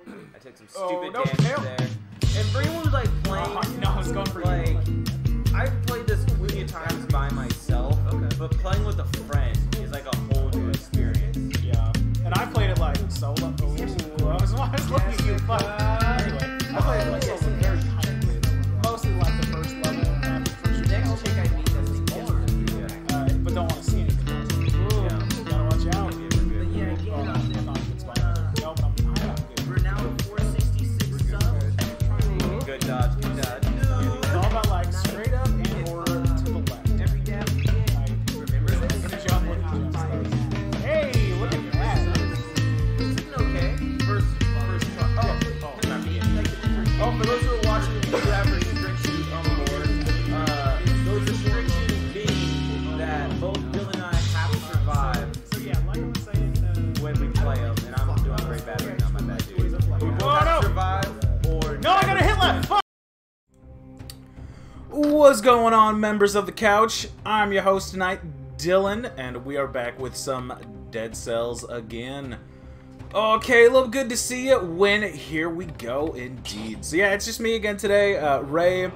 I took some stupid damage there. And for anyone who's like playing, no, it's going for like, you. I've played this plenty of times by myself, but playing with a friend is like a whole new experience. Yeah, and I played it like solo. I was looking at you, but anyway, I played it like solo very kindly. Mostly like the first level. The next chick I meet that's the but don't want to see anything else. Ooh, gotta watch out. But yeah, again, I'm not a good spider. No, but I'm good. we're now at 466 subs. Good dodge, good dodge. It's all about like straight up and or to the left. Every dab you can. Remember this? Gonna jump with you. Hey, look at that. It's okay. First try. Oh, for those who are watching, we do have restrictions on the board. Those restrictions being that both Bill and I have to survive Like I was saying, when we play them, and I'm doing very bad right now, my bad dude. We both have to survive, or no, I gotta hit left. Fuck. What's going on, members of the couch? I'm your host tonight, Dylan, and we are back with some Dead Cells again. Okay, Caleb, good to see you. Here we go, indeed. So yeah, it's just me again today. Ray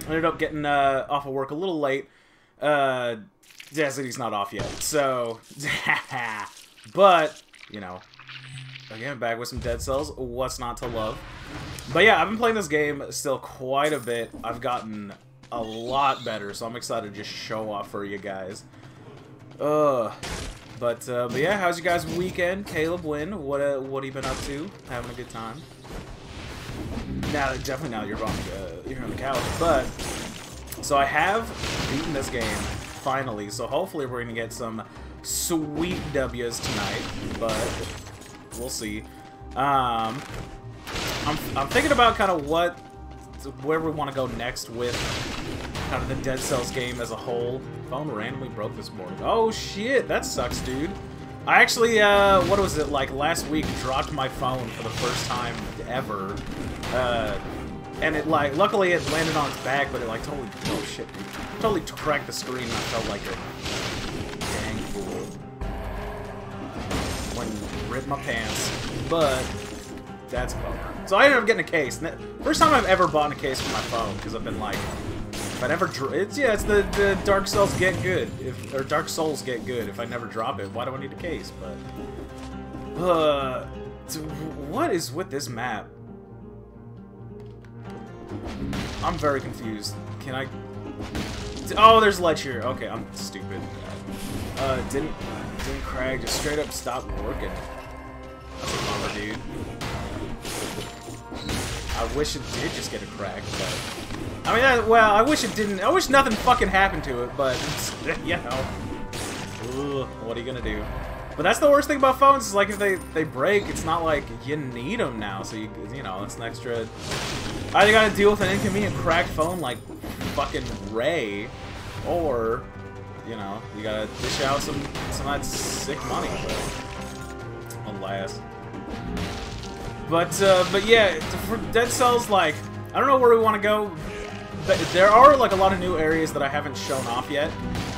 ended up getting off of work a little late. He's not off yet, so... but, you know, again, back with some Dead Cells. What's not to love? But yeah, I've been playing this game still quite a bit. I've gotten a lot better, so I'm excited to just show off for you guys. But yeah, how's your guys' weekend? Caleb, Wynn, what have you been up to? Having a good time? Definitely now you're on the couch. But so I have beaten this game finally. So hopefully we're gonna get some sweet W's tonight. But we'll see. I'm thinking about kind of where we want to go next with kind of the Dead Cells game as a whole. Phone randomly broke this morning. Oh shit, that sucks, dude. I actually, what was it, like last week, dropped my phone for the first time ever. And it, like, luckily it landed on its back, but it, like, totally, oh shit, dude. Totally cracked the screen and I felt like a dang fool. When you rip my pants. But that's a bummer. So I ended up getting a case. First time I've ever bought a case for my phone, because I've been like, if I never it's the Dark Souls get good, or Dark Souls get good. If I never drop it, why do I need a case? But what is with this map? I'm very confused. Can I? Oh, there's ledge here. Okay, I'm stupid. Didn't Craig just straight up stop working? That's a bummer, dude. I wish it did just get a crack, but... I mean, well, I wish it didn't... I wish nothing fucking happened to it, but... you know. Ugh, what are you gonna do? But that's the worst thing about phones, is like, if they break, it's not like you need them now, so you know, it's an extra... Either you gotta deal with an inconvenient cracked phone like fucking Ray, or, you know, you gotta dish out some of that sick money, but... alas. But yeah, for Dead Cells, like, I don't know where we want to go. But there are, like, a lot of new areas that I haven't shown off yet.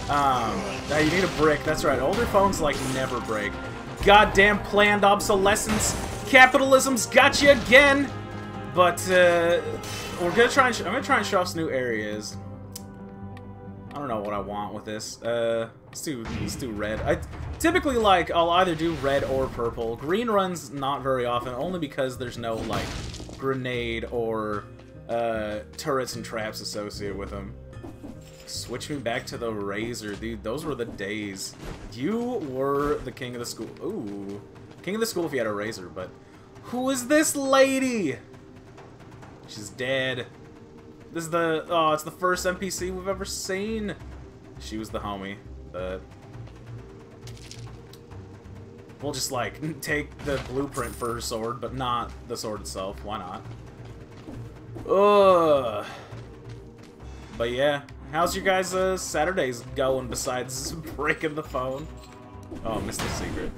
Now you need a brick. That's right. Older phones, like, never break. Goddamn planned obsolescence. Capitalism's got you again. But, we're gonna try and I'm gonna try and show off some new areas. I don't know what I want with this. Let's do red. Typically, like, I'll either do red or purple. Green runs not very often, only because there's no, like, grenade or turrets and traps associated with them. Switch me back to the Razor, dude. Those were the days. You were the king of the school. Ooh. King of the school if you had a Razor, but... Who is this lady? She's dead. This is the... Oh, it's the first NPC we've ever seen. She was the homie. But... We'll just, like, take the blueprint for her sword, but not the sword itself. Why not? Ugh. But yeah. How's your guys' Saturdays going besides breaking the phone? Oh, missed the secret.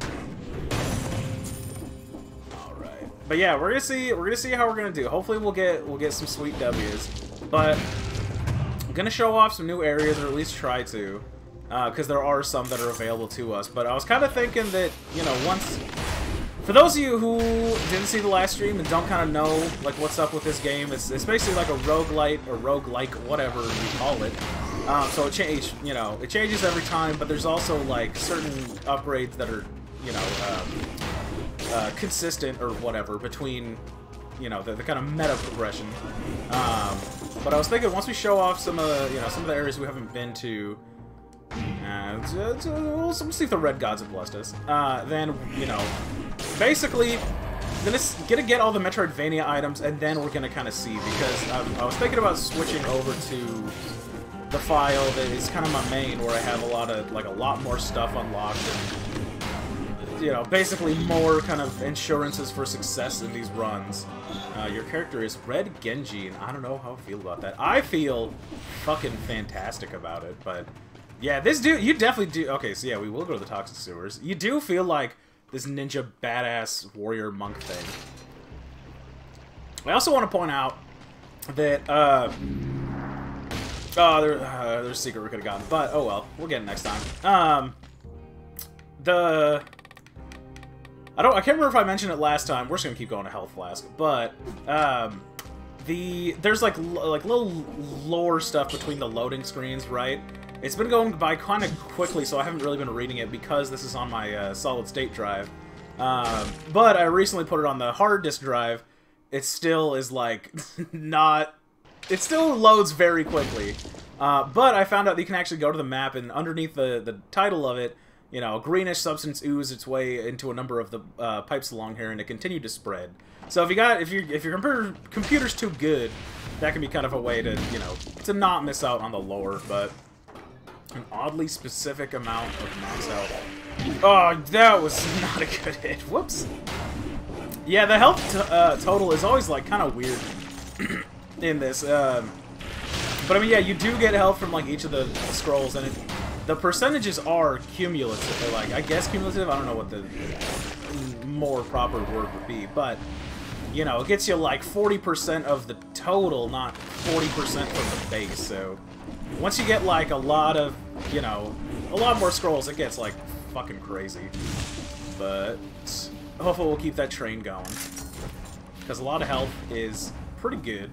Alright. But yeah, we're gonna see how we're gonna do. Hopefully we'll get some sweet W's. But I'm gonna show off some new areas, or at least try to. Because there are some that are available to us. But I was kind of thinking that, you know, once For those of you who didn't see the last stream and don't kind of know like what's up with this game, it's basically like a roguelite or roguelike, whatever you call it. So it it changes every time, but there's also like certain upgrades that are, consistent or whatever between, the kind of meta progression. But I was thinking once we show off some of the areas we haven't been to. We'll see if the Red Gods have blessed us. Then, basically, gonna get all the Metroidvania items, and then we're gonna kind of see, because I was thinking about switching over to the file that is kind of my main, where I have a lot more stuff unlocked, and, basically more kind of insurances for success in these runs. Your character is Red Genji, and I don't know how I feel about that. I feel fucking fantastic about it, but... Yeah, you definitely do... Okay, so yeah, we will go to the Toxic Sewers. You do feel like this ninja badass warrior monk thing. I also want to point out that, there's a secret we could have gotten, but oh well, we'll get it next time. I can't remember if I mentioned it last time. We're just gonna keep going to Health Flask, but, there's like little lore stuff between the loading screens, right? It's been going by kind of quickly, so I haven't really been reading it because this is on my solid state drive. But I recently put it on the hard disk drive. It still is like not... It still loads very quickly. But I found out that you can actually go to the map, and underneath the title of it, a greenish substance oozes its way into a number of the pipes along here, and it continued to spread. So if your computer's too good, that can be kind of a way to to not miss out on the lore. But an oddly specific amount of max health. Oh, that was not a good hit. Whoops. Yeah, the health total is always like kind of weird in this. But I mean, yeah, you do get health from like each of the scrolls, and the percentages are cumulative. They're like, I guess cumulative. I don't know what the more proper word would be, but it gets you like 40% of the total, not 40% from the base. So once you get like a lot more scrolls, it gets like fucking crazy. But hopefully we'll keep that train going, because a lot of health is pretty good.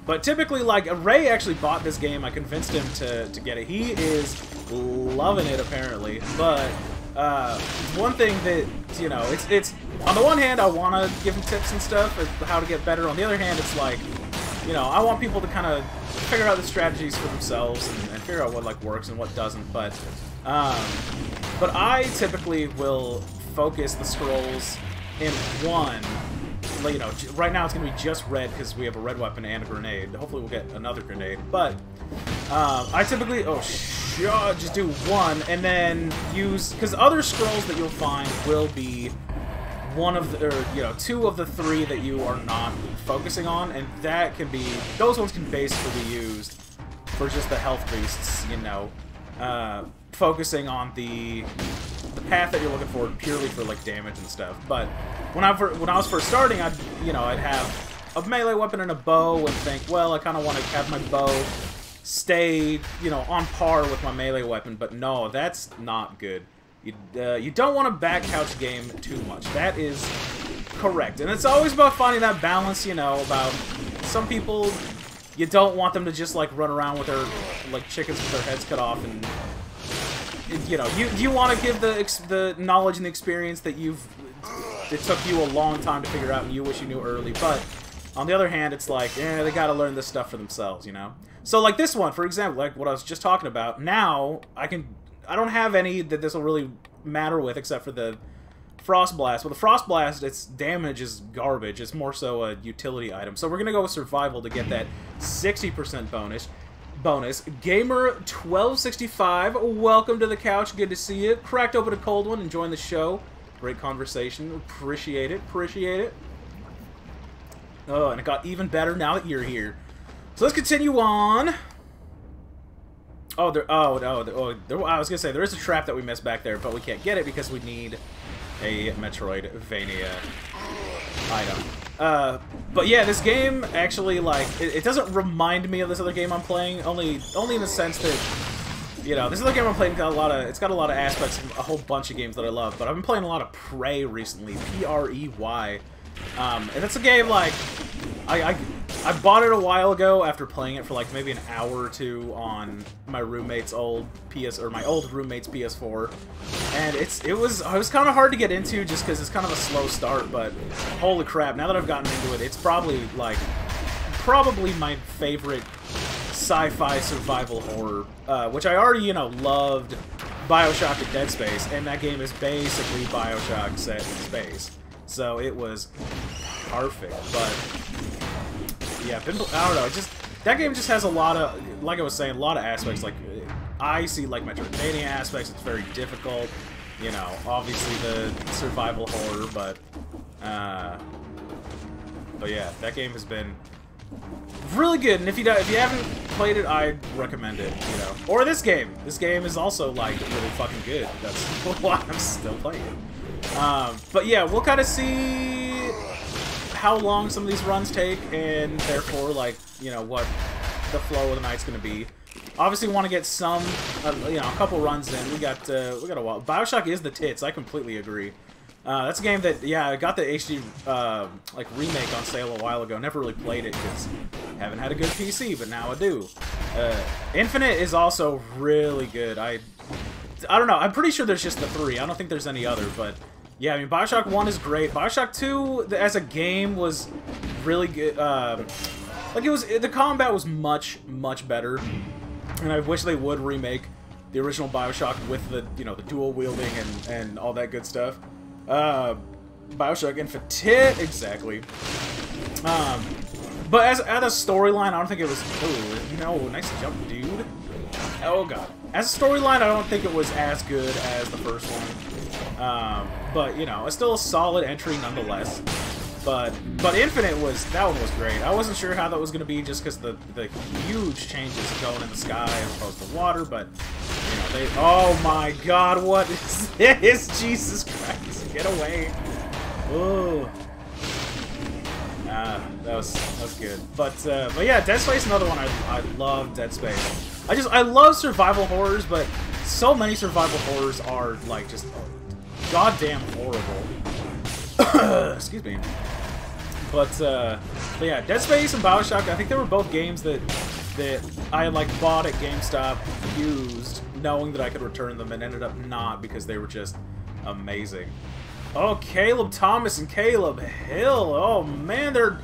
But typically, like, Ray actually bought this game. I convinced him to get it. He is loving it, apparently. But one thing that, it's on the one hand, I want to give him tips and stuff of how to get better. On the other hand, it's like, I want people to kind of figure out the strategies for themselves and figure out what like works and what doesn't. But I typically will focus the scrolls in one. Right now it's going to be just red because we have a red weapon and a grenade. Hopefully we'll get another grenade. But I typically just do one and then use, because other scrolls that you'll find will be one of the, or two of the three that you are not focusing on, and that can be, those ones can basically be used for just the health boosts. Focusing on the path that you're looking for purely for like damage and stuff. But when I was first starting, I'd have a melee weapon and a bow and think, well, I kind of want to have my bow stay on par with my melee weapon. But no, that's not good. You don't want to back couch game too much. That is correct, and it's always about finding that balance. About some people, you don't want them to just like run around with their like chickens with their heads cut off, and you want to give the knowledge and the experience that it took you a long time to figure out and you wish you knew early. But on the other hand, it's like, they gotta learn this stuff for themselves, So like this one, for example, like what I was just talking about, now I don't have any that this will really matter with except for the Frost Blast. But the Frost Blast, its damage is garbage. It's more so a utility item. So we're gonna go with Survival to get that 60% bonus. Gamer1265, welcome to the couch. Good to see you. Cracked open a cold one, enjoying the show. Great conversation. Appreciate it. Oh, and it got even better now that you're here. So let's continue on. I was gonna say there is a trap that we missed back there, but we can't get it because we need a Metroidvania item. But yeah, this game actually, like, it doesn't remind me of this other game I'm playing, only in the sense that You know, this is the game I'm playing. It's got a lot of aspects of a whole bunch of games that I love. But I've been playing a lot of Prey recently, Prey. And it's a game like I bought it a while ago after playing it for like maybe an hour or two on my roommate's old my old roommate's PS4, and it was kind of hard to get into just because it's kind of a slow start. But holy crap! Now that I've gotten into it, it's probably my favorite sci-fi survival horror, which I already loved BioShock and Dead Space, and that game is basically BioShock set in space. So it was perfect, but yeah, I don't know. That game just has a lot of, like I was saying, a lot of aspects. Like I see like metroidvania aspects. It's very difficult, obviously the survival horror, but yeah, that game has been really good. And if you haven't played it, I'd recommend it. Or this game. This game is also like really fucking good. That's why I'm still playing it. But yeah, we'll kind of see how long some of these runs take, and therefore, like, what the flow of the night's going to be. Obviously, we want to get some, a couple runs in. We got a while. BioShock is the tits. I completely agree. That's a game that, yeah, I got the HD remake on sale a while ago. Never really played it because I haven't had a good PC, but now I do. Infinite is also really good. I don't know. I'm pretty sure there's just the 3. I don't think there's any other, but yeah, I mean, BioShock 1 is great. BioShock 2, as a game, was really good. The combat was much, much better, and I wish they would remake the original BioShock with the, the dual wielding and all that good stuff. BioShock Infinite, exactly. But as a storyline, I don't think it was. Oh no, nice jump, dude. Oh god. As a storyline, I don't think it was as good as the first one. But it's still a solid entry nonetheless. But Infinite that one was great. I wasn't sure how that was gonna be just because the huge changes going in the sky as opposed to water. But oh my god, what is this? Jesus Christ, get away! Oh. That was good. But yeah, Dead Space, another one. I love Dead Space. I love survival horrors, but so many survival horrors are like just goddamn horrible. Excuse me. But yeah, Dead Space and BioShock, I think they were both games that I like bought at GameStop used, knowing that I could return them, and ended up not because they were just amazing. Oh, Caleb Thomas and Caleb Hill. Oh man, they're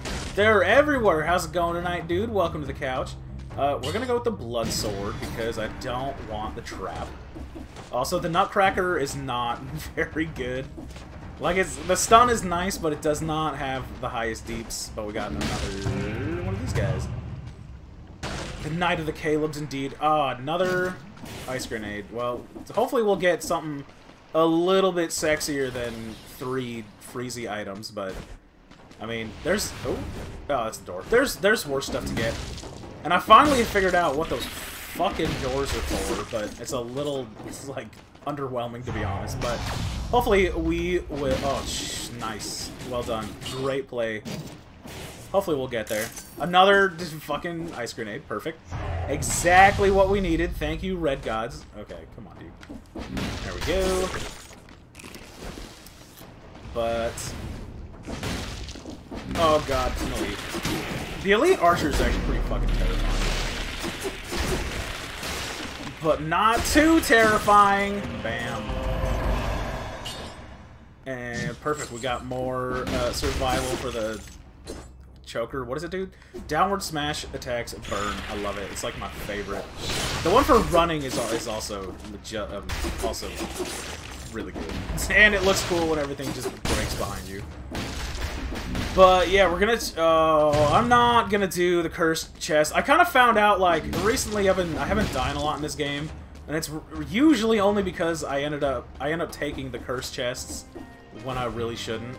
everywhere. How's it going tonight, dude? Welcome to the couch. We're gonna go with the Blood Sword because I don't want the trap. Also, the Nutcracker is not very good. Like, the stun is nice, but it does not have the highest deeps. But we got another one of these guys. The Knight of the Calebs, indeed. Ah, another ice grenade. Well, hopefully we'll get something a little bit sexier than 3 freezy items, but I mean, there's that's the door. There's worse stuff to get, and I finally figured out what those fucking doors are for. But it's like underwhelming, to be honest. But hopefully we will. Oh, nice, well done, great play. Hopefully we'll get there. Another fucking ice grenade. Perfect. Exactly what we needed. Thank you, Red Gods. Okay, come on, dude. There we go. But oh god, it's an elite. The elite archer is actually pretty fucking terrifying. But not too terrifying. Bam. And perfect. We got more survival for the choker. What does it do? Downward smash attacks burn. I love it. It's like my favorite. The one for running is also also really good. And it looks cool when everything just breaks behind you. But yeah, we're gonna. I'm not gonna do the cursed chest. I kind of found out like recently I haven't died a lot in this game, and it's usually only because I end up taking the cursed chests when I really shouldn't.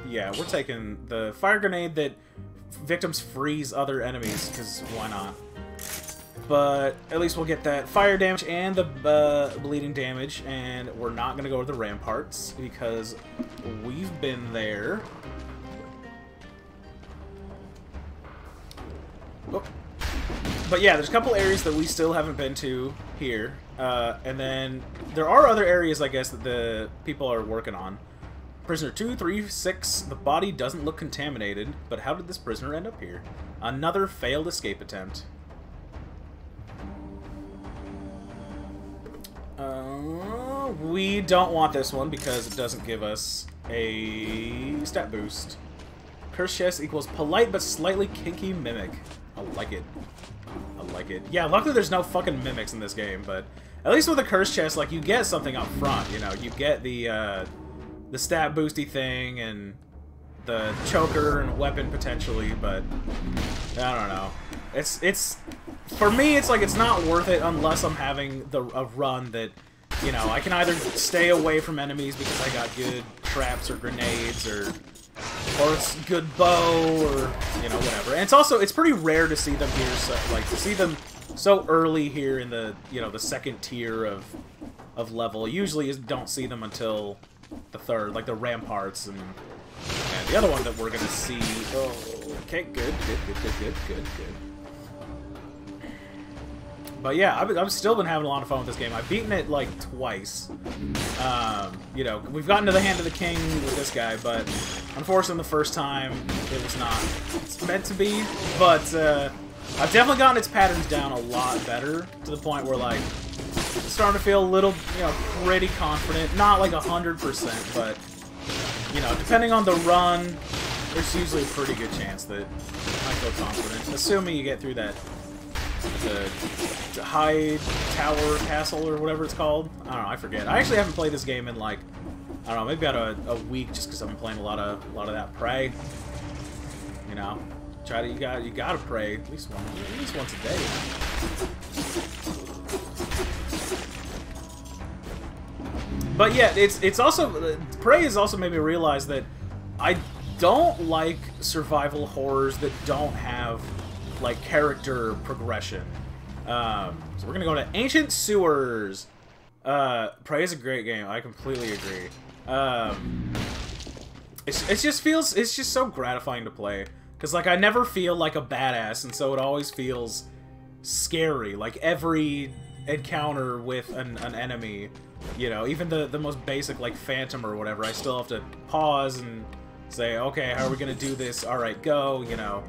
Yeah, we're taking the fire grenade that victims freeze other enemies, because why not? But at least we'll get that fire damage and the bleeding damage, and we're not going to go to the ramparts, because we've been there. Oh. But yeah, there's a couple areas that we still haven't been to here. And then there are other areas, I guess, that the people are working on. Prisoner 236, the body doesn't look contaminated, but how did this prisoner end up here? Another failed escape attempt. We don't want this one because it doesn't give us a stat boost. Curse chest equals polite but slightly kinky mimic. I like it. I like it. Yeah, luckily there's no fucking mimics in this game, but at least with a curse chest, like, you get something up front, you know? You get the stat boosty thing and the choker and weapon potentially, but I don't know. It's for me, it's like it's not worth it unless I'm having a run that, you know, I can either stay away from enemies because I got good traps or grenades or it's good bow or, you know, whatever. And it's pretty rare to see them here, so, like, to see them so early here in the, you know, the second tier of level. Usually you don't see them until the third, like the ramparts and the other one that we're gonna see. Oh, okay, good. But yeah, I've still been having a lot of fun with this game. I've beaten it like twice. You know, we've gotten to the Hand of the King with this guy, but unfortunately the first time it was not meant to be. But I've definitely gotten its patterns down a lot better, to the point where, like, it's starting to feel a little, you know, pretty confident. Not like 100%, but, you know, depending on the run, there's usually a pretty good chance that I feel confident. Assuming you get through that the high tower castle or whatever it's called. I don't know, I forget. I actually haven't played this game in, like, I don't know, maybe about a week, just because I've been playing a lot of that Prey. You know, you gotta pray at least once a day. But yeah, it's also, Prey has also made me realize that I don't like survival horrors that don't have, like, character progression. So we're gonna go to Ancient Sewers. Prey is a great game. I completely agree. It's just so gratifying to play, because, like, I never feel like a badass, and so it always feels scary. Like, every encounter with an enemy, you know, even the most basic, like, phantom or whatever, I still have to pause and say, okay, how are we gonna do this? Alright, go, you know.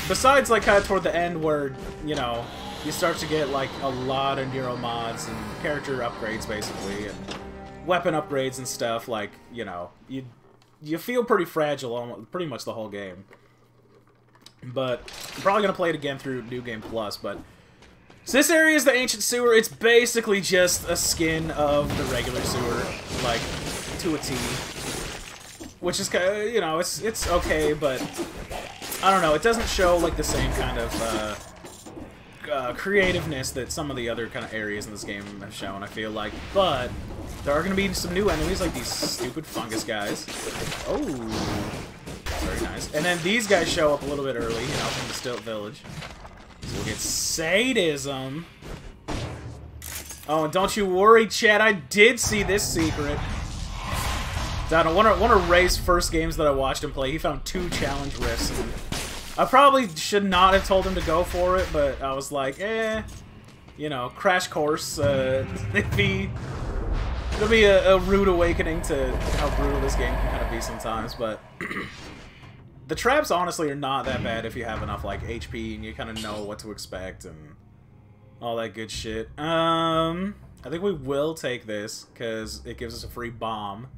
Besides, like, kind of toward the end where, you know, you start to get, like, a lot of neuro mods and character upgrades, basically, and weapon upgrades and stuff, like, you know, you feel pretty fragile pretty much the whole game. But I'm probably gonna play it again through New Game Plus, but so this area is the Ancient Sewer. It's basically just a skin of the regular sewer, like, to a T. Which is kind of, you know, it's okay, but I don't know. It doesn't show, like, the same kind of creativeness that some of the other kind of areas in this game have shown, I feel like. But there are going to be some new enemies, like these stupid fungus guys. Oh, very nice. And then these guys show up a little bit early, you know, from the Stilt Village. So we'll get sadism. Oh, and don't you worry, Chad, I did see this secret. One of Ray's first games that I watched him play, he found 2 challenge rifts, and I probably should not have told him to go for it, but I was like, you know, crash course. It'll be a rude awakening to how brutal this game can kind of be sometimes, but the traps honestly are not that bad if you have enough, like, HP and you kind of know what to expect and all that good shit. I think we will take this because it gives us a free bomb.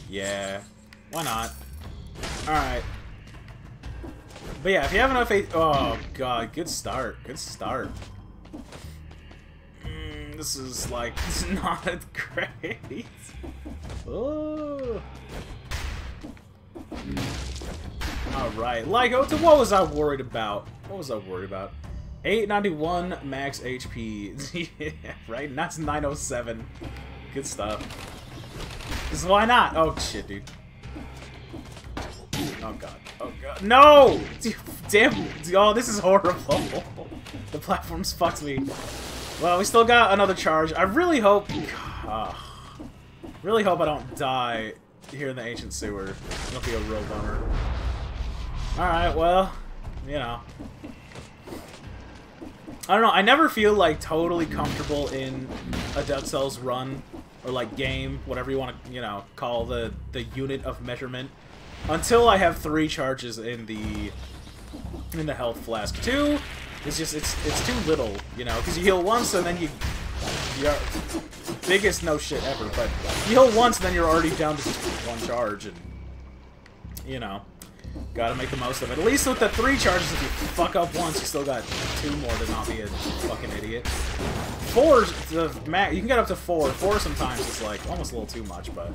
Yeah, why not? Alright. But yeah, if you have enough oh god, good start. Good start. This is, like, it's not great. Oh. Alright, like, what was I worried about? What was I worried about? 891 max HP. Yeah, right? And that's 907. Good stuff. Because why not? Oh, shit, dude. Oh, God. Oh, God. No! Damn. Oh, this is horrible. The platforms fucked me. Well, we still got another charge. I really hope... really hope I don't die here in the Ancient Sewer. It'll be a real bummer. Alright, well... you know. I don't know, I never feel, like, totally comfortable in a Dead Cells run, or, like, game, whatever you want to, you know, call the unit of measurement, until I have 3 charges in the health flask. 2 is just, it's too little, you know, because you heal once and then you're biggest no shit ever, but you heal once and then you're already down to just 1 charge, and, you know. Gotta make the most of it. At least with the 3 charges, if you fuck up once, you still got 2 more to not be a fucking idiot. 4, the max, you can get up to 4. 4 sometimes is like almost a little too much, but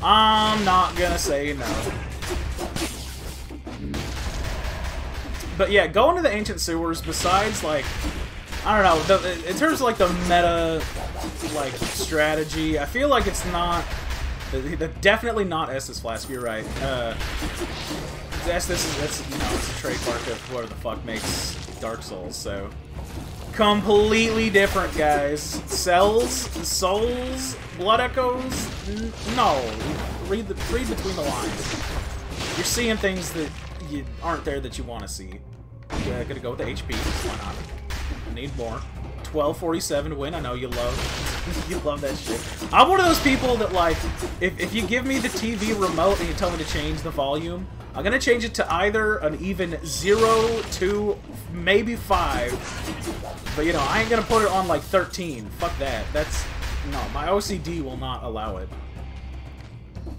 I'm not gonna say no. But yeah, going to the ancient sewers, besides like, I don't know, in terms of like the meta like strategy, I feel like it's not. Definitely not Estus Flask, you're right. That's you know, it's a trademark of whoever the fuck makes Dark Souls, so completely different, guys. Cells, souls, blood echoes. No, read between the lines. You're seeing things that aren't there that you want to see. Gonna go with the HP. Why not? I need more. 1247 to win. I know you love you love that shit. I'm one of those people that, like, if you give me the TV remote and you tell me to change the volume, I'm gonna change it to either an even 0 to maybe 5. But you know, I ain't gonna put it on like 13. Fuck that. That's no, my OCD will not allow it.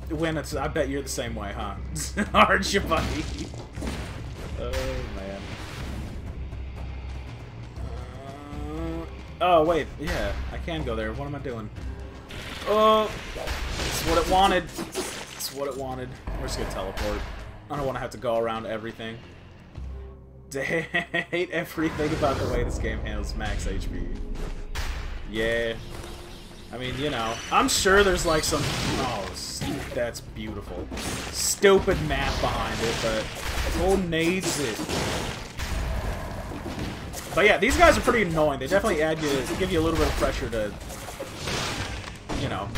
When it's, I bet you're the same way, huh? Aren't you, buddy? Oh man. Oh, wait, yeah, I can go there. What am I doing? Oh, it's what it wanted. It's what it wanted. We're just gonna teleport. I don't want to have to go around everything. I hate everything about the way this game handles max HP. Yeah. I mean, you know, I'm sure there's like some... Oh, that's beautiful. Stupid map behind it, but who needs it? But yeah, these guys are pretty annoying. They definitely give you a little bit of pressure to, you know,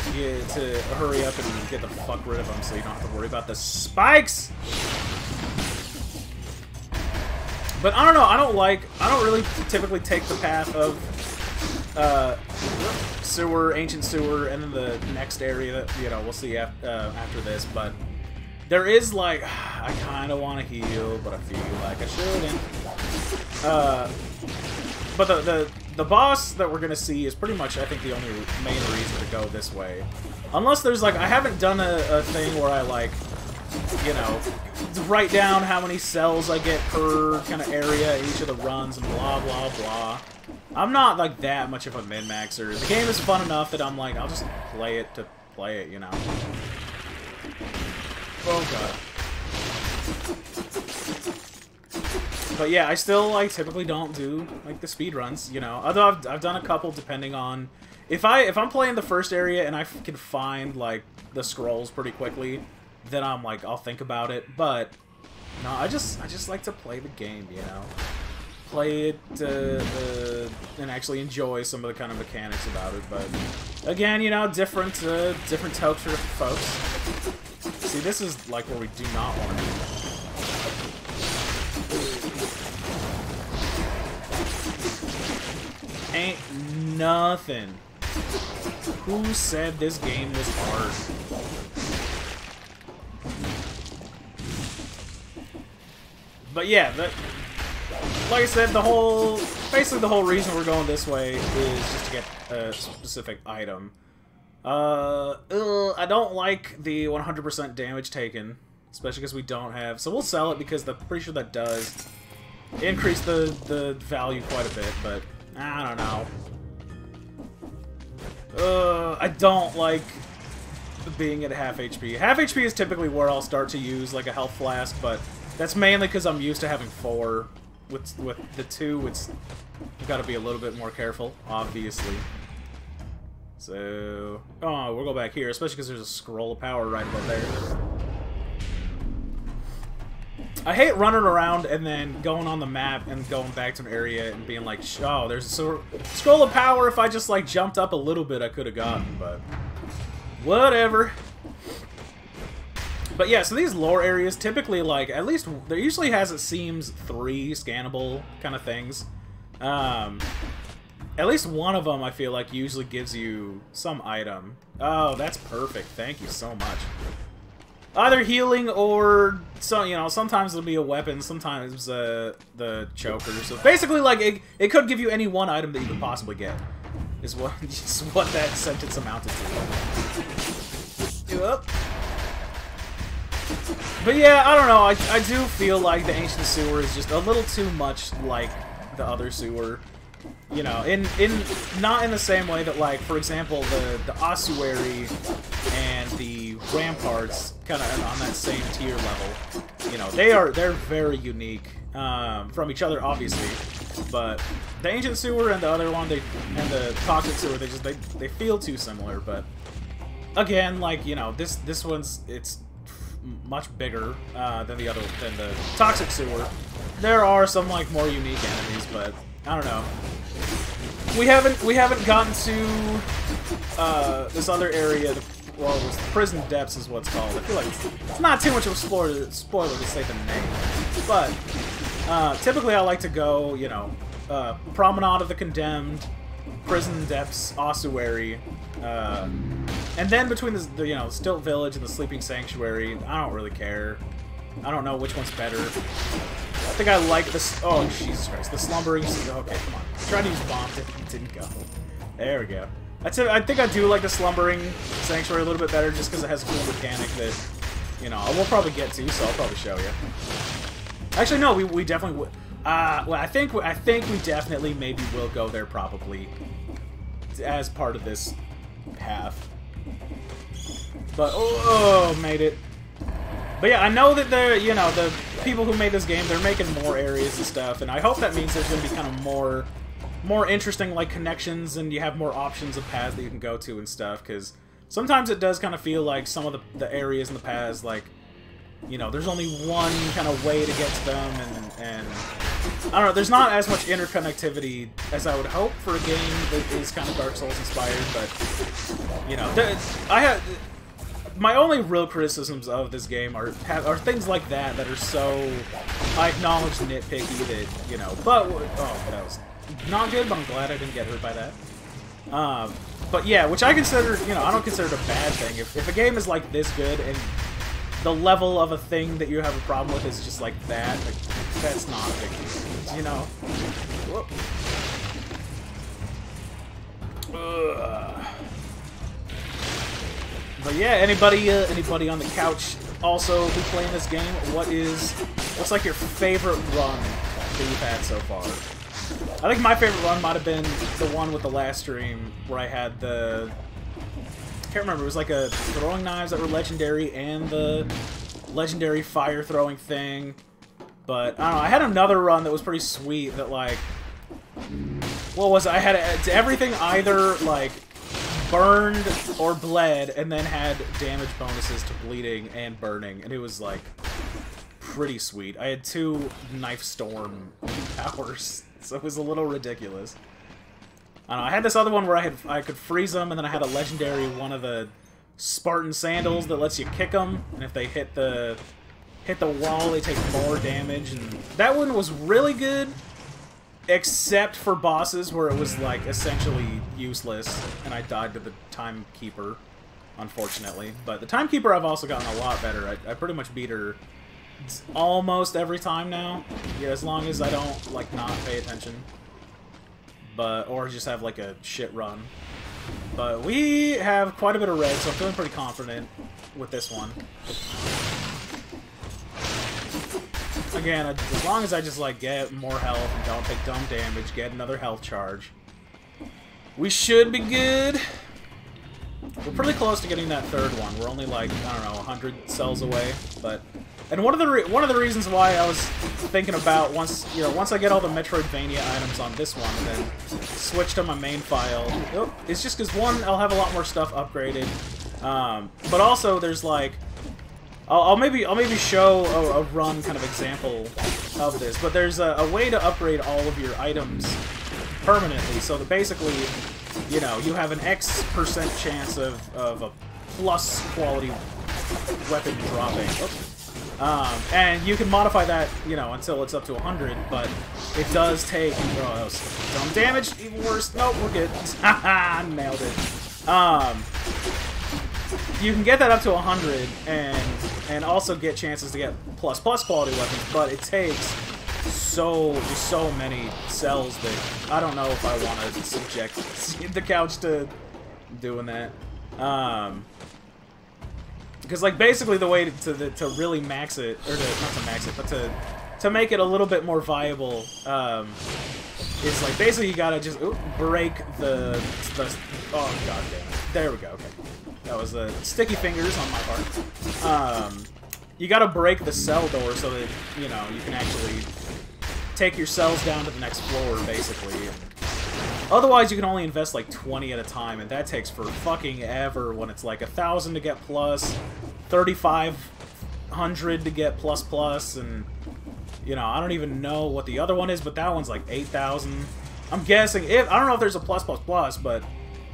to hurry up and get the fuck rid of them so you don't have to worry about the spikes. But I don't know, I don't really typically take the path of sewer, ancient sewer, and then the next area that, you know, we'll see after this, but there is, like, I kind of want to heal, but I feel like I shouldn't. But the boss that we're gonna see is pretty much, I think, the only main reason to go this way. Unless there's, like, I haven't done a thing where I, like, you know, write down how many cells I get per kind of area in each of the runs and blah, blah, blah. I'm not, like, that much of a min-maxer. The game is fun enough that I'm like, I'll just play it to play it, you know. Oh, God. But yeah, I still, like, typically don't do, like, the speed runs, you know. Although I've done a couple depending on... If I'm playing the first area and I can find, like, the scrolls pretty quickly, then I'm like, I'll think about it. But, no, I just like to play the game, you know. Play it, and actually enjoy some of the kind of mechanics about it. But, again, you know, different takes for folks. See, this is, like, where we do not want to be. Ain't nothing. Who said this game was hard? But yeah, like I said, basically the whole reason we're going this way is just to get a specific item. I don't like the 100% damage taken, especially because we don't have. So we'll sell it because I'm pretty sure that does increase the value quite a bit, but. I don't know. I don't like being at half HP. Half HP is typically where I'll start to use like a health flask, but that's mainly because I'm used to having 4. With the 2, you've got to be a little bit more careful, obviously. So, oh, we'll go back here, especially because there's a scroll of power right above there. I hate running around and then going on the map and going back to an area and being like, oh, there's a scroll of power. If I just, like, jumped up a little bit, I could have gotten, but whatever. But yeah, so these lore areas typically, like, at least, there usually has, it seems, 3 scannable kind of things. At least one of them, I feel like, usually gives you some item. Oh, that's perfect. Thank you so much. Either healing or, so, you know, sometimes it'll be a weapon, sometimes the choker. So basically, like, it could give you any one item that you could possibly get, is what that sentence amounted to. Yep. But yeah, I don't know, I do feel like the Ancient Sewer is just a little too much like the other sewer. You know, not in the same way that, like, for example, the ossuary and the ramparts kind of on that same tier level. You know, they're very unique from each other, obviously. But the Ancient Sewer and the other one, and the Toxic Sewer, they feel too similar. But again, like, you know, this one's it's much bigger than the Toxic Sewer. There are some, like, more unique enemies, but I don't know. We haven't gotten to this other area. Well, it was the Prison Depths is what's called. I feel like it's not too much of a spoiler to say the name, but typically I like to go, you know, Promenade of the Condemned, Prison Depths, Ossuary, and then between the you know, Stilt Village and the Sleeping Sanctuary. I don't really care. I don't know which one's better. I think I like this. Oh, Jesus Christ. The Slumbering. Okay, come on. I tried to use Bomb. It didn't go. There we go. I think I do like the Slumbering Sanctuary a little bit better just because it has a cool mechanic that, you know, we'll probably get to, so I'll probably show you. Actually, no, we definitely would. Well, I think we definitely maybe will go there probably as part of this path. But, oh, made it. But yeah, I know that the people who made this game, they're making more areas and stuff, and I hope that means there's going to be kind of more interesting, like, connections, and you have more options of paths that you can go to and stuff, because sometimes it does kind of feel like some of the areas in the paths, like, you know, there's only one kind of way to get to them, and I don't know, there's not as much interconnectivity as I would hope for a game that is kind of Dark Souls inspired, but, you know, my only real criticisms of this game are things like that are so, I acknowledge, nitpicky that, you know, but, oh, that was not good, but I'm glad I didn't get hurt by that. But yeah, which I consider, you know, I don't consider it a bad thing. If a game is, like, this good, and the level of a thing that you have a problem with is just like that, like, that's not a big deal, you know? Whoop. But yeah, anybody on the couch also who playing this game, what's like your favorite run that you've had so far? I think my favorite run might have been the one with the last stream where I had I can't remember, it was like a throwing knives that were legendary and the legendary fire throwing thing. But I don't know, I had another run that was pretty sweet that, like, what was it? I had everything either, like, burned or bled, and then had damage bonuses to bleeding and burning, and it was, like, pretty sweet. I had 2 knife storm powers, so it was a little ridiculous. I don't know, I had this other one where I could freeze them, and then I had a legendary one of the Spartan sandals that lets you kick them, and if they hit the wall, they take more damage, and that one was really good. Except for bosses where it was, like, essentially useless, and I died to the Timekeeper, unfortunately. But the Timekeeper I've also gotten a lot better. I pretty much beat her almost every time now, yeah, as long as I don't, like, not pay attention. Or just have, like, a shit run. But we have quite a bit of red, so I'm feeling pretty confident with this one. Again, as long as I just, like, get more health and don't take dumb damage, get another health charge, we should be good. We're pretty close to getting that third one. We're only, like, I don't know, 100 cells away. And one of the reasons why I was thinking about once I get all the Metroidvania items on this one, and then switch to my main file, it's just because, one, I'll have a lot more stuff upgraded, but also there's, like, I'll maybe show a run kind of example of this, but there's a way to upgrade all of your items permanently, so that basically, you know, you have an X% chance of a plus quality weapon dropping. And you can modify that, you know, until it's up to 100, but it does take... Oh, that was dumb damage. Even worse. Nope, we're good. Haha, nailed it. You can get that up to 100 and also get chances to get plus quality weapons, but it takes so many cells that I don't know if I want to subject the couch to doing that. Because like basically the way to really max it, or not to max it, but to make it a little bit more viable, is like basically you gotta just break the oh god damn it. There we go. Okay. That was sticky fingers on my part. You gotta break the cell door so that, you know, you can actually take your cells down to the next floor, basically. Otherwise, you can only invest like 20 at a time, and that takes for fucking ever when it's like 1,000 to get plus, 3,500 to get plus, and, you know, I don't even know what the other one is, but that one's like 8,000. I'm guessing, I don't know if there's a plus, but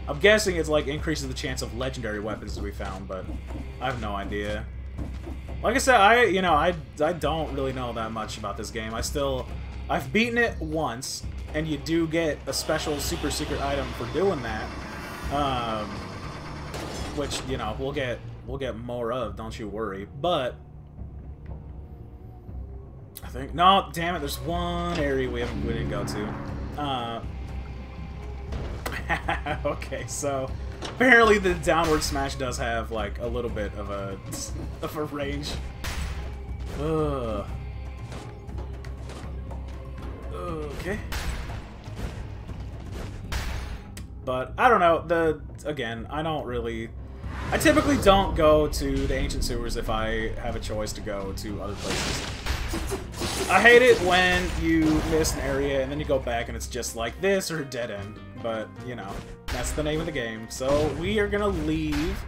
I'm guessing it's like increases the chance of legendary weapons to be found, but I have no idea. Like I said, I don't really know that much about this game. I've beaten it once, and you do get a special super secret item for doing that, which, you know, we'll get more of, don't you worry. But I think no, damn it, there's one area we didn't go to. Okay, so apparently the downward smash does have like a little bit of a range. Ugh. Okay. But I don't know, again, I typically don't go to the ancient sewers if I have a choice to go to other places. I hate it when you miss an area and then you go back and it's just like this or a dead end. But, you know, that's the name of the game. So we are gonna leave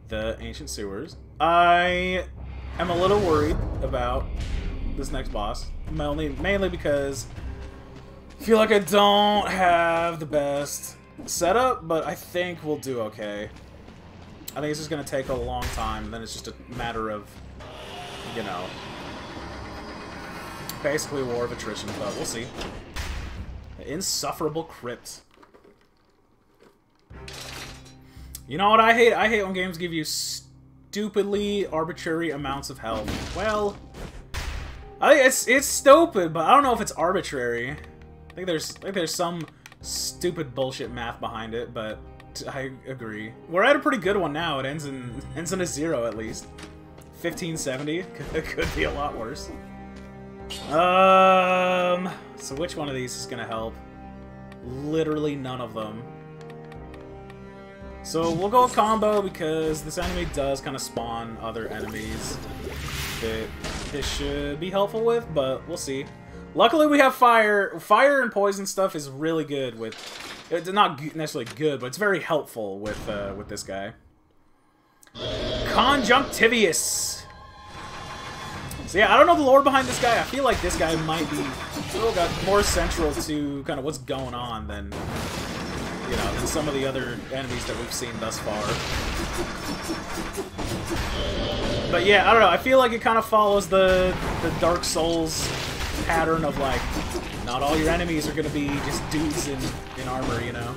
the ancient sewers. I am a little worried about this next boss, mainly because I feel like I don't have the best setup, but I think we'll do okay. I think it's just gonna take a long time, and then it's just a matter of, you know, basically war of attrition, but we'll see. Insufferable crypt. You know what I hate? I hate when games give you stupidly arbitrary amounts of health. Well, I think it's stupid, but I don't know if it's arbitrary. I think there's some stupid bullshit math behind it, but I agree. We're at a pretty good one now. It ends in a 0 at least. 1570. It could be a lot worse. So which one of these is gonna help? Literally none of them. So we'll go with combo because this enemy does kind of spawn other enemies that this should be helpful with, but we'll see. Luckily we have fire. Fire and poison stuff is really good with... It's not necessarily good, but it's very helpful with this guy. Conjunctivius. So yeah, I don't know the lore behind this guy. I feel like this guy might be more central to kind of what's going on than, you know, than some of the other enemies that we've seen thus far. But yeah, I don't know. I feel like it kind of follows the Dark Souls pattern of like, not all your enemies are gonna be just dudes in armor, you know.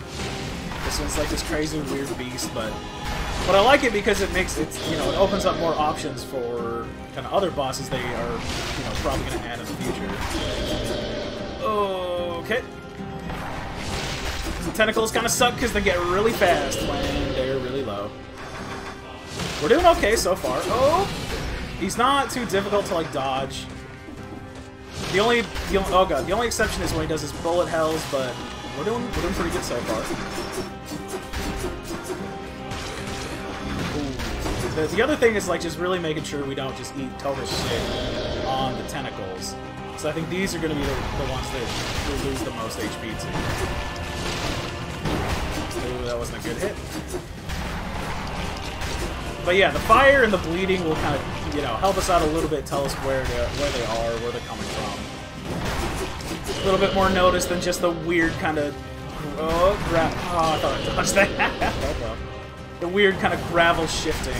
This one's like this crazy weird beast, but I like it because it makes it, you know, it opens up more options for kind of other bosses they are, you know, probably gonna add in the future. Okay. The tentacles kind of suck because they get really fast when they're really low. We're doing okay so far. Oh, he's not too difficult to like dodge. The only exception is when he does his bullet hells, but we're doing pretty good so far. Ooh. The other thing is like just really making sure we don't just eat total shit on the tentacles. So I think these are going to be the ones that we'll lose the most HP to. Ooh, that wasn't a good hit. But yeah, the fire and the bleeding will kind of, you know, help us out a little bit, tell us where they are, where they're coming from. A little bit more notice than just the weird kind of... Oh, crap. Oh, I thought I dodged that. Oh, well. The weird kind of gravel shifting.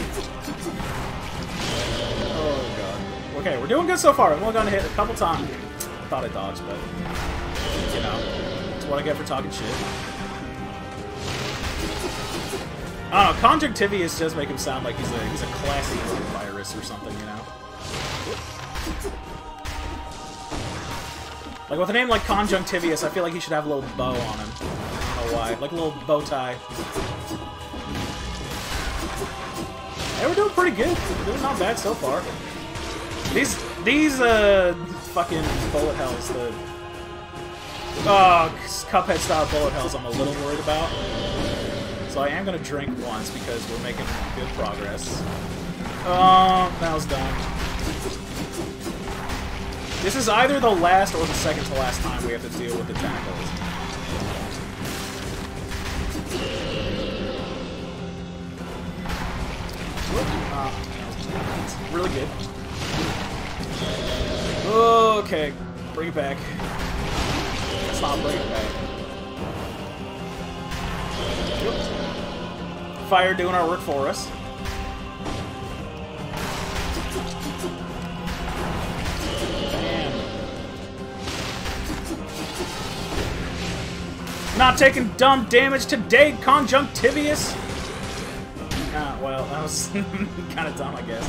Oh god. Okay, we're doing good so far. I've only gotten hit a couple times. I thought I dodged, but you know, that's what I get for talking shit. I don't know, Conjunctivius does make him sound like he's a classy virus or something, you know? Like, with a name like Conjunctivius, I feel like he should have a little bow on him. I don't know why. Like a little bow tie. Hey, we're doing pretty good. We're doing not bad so far. These fucking bullet hells, the... Oh, Cuphead-style bullet hells I'm a little worried about. So I am going to drink once because we're making good progress. Oh, that was dumb. This is either the last or the second to last time we have to deal with the tackles. Really good. Okay, bring it back. Let's not bring it back. Fire doing our work for us. Bam. Not taking dumb damage today, Conjunctivius. Well, that was kind of dumb, I guess.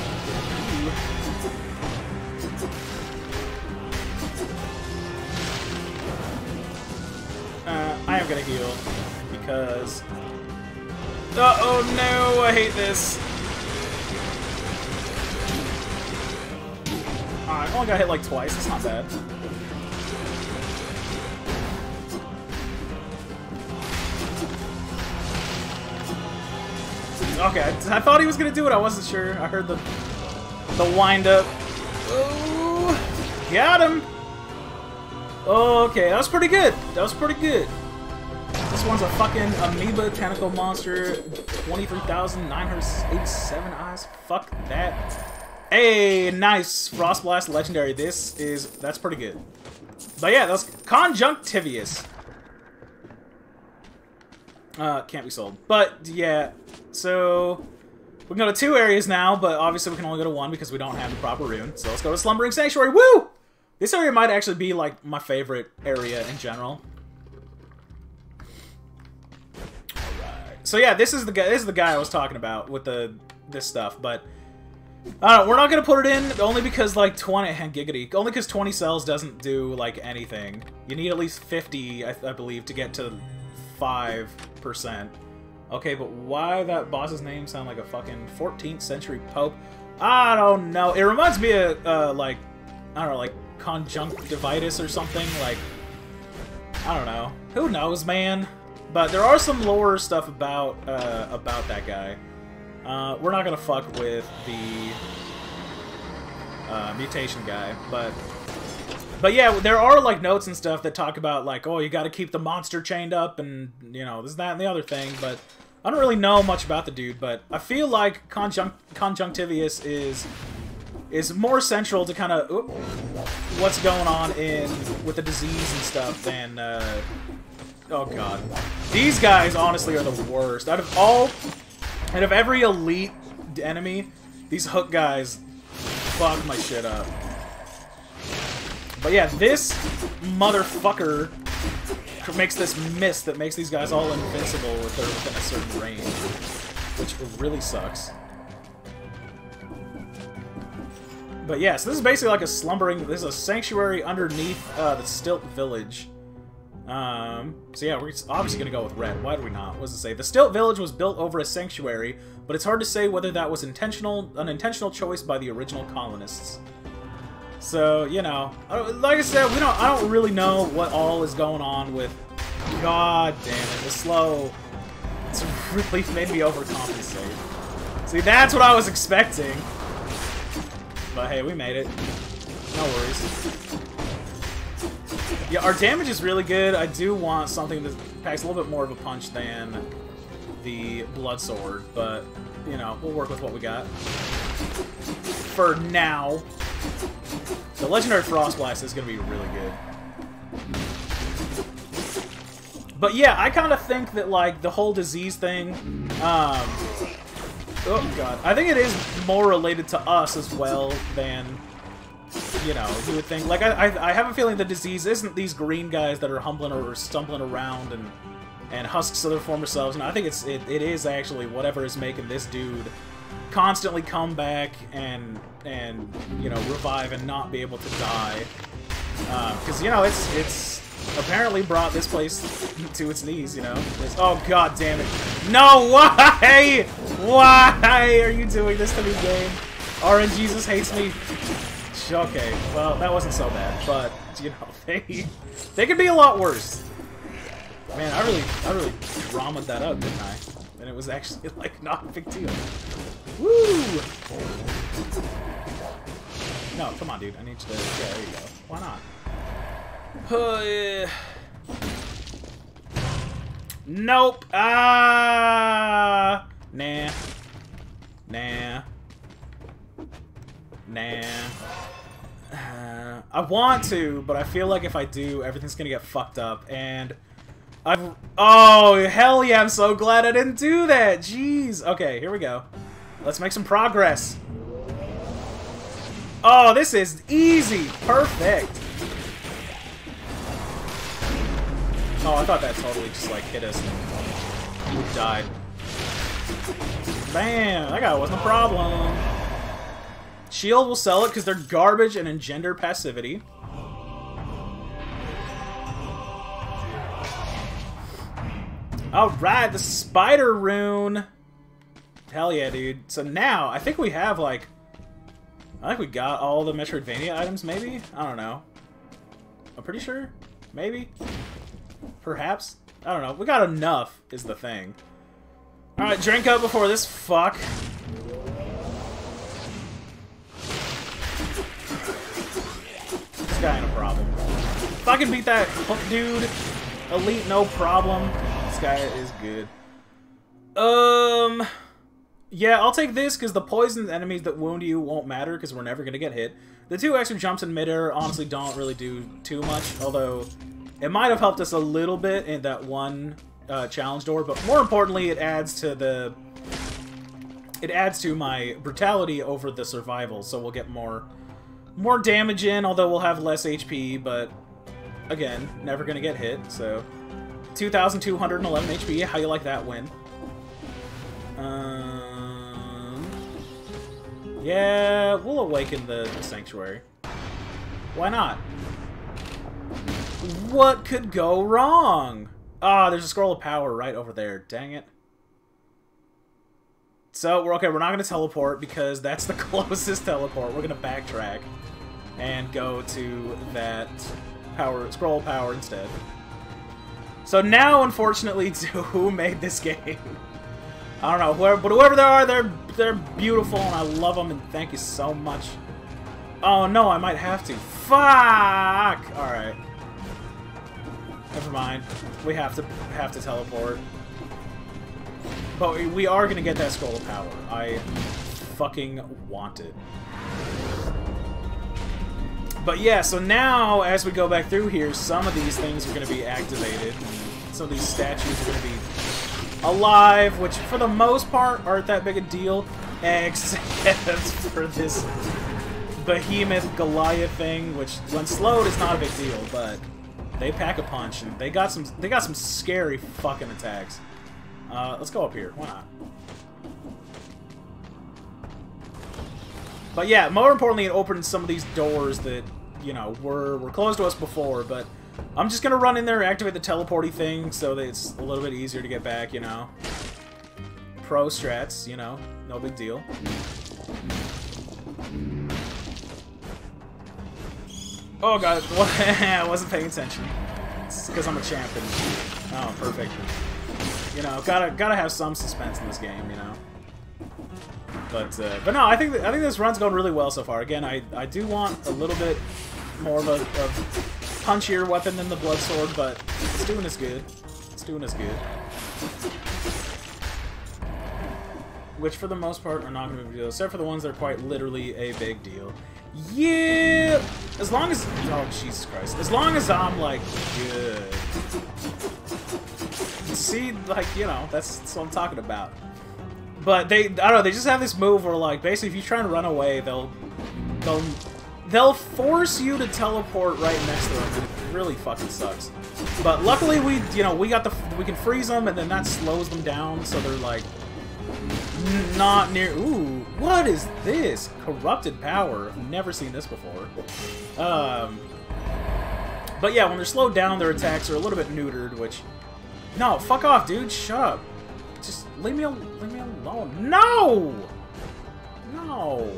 I am gonna heal because. Oh no, I hate this. I only got hit like twice, that's not bad. Okay, I thought he was gonna do it, I wasn't sure. I heard the wind up. Oh, got him! Okay, that was pretty good. That was pretty good. This one's a fucking amoeba tentacle monster. 23,987 eyes. Fuck that. Hey, nice. Frost Blast Legendary. That's pretty good. But yeah, that's Conjunctivius. Can't be sold. But yeah, so we can go to 2 areas now, but obviously we can only go to 1 because we don't have the proper rune. So let's go to Slumbering Sanctuary. Woo! This area might actually be like my favorite area in general. So yeah, this is the guy I was talking about with this stuff, but we're not gonna put it in only because like 20 giggity, only because 20 cells doesn't do like anything. You need at least 50, I believe, to get to 5%. Okay, but why that boss's name sound like a fucking 14th century pope? I don't know. It reminds me of like, I don't know, like conjunctivitis or something. Like, I don't know. Who knows, man? But there are some lore stuff about that guy. We're not gonna fuck with the mutation guy, but yeah, there are like notes and stuff that talk about like, oh, you got to keep the monster chained up, and you know this, that, and the other thing. But I don't really know much about the dude. But I feel like Conjunctivius is more central to kind of what's going on with the disease and stuff than. Oh god. These guys honestly are the worst. Out of every elite enemy, these hook guys fuck my shit up. But yeah, this motherfucker makes this mist that makes these guys all invincible if they're within a certain range, which really sucks. But yeah, so this is basically like a this is a sanctuary underneath the Stilt Village. So yeah, we're obviously gonna go with red. Why do we not? What does it say? The Stilt Village was built over a sanctuary, but it's hard to say whether that was an intentional choice by the original colonists. So, you know, like I said, I don't really know what all is going on with. God damn it, the slow. It's really made me overcompensate. See, that's what I was expecting. But hey, we made it. No worries. Yeah, our damage is really good. I do want something that packs a little bit more of a punch than the Blood Sword, but, you know, we'll work with what we got. For now. The Legendary Frost Blast is going to be really good. But yeah, I kind of think that, like, the whole disease thing, oh god, I think it is more related to us as well than, you know, you would think. Like, I have a feeling the disease isn't these green guys that are humbling or stumbling around and husks of their former selves. And I think it is actually whatever is making this dude constantly come back and you know, revive and not be able to die. Because, you know, it's apparently brought this place to its knees, you know. Oh, god damn it. No, why? Why are you doing this to me, game? RNGesus hates me. Okay, well, that wasn't so bad, but, you know, they could be a lot worse. Man, I really dramaed that up, didn't I? And it was actually, like, not a big deal. Woo! No, come on, dude. I need you to... Yeah, there you go. Why not? Nope. Ah. Nah. Nah. Nah. I want to, but I feel like if I do, everything's gonna get fucked up. And oh hell yeah! I'm so glad I didn't do that. Jeez. Okay, here we go. Let's make some progress. Oh, this is easy. Perfect. Oh, I thought that totally just, like, hit us and we died. Bam! That guy wasn't a problem. Shield will sell it because they're garbage and engender passivity. Alright, the spider rune. Hell yeah, dude. So now, I think we have, like... I think we got all the metroidvania items, maybe? I don't know. I'm pretty sure? Maybe? Perhaps? I don't know. We got enough, is the thing. Alright, drink up before this fuck. This guy ain't a problem. If I can beat that hook dude, elite, no problem. This guy is good. Yeah, I'll take this because the poisoned enemies that wound you won't matter because we're never going to get hit. The 2 extra jumps in midair honestly don't really do too much, although it might have helped us a little bit in that one challenge door, but more importantly, it adds to my brutality over the survival, so we'll get more damage in, although we'll have less HP, but again, never going to get hit, so 2,211 HP, how you like that win? Yeah, we'll awaken the sanctuary. Why not? What could go wrong? Ah, there's a scroll of power right over there. Dang it. So, we're okay. We're not going to teleport because that's the closest teleport. We're going to backtrack and go to that scroll of power instead. So now, unfortunately, who made this game? I don't know, whoever they are, they're beautiful, and I love them, and thank you so much. Oh no, I might have to. Fuck! Alright. Never mind. We have to teleport. But we are gonna get that scroll of power. I fucking want it. But yeah, so now, as we go back through here, some of these things are gonna be activated. Some of these statues are gonna be alive, which for the most part aren't that big a deal, except for this behemoth Goliath thing, which when slowed is not a big deal, but they pack a punch and they got some scary fucking attacks. Let's go up here. Why not? But yeah, more importantly, it opened some of these doors that, you know, were closed to us before, but I'm just gonna run in there and activate the teleporty thing so that it's a little bit easier to get back, you know. Pro strats, you know, no big deal. Oh god, I wasn't paying attention. It's because I'm a champion. Oh, perfect. You know, gotta have some suspense in this game, you know. But no, I think this run's going really well so far. Again, I do want a little bit more of a punchier weapon than the blood sword, but it's doing us good. It's doing us good. Which, for the most part, are not going to be a big deal, except for the ones that are quite literally a big deal. Yeah! As long as... Oh, Jesus Christ. As long as I'm, like, good. see, like, you know, that's what I'm talking about. But I don't know, they just have this move where, like, basically if you try and run away, they'll force you to teleport right next to them. It really fucking sucks. But luckily we can freeze them, and then that slows them down, so they're like not near. Ooh, what is this? Corrupted power. I've never seen this before. But yeah, when they're slowed down, their attacks are a little bit neutered, which... No, fuck off, dude. Shut up. Just leave me alone. No! No.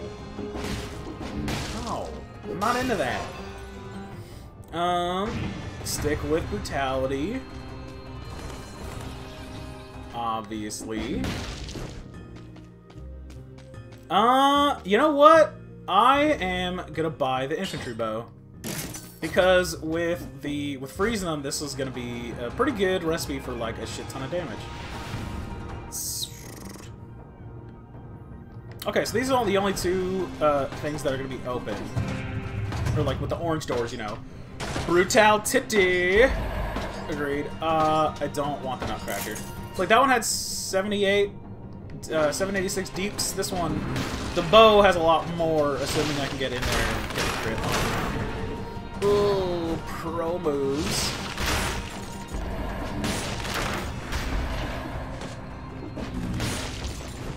No. I'm not into that. Stick with brutality. Obviously. You know what? I am gonna buy the infantry bow. Because with freezing them, this is gonna be a pretty good recipe for like a shit ton of damage. Okay, so these are the only two things that are gonna be open. Or like with the orange doors, you know. Brutality. Agreed. I don't want the Nutcracker. Like that one had 786 deeps. This one, the bow has a lot more, assuming I can get in there and get a crit on. Ooh, pro moves.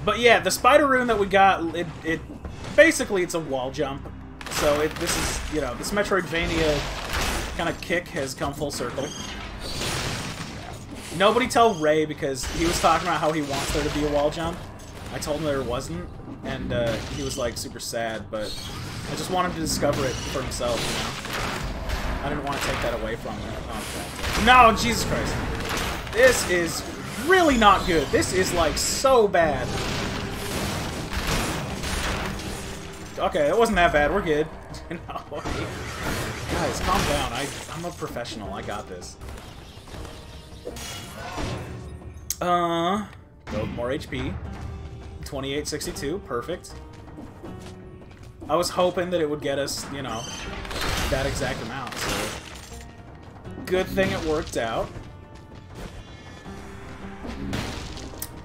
But yeah, the spider rune that we got, it basically it's a wall jump. So this is, you know, this Metroidvania kind of kick has come full circle. Nobody tell Ray, because he was talking about how he wants there to be a wall jump. I told him there wasn't, and he was like super sad, but I just want him to discover it for himself, you know? I didn't want to take that away from him. Oh, no, Jesus Christ. This is really not good. This is like so bad. Okay, it wasn't that bad. We're good. No. Guys, calm down. I'm a professional. I got this. Go with more HP. 2862. Perfect. I was hoping that it would get us, you know, that exact amount, so good thing it worked out.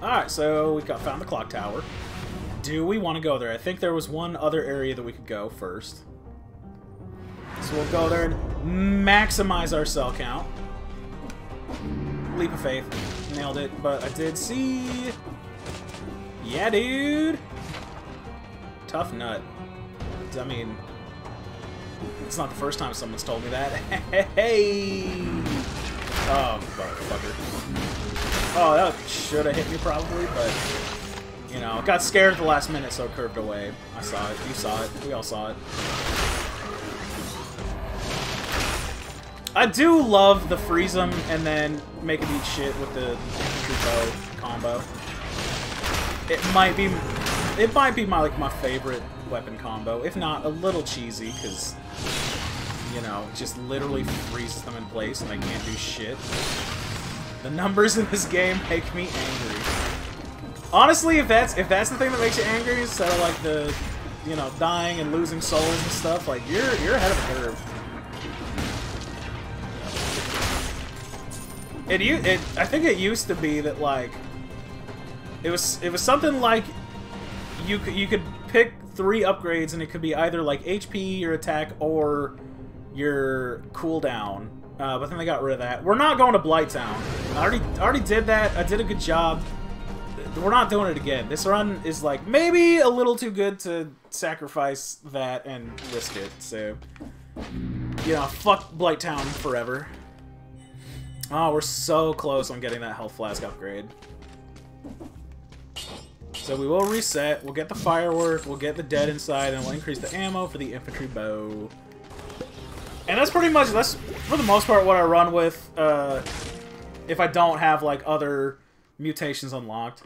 Alright, so we found the clock tower. Do we want to go there? I think there was one other area that we could go first. So we'll go there and maximize our cell count. Leap of faith. Nailed it, but I did see... Yeah, dude! Tough nut. I mean... It's not the first time someone's told me that. Hey! Oh, motherfucker. Oh, that should have hit me probably, but... You know, got scared at the last minute, so it curved away. I saw it. You saw it. We all saw it. I do love the freeze them and then make it eat shit with the infantry bow combo. It might be my favorite weapon combo, if not a little cheesy, because you know, it just literally freezes them in place and they can't do shit. The numbers in this game make me angry. Honestly, if that's the thing that makes you angry, instead of like the, you know, dying and losing souls and stuff, like you're ahead of the curve. I think it used to be that like it was something like you could pick 3 upgrades and it could be either like HP, your attack, or your cooldown. But then they got rid of that. We're not going to Blighttown. I already did that. I did a good job. We're not doing it again. This run is like maybe a little too good to sacrifice that and risk it. So, you know, fuck Blighttown forever. Oh, we're so close on getting that health flask upgrade. So we will reset. We'll get the firework. We'll get the dead inside, and we'll increase the ammo for the infantry bow. And that's pretty much, that's for the most part what I run with. If I don't have like other mutations unlocked.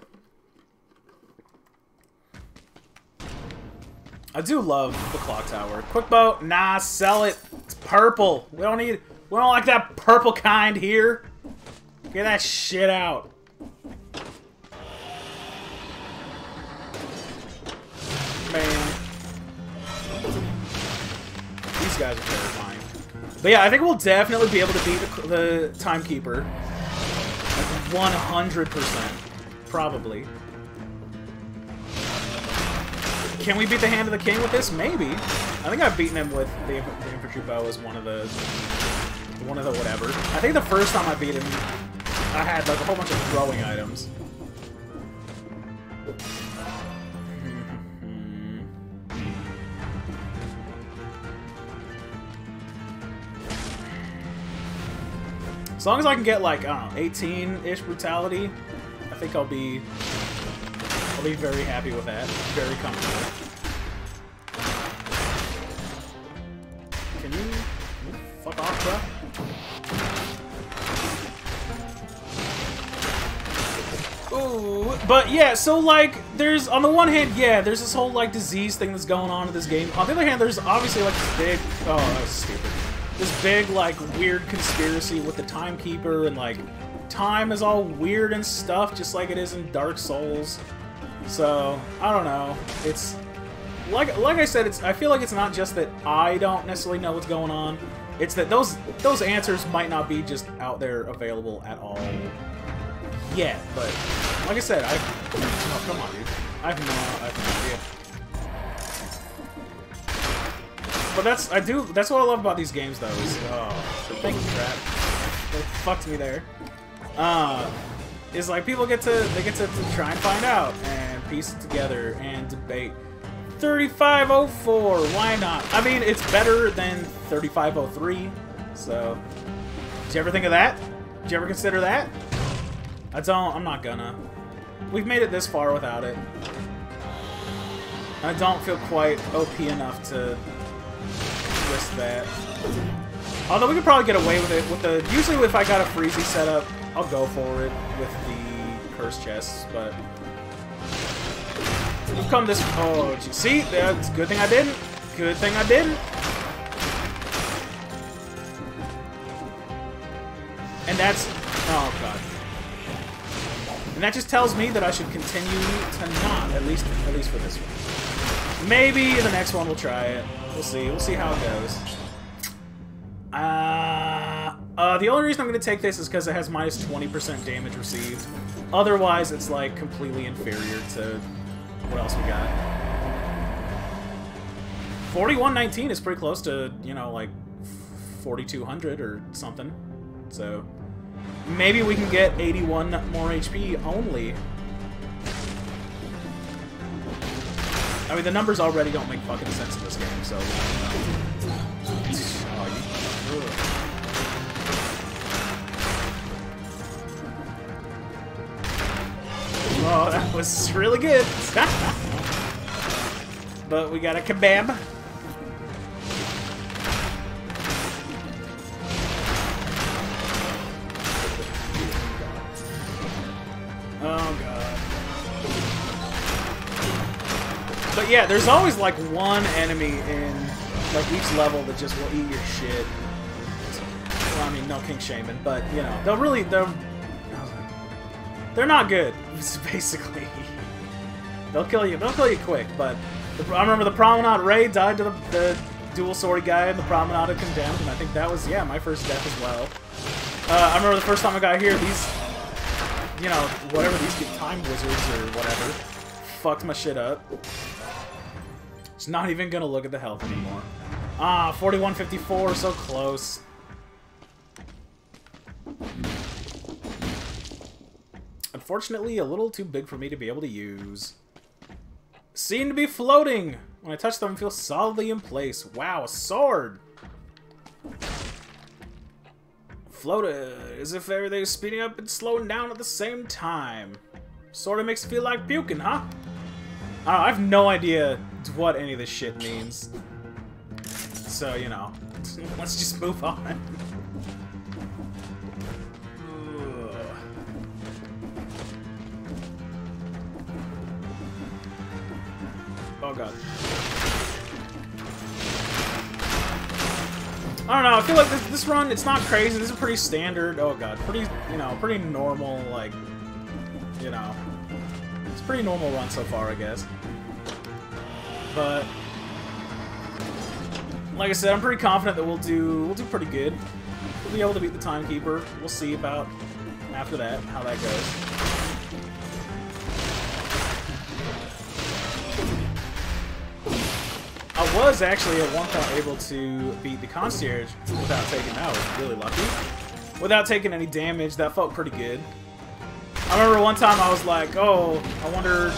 I do love the clock tower. Quick bow, nah, sell it. It's purple. We don't like that purple kind here. Get that shit out. Man. These guys are terrifying. But yeah, I think we'll definitely be able to beat the Timekeeper. 100%. Probably. Can we beat the Hand of the King with this? Maybe. I think I've beaten him with the infantry bow as one of the whatever. I think the first time I beat him, I had like a whole bunch of throwing items. As long as I can get like, I don't know, 18-ish brutality, I think I'll be very happy with that. Very comfortable. Can you fuck off, bro? Ooh, but yeah, so like, there's, on the one hand, yeah, there's this whole like disease thing that's going on in this game. On the other hand, there's obviously like this big, oh, that was stupid. This big, like, weird conspiracy with the Timekeeper, and, like, time is all weird and stuff, just like it is in Dark Souls. So, I don't know. It's, like I said, I feel like it's not just that I don't necessarily know what's going on. It's that those answers might not be just out there available at all yet. But, like I said, oh, come on, dude. I have no idea. But that's what I love about these games, though. Is, oh, thank you, crap. They fucked me there. Is like people get to try and find out and piece it together and debate. 3504, why not? I mean, it's better than 3503. So, did you ever think of that? Did you ever consider that? I'm not gonna. We've made it this far without it. I don't feel quite OP enough to risk that. Although we could probably get away with it with the. Usually, if I got a freezy setup, I'll go for it with the curse chests. But we've come this. Oh, see, that's a good thing I didn't. Good thing I didn't. And that's. Oh god. And that just tells me that I should continue to not, at least for this one. Maybe the next one we'll try it. We'll see. We'll see how it goes. The only reason I'm going to take this is because it has minus 20% damage received. Otherwise, it's like completely inferior to what else we got. 4119 is pretty close to, you know, like 4200 or something. So maybe we can get 81 more HP only. I mean, the numbers already don't make fucking sense in this game, so. Oh, that was really good. But we got a kebab. Oh god. But yeah, there's always like one enemy in like each level that just will eat your shit. Well, I mean, no King Shaman, but you know, they're not good, basically. They'll kill you quick, but I remember the Promenade raid died to the dual sword guy in the Promenade of Condemned, and I think that was, yeah, my first death as well. I remember the first time I got here, these, you know, whatever, these time wizards or whatever, fucked my shit up. Just not even gonna look at the health anymore. Ah, 4154, so close. Unfortunately, a little too big for me to be able to use. Seem to be floating! When I touch them, I feel solidly in place. Wow, a sword! Float as if everything's speeding up and slowing down at the same time. Sorta makes it feel like puking, huh? I have no idea what any of this shit means. So, you know, let's just move on. Oh god. I don't know, I feel like this run, it's not crazy, this is pretty standard, oh god, pretty, you know, pretty normal, like, you know, it's a pretty normal run so far, I guess. But, like I said, I'm pretty confident that we'll do pretty good. We'll be able to beat the Timekeeper, we'll see about after that, how that goes. I was actually at one point able to beat the concierge without taking, I was really lucky, without taking any damage. That felt pretty good. I remember one time I was like, oh, I wonder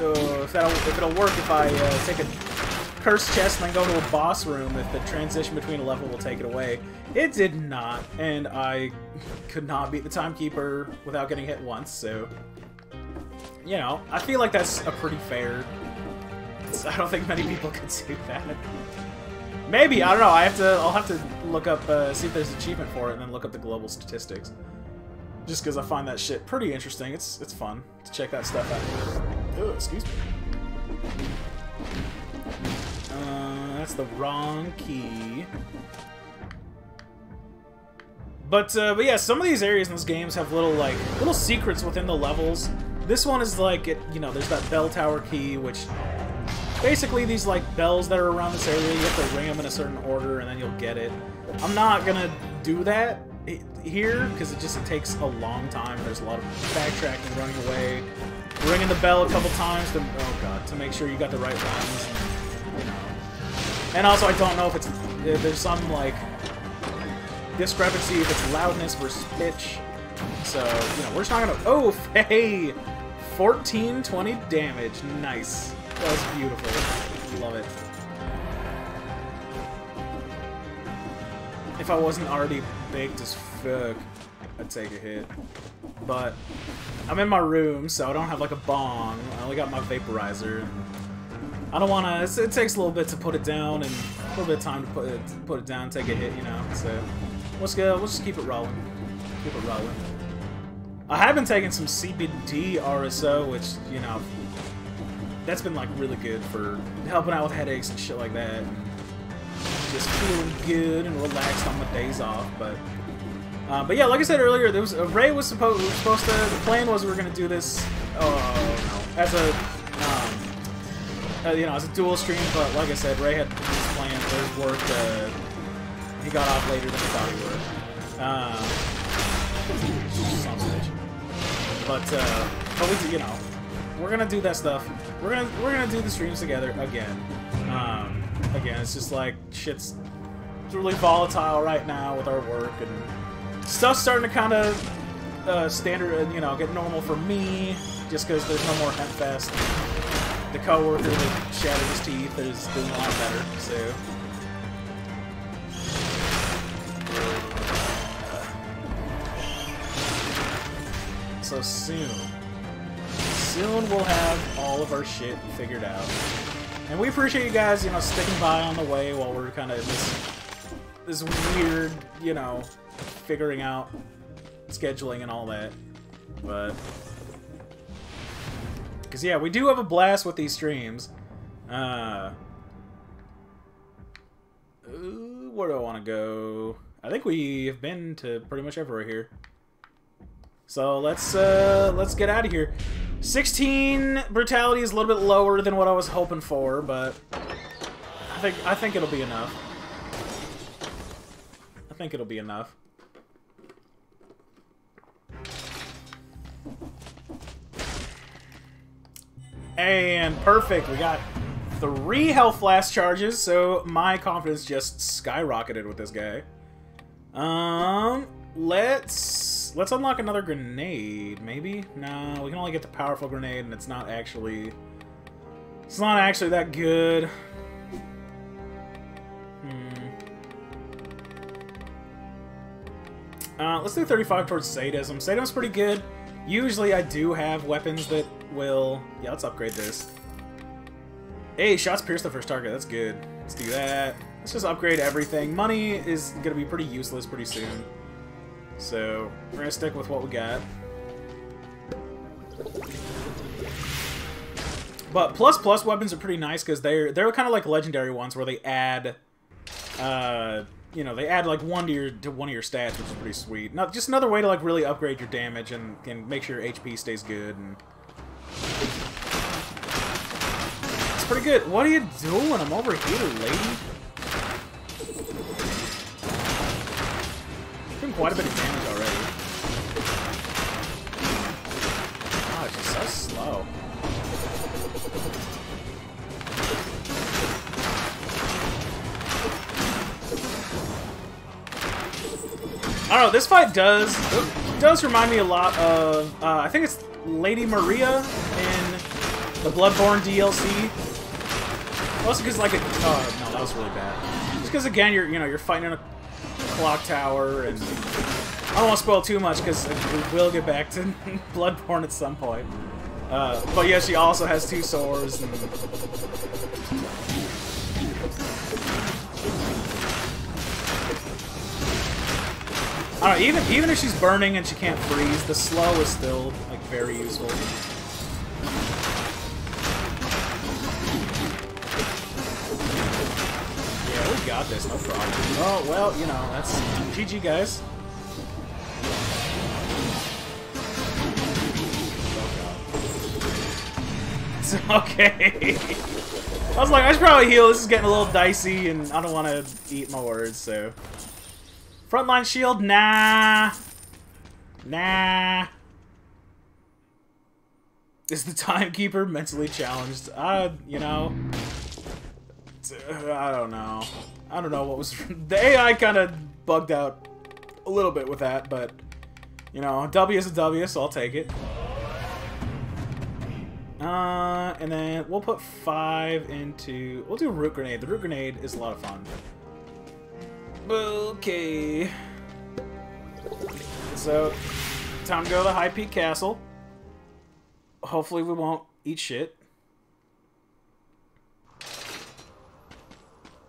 if it'll work if I take a cursed chest and then go to a boss room, if the transition between a level will take it away. It did not, and I could not beat the timekeeper without getting hit once, so, you know, I feel like that's a pretty fair. I don't think many people could do that. Maybe, I don't know, I'll have to look up, see if there's an achievement for it, and then look up the global statistics. Just because I find that shit pretty interesting. It's fun to check that stuff out. Oh, excuse me. That's the wrong key. But yeah, some of these areas in these games have little secrets within the levels. This one is like, you know, there's that bell tower key, which basically these like bells that are around this area, you have to ring them in a certain order and then you'll get it. I'm not gonna do that here because it takes a long time. There's a lot of backtracking, running away, ringing the bell a couple times to, oh god, to make sure you got the right ones. And, you know. And also, I don't know if there's some like discrepancy if it's loudness versus pitch. So, you know, we're just not gonna. Oh, hey, 1420 damage, nice. That was beautiful. Love it. If I wasn't already baked as fuck, I'd take a hit. But I'm in my room, so I don't have like a bong. I only got my vaporizer. I don't want to. It takes a little bit to put it down, and a little bit of time to put it down, and take a hit, you know. So let's go. Let's just keep it rolling. Keep it rolling. I have been taking some CBD RSO, which, you know, that's been like really good for helping out with headaches and shit like that. And just feeling good and relaxed on my days off, but yeah, like I said earlier, there was Ray was supposed to. The plan was we were gonna do this, as a, you know, as a dual stream. But like I said, Ray had his plans. There's work. He got off later than he thought he would. Son of a bitch. But we, you know, we're gonna do that stuff. We're gonna do the streams together again. Again, it's just like shit's really volatile right now with our work, and stuff's starting to kind of standard, you know, get normal for me, just because there's no more Hempfest. The coworker that shattered his teeth is doing a lot better, so. So soon we'll have all of our shit figured out. And we appreciate you guys, you know, sticking by on the way while we're kind of in this weird, you know, figuring out scheduling and all that. But, because yeah, we do have a blast with these streams. Where do I want to go? I think we have been to pretty much everywhere here. So let's get out of here. 16 brutality is a little bit lower than what I was hoping for, but I think it'll be enough. I think it'll be enough. And perfect, we got 3 health flask charges, so my confidence just skyrocketed with this guy. Let's unlock another grenade, maybe? No, we can only get the powerful grenade, and it's not actually that good. Let's do 35 towards sadism. Sadism's pretty good. Usually I do have weapons that will... Yeah, let's upgrade this. Hey, shots pierce the first target. That's good. Let's do that. Let's just upgrade everything. Money is going to be pretty useless pretty soon. So, we're going to stick with what we got. But plus weapons are pretty nice because they're kind of like legendary ones where they add, you know, they add like one to one of your stats, which is pretty sweet. Now, just another way to like really upgrade your damage and make sure your HP stays good. And it's pretty good. What are you doing? I'm over here, lady. Doing quite a bit of damage already. so slow. I don't know, this fight does remind me a lot of, I think it's Lady Maria in the Bloodborne DLC. Also because like, oh no, that was really bad. Just because again, you're fighting in a clock tower, and I don't want to spoil too much because we will get back to Bloodborne at some point. But yeah, she also has 2 swords. And I don't know, even if she's burning and she can't freeze, the slow is still like very useful. Yeah, we got this, no problem. Oh well, you know, that's GG, guys. Okay. I was like, I should probably heal. This is getting a little dicey, and I don't want to eat my words, so. Frontline shield? Nah. Nah. Is the timekeeper mentally challenged? You know. I don't know. I don't know what was... The AI kind of bugged out a little bit with that, but... You know, W is a W, so I'll take it. And then we'll put 5 into... We'll do a root grenade. The root grenade is a lot of fun. Okay. So, time to go to the High Peak Castle. Hopefully we won't eat shit.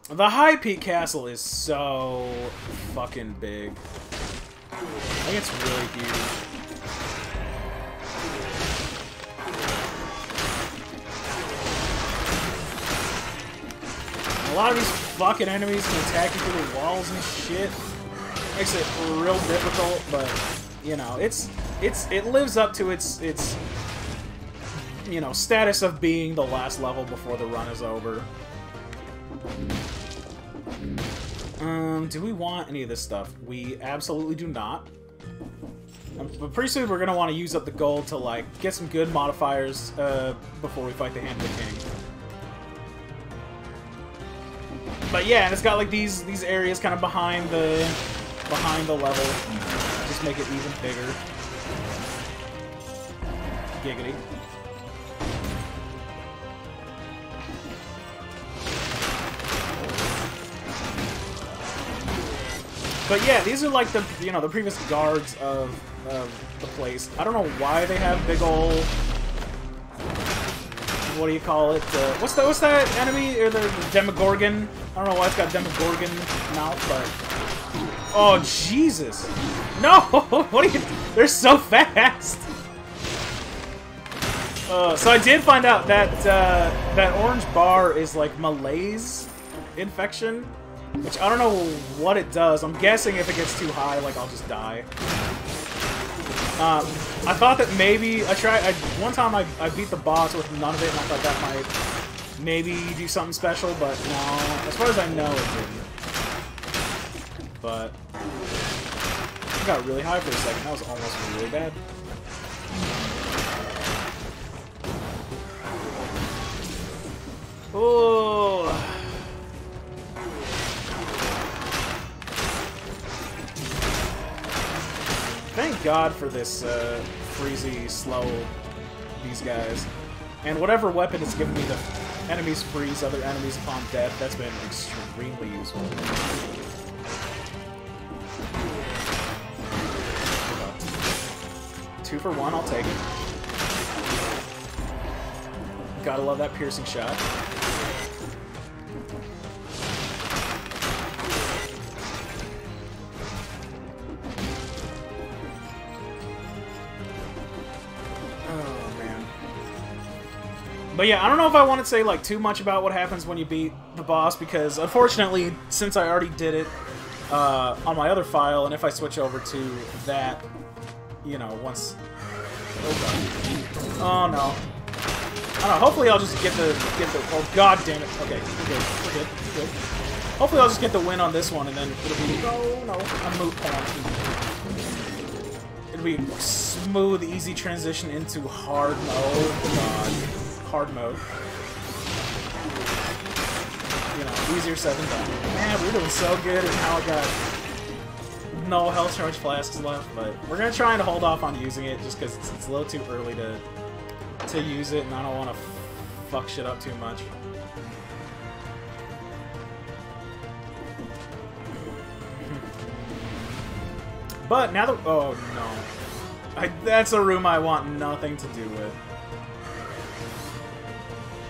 The High Peak Castle is so fucking big. I think it's really huge. A lot of these fucking enemies can attack you through the walls and shit. Makes it real difficult, but you know, it lives up to its you know, status of being the last level before the run is over. Do we want any of this stuff? We absolutely do not. But pretty soon we're gonna want to use up the gold to like get some good modifiers before we fight the Hand of the King. But yeah, and it's got like these areas kind of behind the level, just make it even bigger. Giggity. But yeah, these are like the the previous guards of the place. I don't know why they have big ol', what do you call it? What's that enemy or the Demogorgon? I don't know why it's got Demogorgon mouth, but oh Jesus! No! What are you? They're so fast. So I did find out that that orange bar is like malaise infection. Which I don't know what it does. I'm guessing if it gets too high, like, I'll just die. I thought that maybe... one time I beat the boss with none of it, and I thought that might maybe do something special, but no. As far as I know, it didn't. But... I got really high for a second. That was almost really bad. Oh. Thank God for this freezy, slow, these guys. And whatever weapon is giving me the enemies freeze other enemies upon death, that's been extremely useful. 2 for 1, I'll take it. Gotta love that piercing shot. But yeah, I don't know if I want to say like too much about what happens when you beat the boss, because unfortunately, since I already did it on my other file, and if I switch over to that, you know, once... Oh no. I don't know, hopefully I'll just get the... Oh god damn it. Okay, we're good. Hopefully I'll just get the win on this one, and then it'll be... No, a moot point. We smooth, easy transition into hard mode. God, hard mode. You know, easier said than done. Man, we're doing so good and how I got no health charge flasks left, but we're gonna try and hold off on using it just because it's a little too early to use it, and I don't want to fuck shit up too much. But now that oh no, that's a room I want nothing to do with.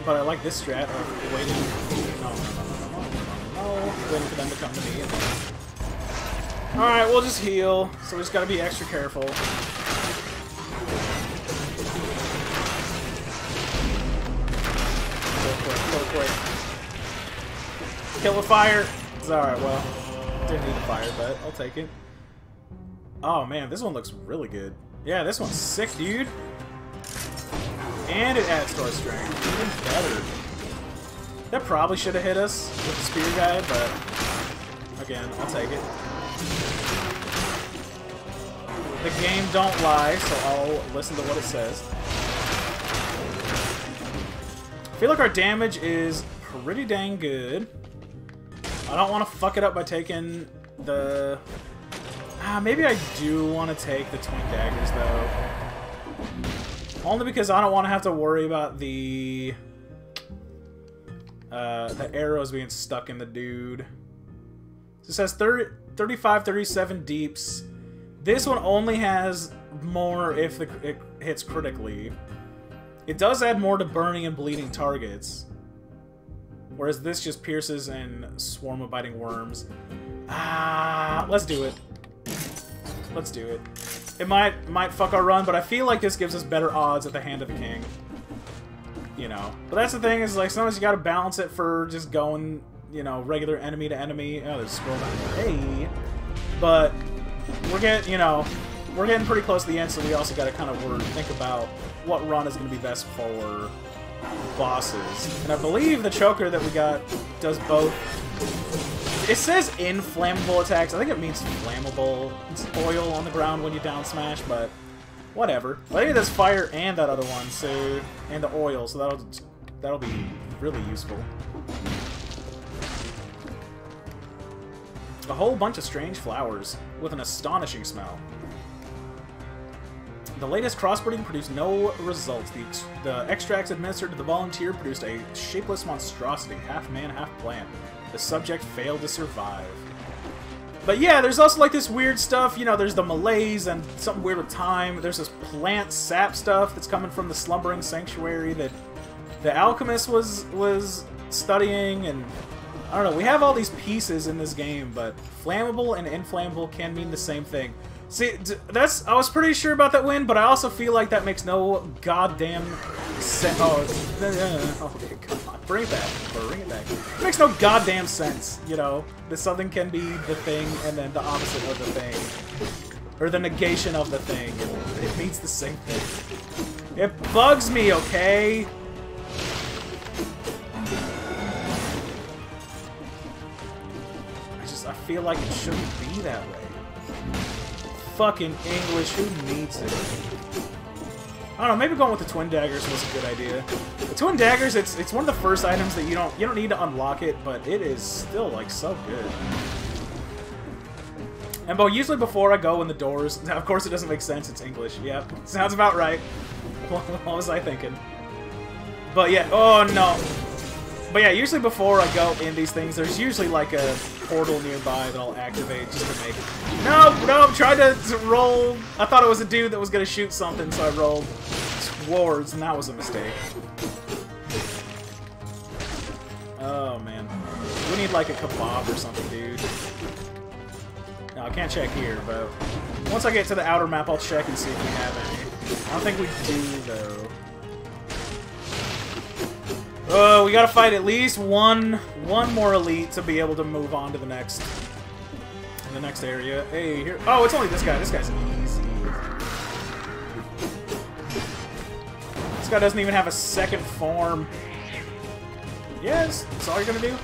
But I like this strat of waiting. No, waiting for them to come to me. Alright, we'll just heal. So we just gotta be extra careful. Go quick. Kill the fire. It's alright, well. Didn't need the fire, but I'll take it. Oh man, this one looks really good. Yeah, this one's sick, dude. And it adds to our strength. Even better. That probably should have hit us with the spear guy, but again, I'll take it. The game don't lie, so I'll listen to what it says. I feel like our damage is pretty dang good. I don't want to fuck it up by taking the... maybe I do want to take the twin daggers, though. Only because I don't want to have to worry about the arrows being stuck in the dude. So it says 35, 37 deeps. This one only has more if it hits critically. It does add more to burning and bleeding targets. Whereas this just pierces and swarm of biting worms. Let's do it. Let's do it. It might fuck our run, but I feel like this gives us better odds at the hand of the king. You know. But that's the thing, is like sometimes you gotta balance it for just going, you know, regular enemy to enemy. Oh, there's a scroll down here. Hey! But we're getting pretty close to the end, so we also gotta kind of think about what run is gonna be best for bosses. And I believe the choker that we got does both. It says inflammable attacks. I think it means flammable. It's oil on the ground when you down smash, but whatever. I think it does fire and that other one, so and the oil, so that'll be really useful. A whole bunch of strange flowers with an astonishing smell. The latest crossbreeding produced no results. The extracts administered to the volunteer produced a shapeless monstrosity, half man, half plant. The subject failed to survive. But yeah, there's also like this weird stuff, you know, there's the malaise and something weird with time. There's this plant sap stuff that's coming from the slumbering sanctuary that the alchemist was studying, and I don't know, we have all these pieces in this game, but flammable and inflammable can mean the same thing. See, I was pretty sure about that win, but I also feel like that makes no goddamn sense. Oh, okay, come on. Bring it back. Bring it back. It makes no goddamn sense, you know, that something can be the thing and then the opposite of the thing. Or the negation of the thing. It means the same thing. It bugs me, okay? I feel like it shouldn't be that way. Fucking English, who needs it? I don't know, maybe going with the twin daggers was a good idea. The twin daggers, it's one of the first items that you don't need to unlock it, but it is still like so good. And usually before I go in the doors, of course it doesn't make sense, it's English. Yep, sounds about right. What was I thinking? But yeah, oh no. But yeah, usually before I go in these things, there's usually like a portal nearby that I'll activate just to make... No, I'm trying to roll... I thought it was a dude that was going to shoot something, so I rolled towards, and that was a mistake. Oh, man. We need like a kebab or something, dude. No, I can't check here, but once I get to the outer map, I'll check and see if we have any. I don't think we do, though. Oh, we gotta fight at least one more elite to be able to move on to the next area. Hey, here. Oh, it's only this guy. This guy's easy. This guy doesn't even have a second form. Yes, that's all you're gonna do.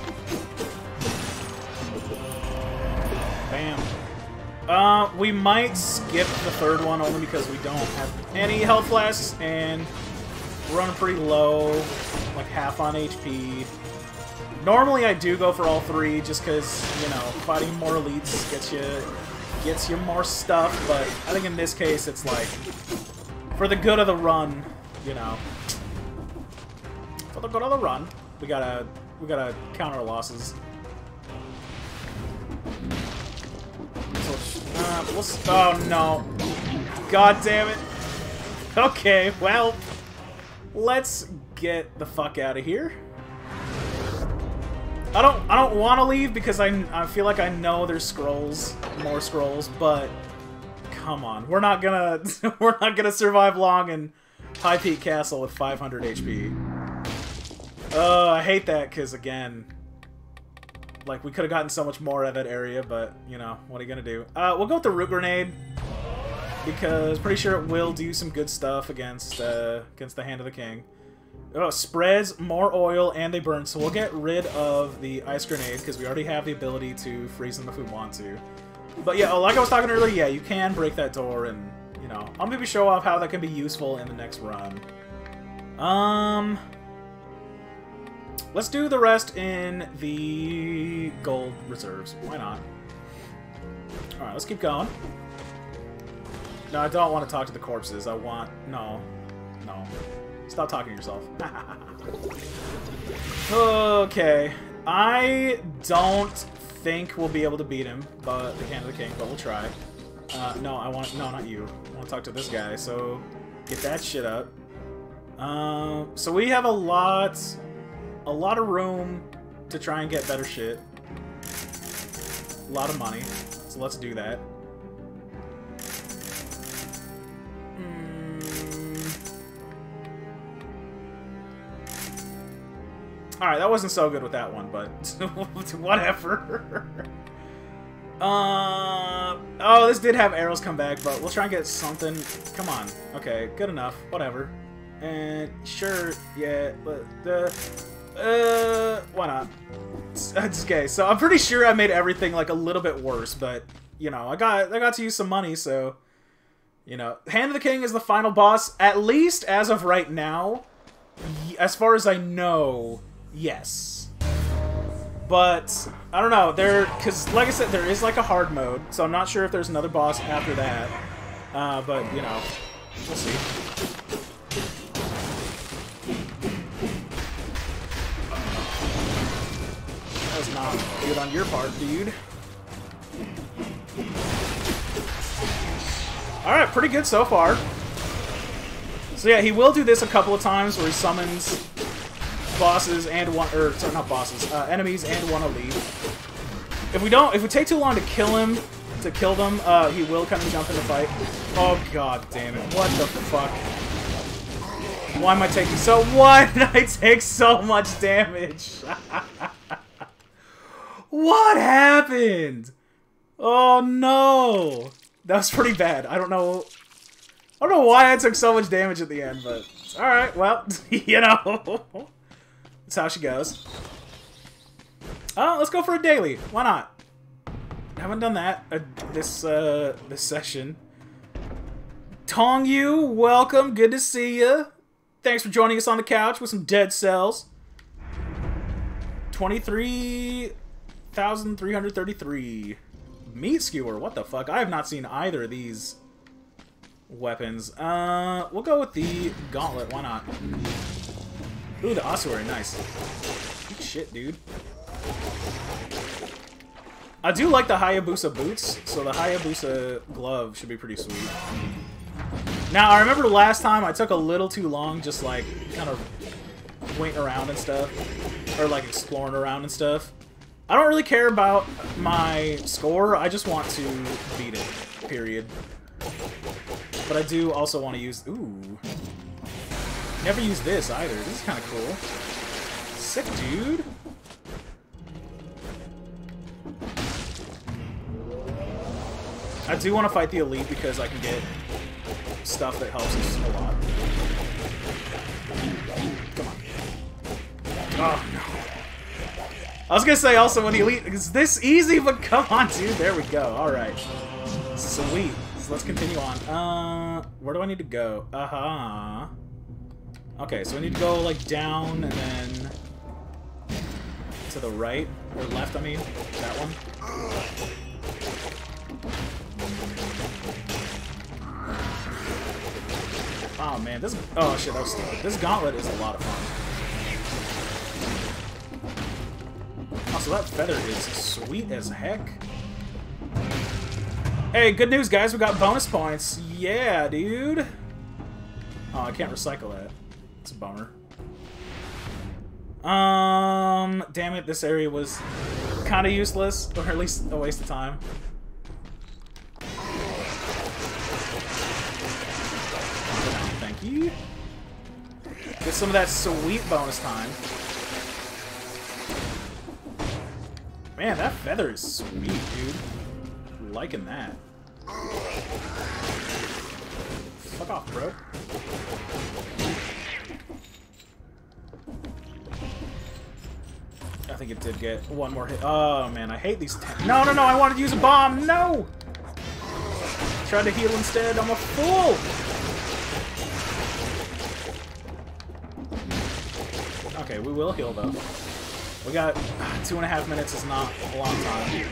Bam. We might skip the third one only because we don't have any health flasks and we're running pretty low, like half on HP. Normally I do go for all three just because, you know, fighting more elites gets you more stuff, but I think in this case it's like for the good of the run, you know. For the good of the run, we gotta counter our losses. Oh no. God damn it. Okay, well, let's get the fuck out of here. I don't want to leave because I feel like I know there's scrolls, more scrolls, but come on. We're not gonna survive long in High Peak Castle with 500 HP. Oh, I hate that cuz again, like, we could have gotten so much more out of that area, but, you know, what are you gonna do? We'll go with the Root Grenade, because pretty sure it will do some good stuff against the Hand of the King. Oh, spreads more oil, and they burn, so we'll get rid of the Ice Grenade, because we already have the ability to freeze them if we want to. But yeah, like I was talking earlier, yeah, you can break that door, and, you know, I'll maybe show off how that can be useful in the next run. Let's do the rest in the gold reserves. Why not? Alright, let's keep going. No, I don't want to talk to the corpses. I want... No. No. Stop talking to yourself. Okay. I don't think we'll be able to beat him, but the Hand of the King, but we'll try. No, I want... No, not you. I want to talk to this guy, so... Get that shit up. So we have a lot of room to try and get better shit. A lot of money. So let's do that. Alright, that wasn't so good with that one, but whatever. Oh, this did have arrows come back, but we'll try and get something. Come on. Okay, good enough. Whatever. And sure, yeah, but why not? Okay, so I'm pretty sure I made everything like a little bit worse, but you know, I got to use some money, so you know, Hand of the King is the final boss, at least as of right now. As far as I know, yes. But I don't know, because like I said, there is like a hard mode, so I'm not sure if there's another boss after that. But you know, we'll see. That was not good on your part, dude. Alright, pretty good so far. So yeah, he will do this a couple of times where he summons bosses and one, or sorry, not bosses, enemies and one elite. If we take too long to kill them, he will kind of jump in the fight. Oh god damn it! What the fuck? Why am I taking so? Why did I take so much damage? What happened? Oh no! That was pretty bad. I don't know why I took so much damage at the end, but alright, well, you know. That's how she goes. Oh, let's go for a daily. Why not? Haven't done that this session. Tong Yu, welcome. Good to see you. Thanks for joining us on the couch with some dead cells. 23,333. Meat skewer. What the fuck? I have not seen either of these weapons. We'll go with the gauntlet. Why not? Ooh, the ossuary. Nice. Good shit, dude. I do like the Hayabusa boots, so the Hayabusa glove should be pretty sweet. Now, I remember last time I took a little too long just, like, kind of waiting around and stuff. Or, like, exploring around and stuff. I don't really care about my score, I just want to beat it, period. But I do also want to use... Ooh. Never used this either. This is kind of cool. Sick, dude. I do want to fight the elite because I can get stuff that helps us a lot. Come on. Oh, no. I was gonna say also when the elite is this easy, but come on, dude. There we go. All right. Sweet. So let's continue on. Where do I need to go? Okay, so I need to go, like, down and then to the right, or left, I mean. That one. Oh, man, this... Oh, shit, that was stupid. This gauntlet is a lot of fun. Oh, so that feather is sweet as heck. Hey, good news, guys. We got bonus points. Yeah, dude. Oh, I can't recycle that. It's a bummer. Damn it. This area was kind of useless, or at least a waste of time. Thank you. Get some of that sweet bonus time. Man, that feather is sweet, dude. Liking that. Fuck off, bro. I think it did get one more hit. Oh, man, I hate these No, no, no, I wanted to use a bomb! No! Tried to heal instead. I'm a fool! Okay, we will heal, though. We got 2.5 minutes is not a long time.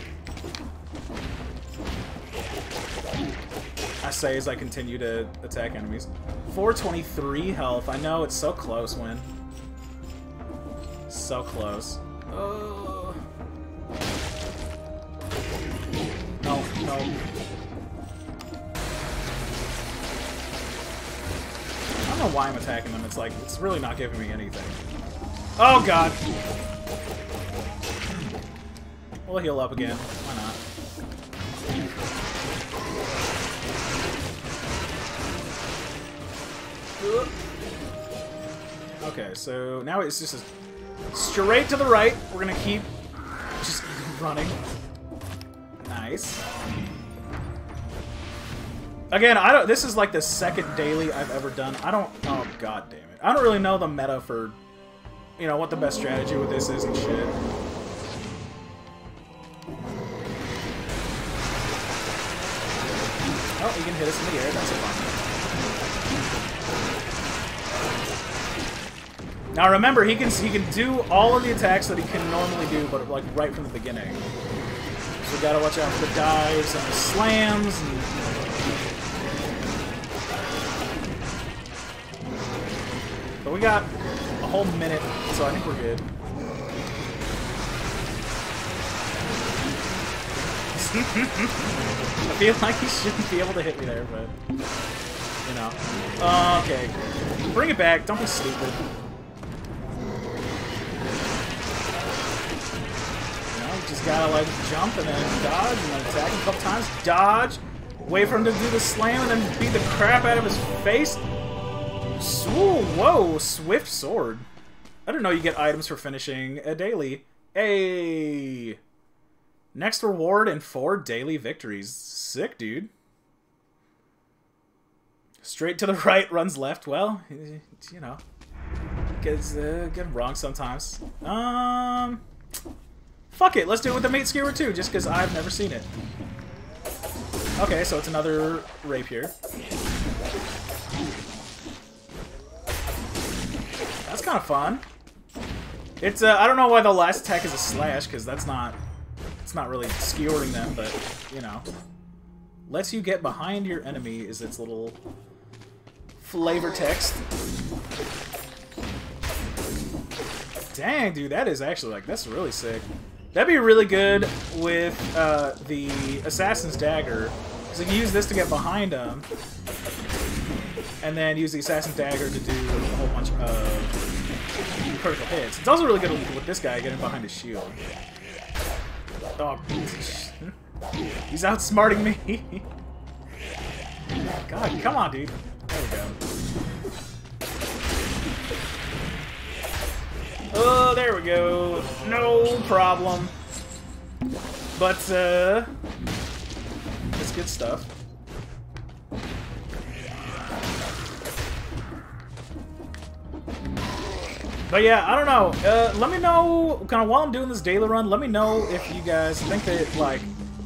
I say as I continue to attack enemies. 423 health. I know it's so close, Win. So close. No, no. I don't know why I'm attacking them. It's like, it's really not giving me anything. Oh, God. We'll heal up again. Why not? Okay, so now it's just straight to the right. We're gonna keep just running. Nice. Again, I don't. This is like the second daily I've ever done. I don't. Oh, God damn it! I don't really know the meta for, you know, what the best strategy with this is and shit. Oh, he can hit us in the air. That's fun. Now remember, he can do all of the attacks that he can normally do, but like right from the beginning. So we gotta watch out for the dives and the slams. But we got a whole minute, so I think we're good. I feel like he shouldn't be able to hit me there, but you know. Okay, bring it back. Don't be stupid. Just gotta, like, jump and then dodge and then attack him a couple times. Dodge. Wait for him to do the slam and then beat the crap out of his face. Ooh, whoa. Swift sword. I didn't know you get items for finishing a daily. Hey. Next reward and 4 daily victories. Sick, dude. Straight to the right, runs left. Well, you know. Get wrong sometimes. Fuck it, let's do it with the Mate Skewer too, just because I've never seen it. Okay, so it's another rapier. That's kind of fun. It's I don't know why the last attack is a slash, because it's not really skewering them, but you know, lets you get behind your enemy is its little flavor text. Dang, dude, that is actually like that's really sick. That'd be really good with the Assassin's Dagger, because you can use this to get behind them, and then use the Assassin's Dagger to do a whole bunch of critical hits. It's also really good with this guy getting behind his shield. Oh, he's outsmarting me. God, come on, dude. There we go. Oh, there we go. No problem. But, it's good stuff. But yeah, I don't know. Let me know, kind of while I'm doing this daily run, let me know if you guys think that, like,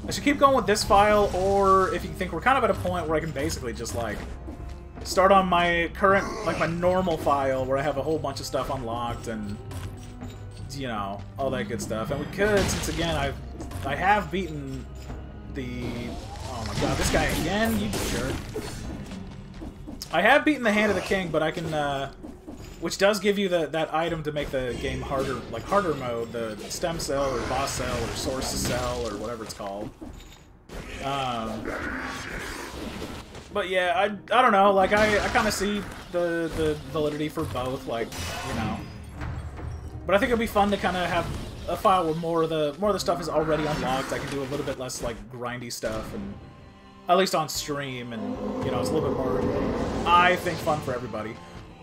I should keep going with this file, or if you think we're kind of at a point where I can basically just, like, start on my current, like, my normal file where I have a whole bunch of stuff unlocked and, you know, all that good stuff. And we could, since, again, I have beaten the... Oh my god, this guy again? You jerk. I have beaten the Hand of the King, but I can, which does give you that item to make the game harder, like harder mode, the stem cell or boss cell or source cell or whatever it's called. But yeah, I don't know, like I kind of see the validity for both, like, you know. But I think it'd be fun to kind of have a file where more of the stuff is already unlocked. I can do a little bit less like grindy stuff, and at least on stream, and you know, it's a little bit more, I think, fun for everybody.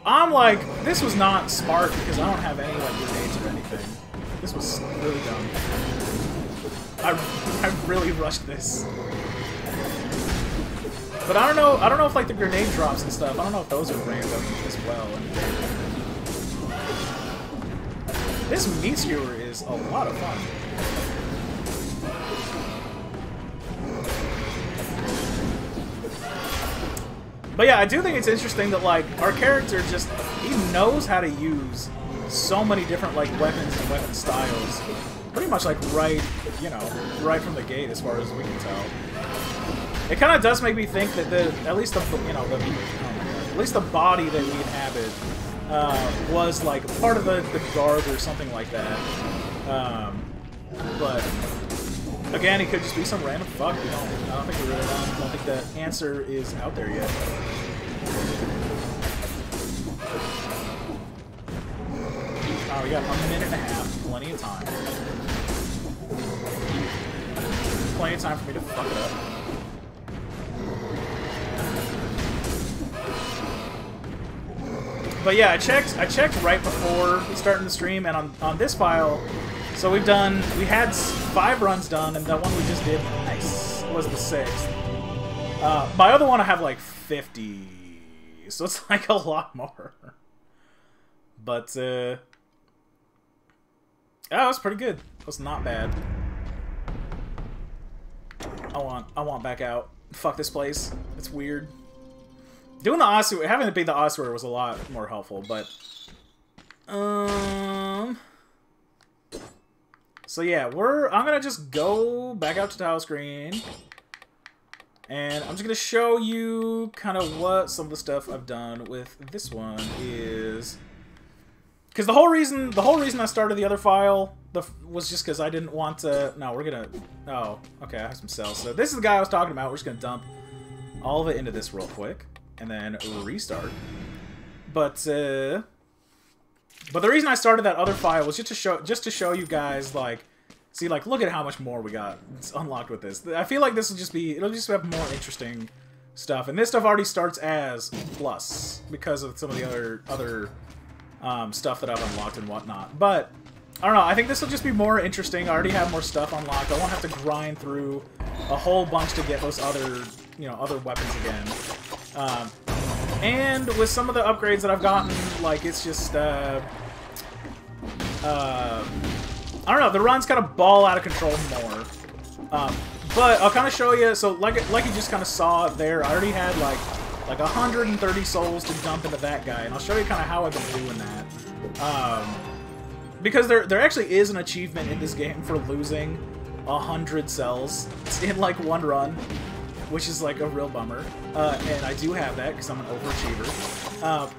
I'm like, this was not smart because I don't have any like grenades or anything. This was really dumb. I really rushed this. But I don't know if like the grenade drops and stuff, I don't know if those are random as well. This meat skewer is a lot of fun. But yeah, I do think it's interesting that, like, our character just, he knows how to use so many different, like, weapons and weapon styles. Pretty much, like, right, you know, right from the gate, as far as we can tell. It kind of does make me think that at least the body that we inhabit was, like, part of the guard or something like that. But again, he could just be some random fuck. I don't think we really know. I don't think the answer is out there yet. Oh, we got a minute and a half. Plenty of time. Plenty of time for me to fuck it up. But yeah, I checked right before starting the stream, and on this file, so we had 5 runs done, and that one we just did, nice, was the 6th. My other one I have like 50, so it's like a lot more. But oh, it was pretty good. It was not bad. I want back out. Fuck this place. It's weird. Doing the Ossuary, having it be the Ossuary was a lot more helpful, but so yeah, I'm gonna just go back out to tile screen, and I'm just gonna show you kind of what some of the stuff I've done with this one is, because the whole reason I started the other file was just because I didn't want to. No, we're gonna. Oh, okay, I have some cells. So this is the guy I was talking about. We're just gonna dump all of it into this real quick, and then restart. But the reason I started that other file was just to show you guys, like, see, like, look at how much more we got unlocked with this. I feel like this will it'll just have more interesting stuff, and this stuff already starts as plus because of some of the other stuff that I've unlocked and whatnot. But I don't know. I think this will just be more interesting. I already have more stuff unlocked. I won't have to grind through a whole bunch to get those other weapons again. And with some of the upgrades that I've gotten, like, it's just, I don't know, the runs kind of ball out of control more. But I'll kind of show you, so like you just kind of saw there, I already had, like 130 souls to dump into that guy, and I'll show you kind of how I've been doing that. Because there actually is an achievement in this game for losing 100 cells in, like, one run, which is, like, a real bummer. And I do have that because I'm an overachiever.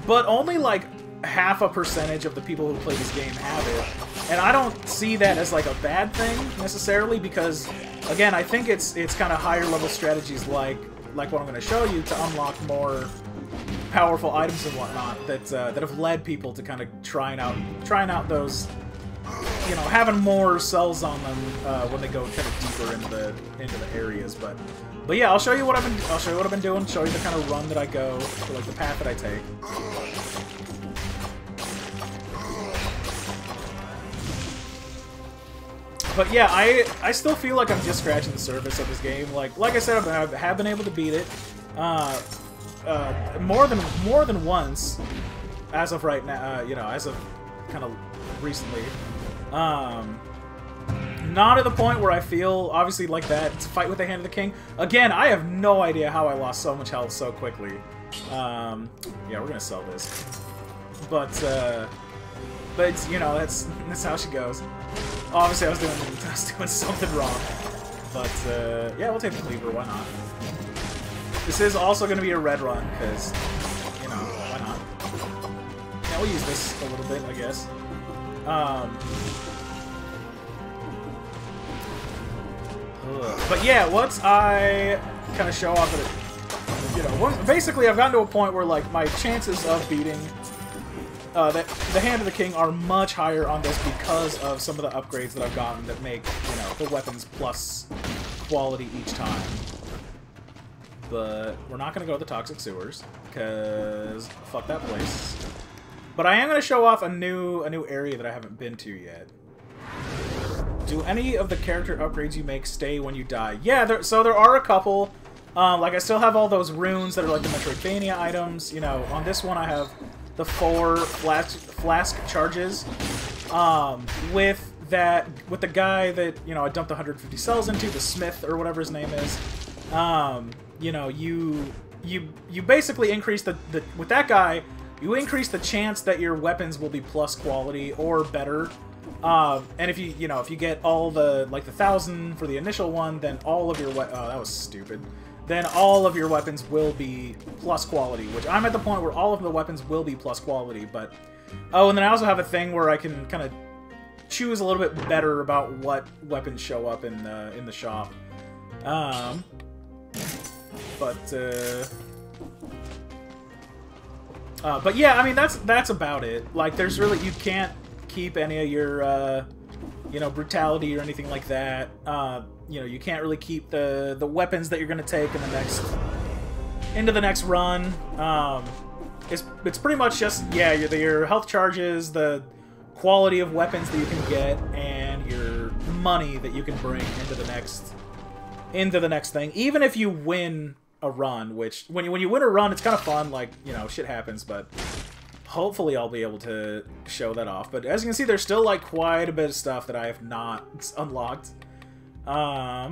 But only, like, 0.5% of the people who play this game have it. And I don't see that as, like, a bad thing, necessarily, because, again, I think it's kind of higher level strategies like what I'm going to show you to unlock more powerful items and whatnot that have led people to kind of trying out those, you know, having more cells on them when they go kind of deeper into the areas. But yeah, I'll show you what I've been doing. Show you the kind of run that I go, or like the path that I take. But yeah, I still feel like I'm just scratching the surface of this game. Like I said, I have been able to beat it more than once as of right now. You know, as of kind of recently. Not at the point where I feel, obviously, like that. It's a fight with the Hand of the King. Again, I have no idea how I lost so much health so quickly. Yeah, we're gonna sell this. But you know, that's how she goes. Obviously, I was doing something wrong. But, yeah, we'll take the cleaver, why not? This is also gonna be a red run, because, you know, why not? Yeah, we'll use this a little bit, I guess. But yeah, once I kind of show off that, you know, basically I've gotten to a point where, like, my chances of beating the Hand of the King are much higher on this because of some of the upgrades that I've gotten that make, you know, the weapons plus quality each time. But we're not going to go to the Toxic Sewers, because fuck that place. But I am going to show off a new area that I haven't been to yet. Do any of the character upgrades you make stay when you die? Yeah, so there are a couple. Like, I still have all those runes that are like the Metroidvania items. You know, on this one I have the 4 flask charges. With the guy that, you know, I dumped 150 cells into, the Smith or whatever his name is. You know, you basically increase with that guy, you increase the chance that your weapons will be plus quality or better. And if you get all the, like, the 1,000 for the initial one, then all of your oh, that was stupid. Then all of your weapons will be plus quality, which I'm at the point where all of the weapons will be plus quality, but... Oh, and then I also have a thing where I can kind of choose a little bit better about what weapons show up in the shop. But yeah, I mean, that's about it. Like, there's really... You can't keep any of your, you know, brutality or anything like that. You know, you can't really keep the weapons that you're gonna take in into the next run. It's pretty much just, yeah, your health charges, the quality of weapons that you can get, and your money that you can bring into the next thing. Even if you win a run, which when you win a run, it's kind of fun. Like, you know, shit happens, but. Hopefully I'll be able to show that off. But as you can see, there's still, like, quite a bit of stuff that I have not unlocked. I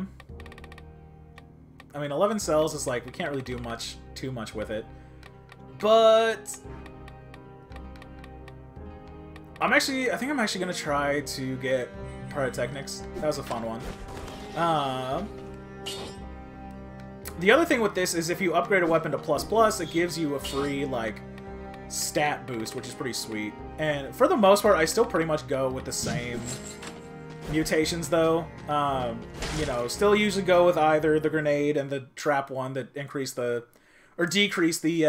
mean, 11 cells is, like, we can't really do too much with it. But... I think I'm actually going to try to get Pyrotechnics. That was a fun one. The other thing with this is if you upgrade a weapon to ++, it gives you a free, like... stat boost, which is pretty sweet. And for the most part, I still pretty much go with the same mutations, though. You know, still usually go with either the grenade and the trap one that increase or decrease the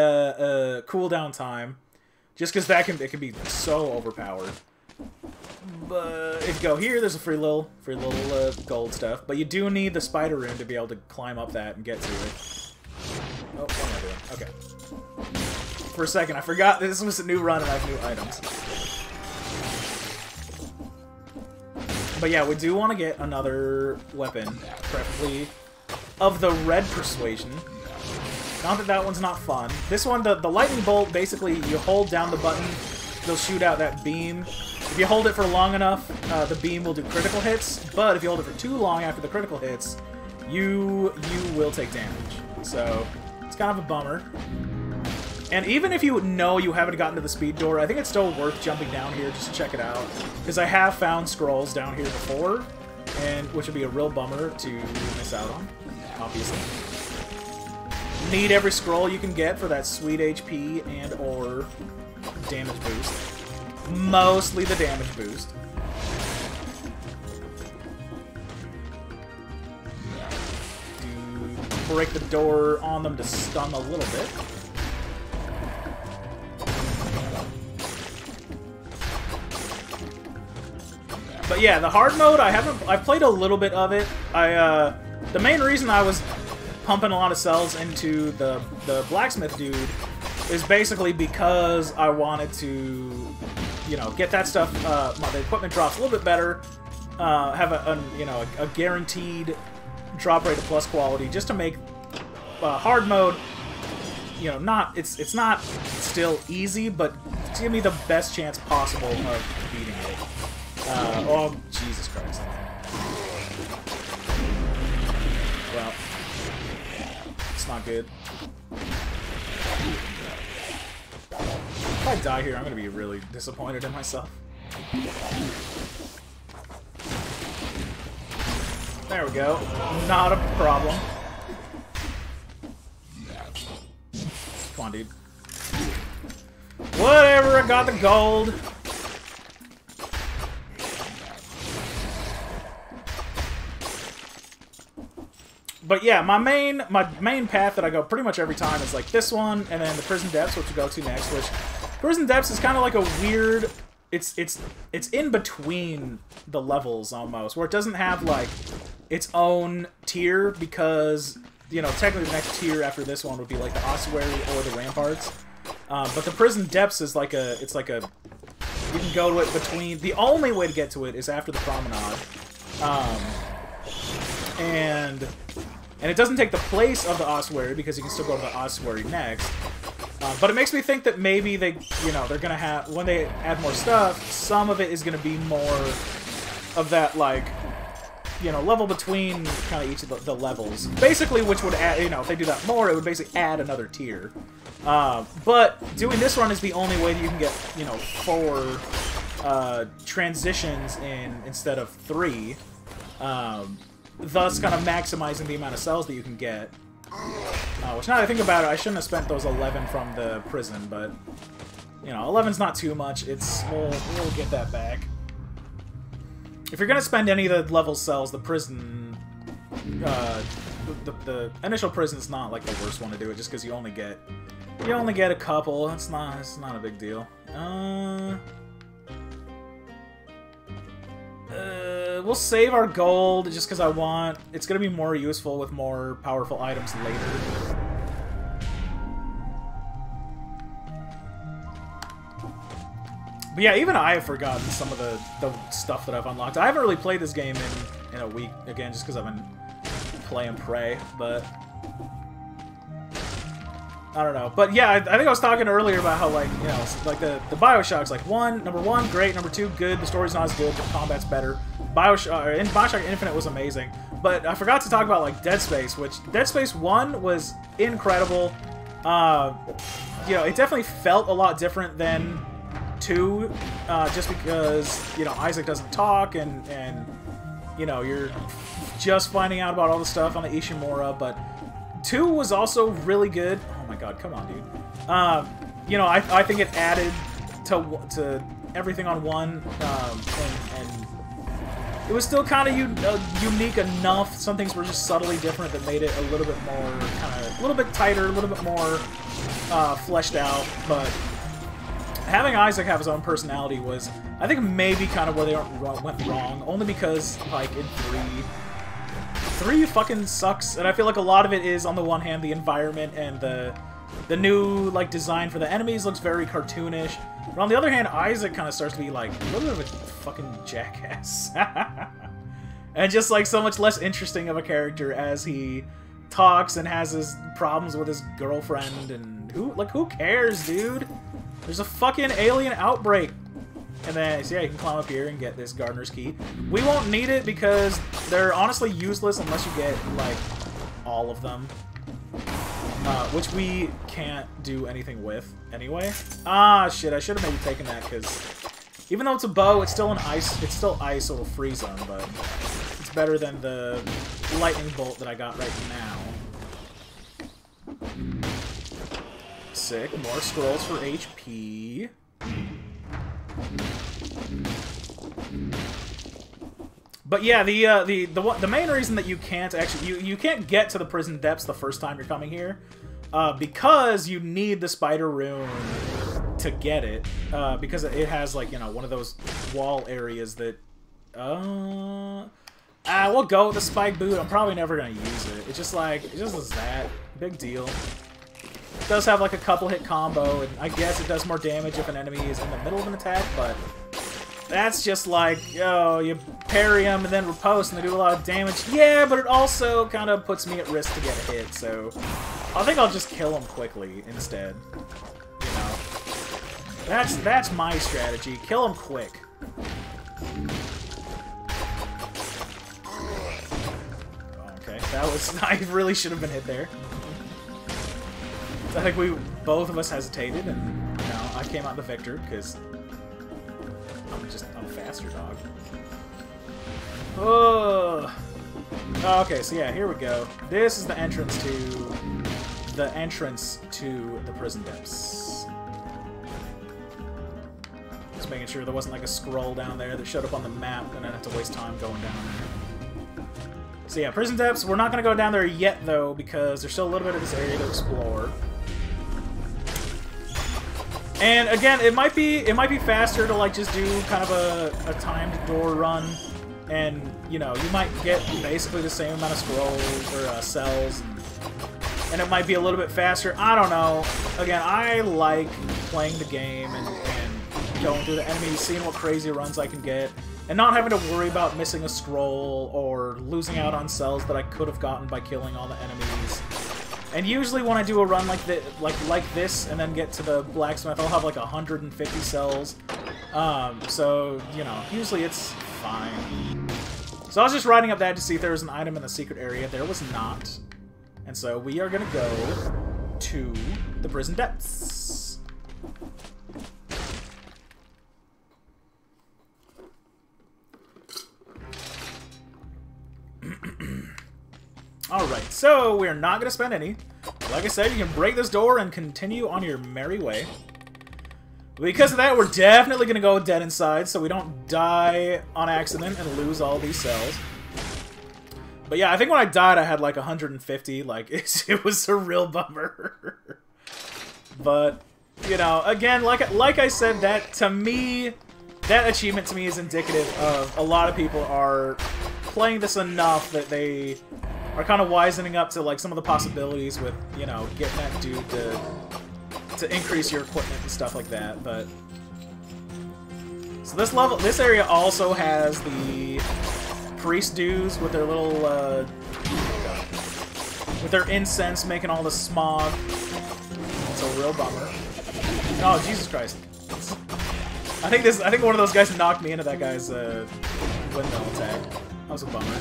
cooldown time, just because it can be so overpowered. But if you go here, there's a free little gold stuff. But you do need the spider rune to be able to climb up that and get to it. Oh, what am I doing? Okay. For a second, I forgot this was a new run and I have new items. But yeah, we do want to get another weapon, preferably of the red persuasion. Not that one's not fun. This one, the lightning bolt, basically you hold down the button, it'll shoot out that beam. If you hold it for long enough, the beam will do critical hits, but if you hold it for too long after the critical hits, you will take damage. So, it's kind of a bummer. And even if you know you haven't gotten to the speed door, I think it's still worth jumping down here just to check it out. Because I have found scrolls down here before, which would be a real bummer to miss out on, obviously. Need every scroll you can get for that sweet HP and or damage boost. Mostly the damage boost. Break the door on them to stun a little bit. But yeah, the hard mode, I've played a little bit of it. The main reason I was pumping a lot of cells into the blacksmith dude is basically because I wanted to, you know, get that stuff, the equipment drops a little bit better, have a guaranteed drop rate of plus quality, just to make hard mode, you know, it's not still easy, but to give me the best chance possible of beating it. Oh, Jesus Christ. Well, it's not good. If I die here, I'm gonna be really disappointed in myself. There we go. Not a problem. Come on, dude. Whatever, I got the gold. But yeah, my main path that I go pretty much every time is like this one, and then the Prison Depths, which we'll go to next. Which Prison Depths is kind of like a weird. It's in between the levels almost, where it doesn't have like its own tier because, you know, technically the next tier after this one would be like the ossuary or the ramparts. But the Prison Depths is like a, it's like a, you can go to it between, the only way to get to it is after the promenade. And it doesn't take the place of the ossuary because you can still go to the ossuary next. But it makes me think that maybe they, you know, they're gonna have, when they add more stuff, some of it is gonna be more of that, like, you know, level between kind of each of the levels. Basically, which would add, you know, if they do that more, it would basically add another tier. But doing this run is the only way that you can get, you know, 4 transitions instead of 3. Thus kind of maximizing the amount of cells that you can get. Which now that I think about it, I shouldn't have spent those 11 from the prison, but, you know, 11's not too much. It's, we'll get that back. If you're gonna spend any of the level cells, the prison, the initial prison is not like the worst one to do it, just because you only get a couple. It's not a big deal. We'll save our gold just because it's gonna be more useful with more powerful items later. But yeah, even I have forgotten some of the stuff that I've unlocked. I haven't really played this game in a week, again, just because I've been playing Prey, but I don't know. But yeah, I think I was talking earlier about how, like, you know, like the Bioshocks, like, number one, great, number 2, good, the story's not as good, the combat's better. Bioshock Infinite was amazing. But I forgot to talk about, like, Dead Space, which Dead Space 1 was incredible. You know, it definitely felt a lot different than 2, just because, you know, Isaac doesn't talk, and you know, you're just finding out about all the stuff on the Ishimura, but 2 was also really good. Oh my god, come on, dude. You know, I think it added to everything on 1, and it was still kind of unique enough. Some things were just subtly different that made it a little bit more, a little bit tighter, a little bit more fleshed out, but having Isaac have his own personality was, I think, maybe kind of where they went wrong, only because, like, in 3 fucking sucks, and I feel like a lot of it is, on the one hand, the environment and the new, like, design for the enemies looks very cartoonish, but on the other hand, Isaac kind of starts to be, like, a little bit of a fucking jackass. And just, like, so much less interesting of a character as he talks and has his problems with his girlfriend, and who cares, dude? There's a fucking alien outbreak. And then, so yeah, you can climb up here and get this Gardener's Key. We won't need it because they're honestly useless unless you get, like, all of them. Which we can't do anything with, anyway. Ah, shit, I should have maybe taken that, because even though it's a bow, it's still ice, so it'll freeze them, but it's better than the lightning bolt that I got right now. Sick. More scrolls for HP. But yeah, the main reason that you can't actually you can't get to the Prison Depths the first time you're coming here, because you need the Spider Rune to get it, because it has, like, you know, one of those wall areas that we'll go with the Spike Boot. I'm probably never gonna use it. It's just like, it just is that big deal. It does have, like, a couple hit combo, and I guess it does more damage if an enemy is in the middle of an attack, but that's just like, yo, you parry them and then riposte and they do a lot of damage. Yeah, but it also kind of puts me at risk to get a hit, so I think I'll just kill them quickly instead. You know, that's my strategy. Kill them quick. That was... I really should have been hit there. I think both of us hesitated, and, you know, I came out the victor, because I'm a faster dog. Oh. Okay, so yeah, here we go. This is the entrance to the prison depths. Just making sure there wasn't like a scroll down there that showed up on the map, and I didn't have to waste time going down there. So yeah, prison depths. We're not gonna go down there yet though, because there's still a little bit of this area to explore. And again, it might be faster to like just do kind of a timed door run, and you know, you might get basically the same amount of scrolls or cells, and it might be a little bit faster. I don't know. Again, I like playing the game and going through the enemies, seeing what crazy runs I can get, and not having to worry about missing a scroll or losing out on cells that I could have gotten by killing all the enemies. And usually when I do a run like this, and then get to the blacksmith, I'll have like 150 cells. So, you know, usually it's fine. So I was just writing up that to see if there was an item in the secret area. There was not. And so we are going to go to the prison depths. Alright, so we're not going to spend any. Like I said, you can break this door and continue on your merry way. Because of that, we're definitely going to go dead inside, so we don't die on accident and lose all these cells. But yeah, I think when I died, I had like 150. Like, it was a real bummer. But, you know, again, like I said, that to me, that achievement to me is indicative of a lot of people are playing this enough that they are kind of wisening up to like some of the possibilities with, you know, getting that dude to increase your equipment and stuff like that. But so this area also has the priest dudes with their little with their incense making all the smog. It's a real bummer. Oh, Jesus Christ. I think one of those guys knocked me into that guy's windmill attack. That was a bummer.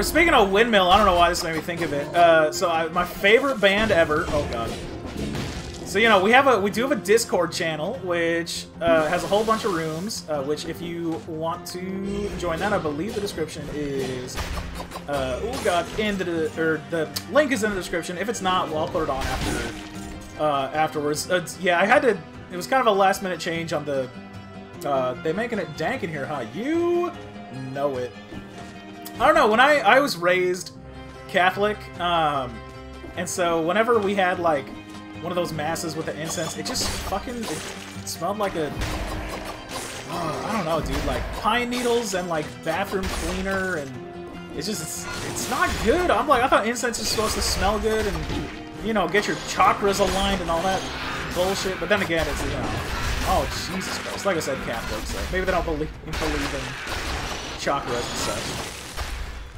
Speaking of windmill, I don't know why this made me think of it. My favorite band ever. Oh god. So you know we do have a Discord channel which has a whole bunch of rooms. Which if you want to join that, I believe the description is. Oh god, the link is in the description. If it's not, well, I'll put it on afterwards. Yeah, I had to. It was kind of a last-minute change on the. They're making it dank in here, huh? You know it. I don't know, when I was raised Catholic, and so whenever we had, like, one of those masses with the incense, it just fucking, it smelled like a, I don't know, dude, like, pine needles and, like, bathroom cleaner, and it's just, it's not good. I'm like, I thought incense was supposed to smell good and, you know, get your chakras aligned and all that bullshit, but then again, it's, you know, oh, Jesus Christ, like I said, Catholic, so maybe they don't believe in chakras and such.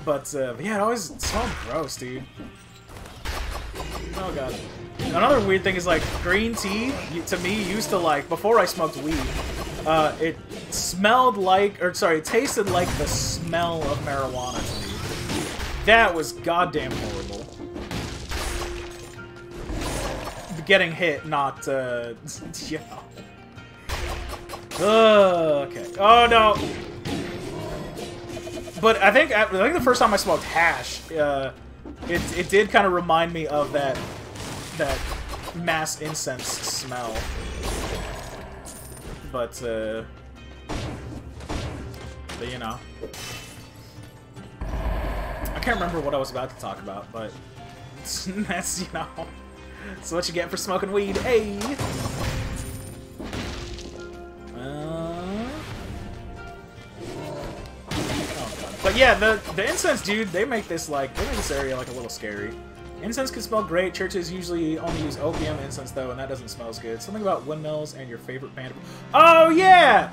But yeah, it always smelled gross, dude. Oh god. Another weird thing is, like, green tea, to me, used to, like, before I smoked weed, it smelled like, or sorry, it tasted like the smell of marijuana to me. That was goddamn horrible. Getting hit, not, you know. Okay. Oh no! But I think the first time I smoked hash, it did kind of remind me of that mass incense smell. But you know, I can't remember what I was about to talk about, but that's, you know, that's what you get for smoking weed. Hey. But yeah, the incense, dude, they make this area like a little scary. Incense can smell great. Churches usually only use opium incense though, and that doesn't smell as good. Something about windmills and your favorite band. Oh yeah,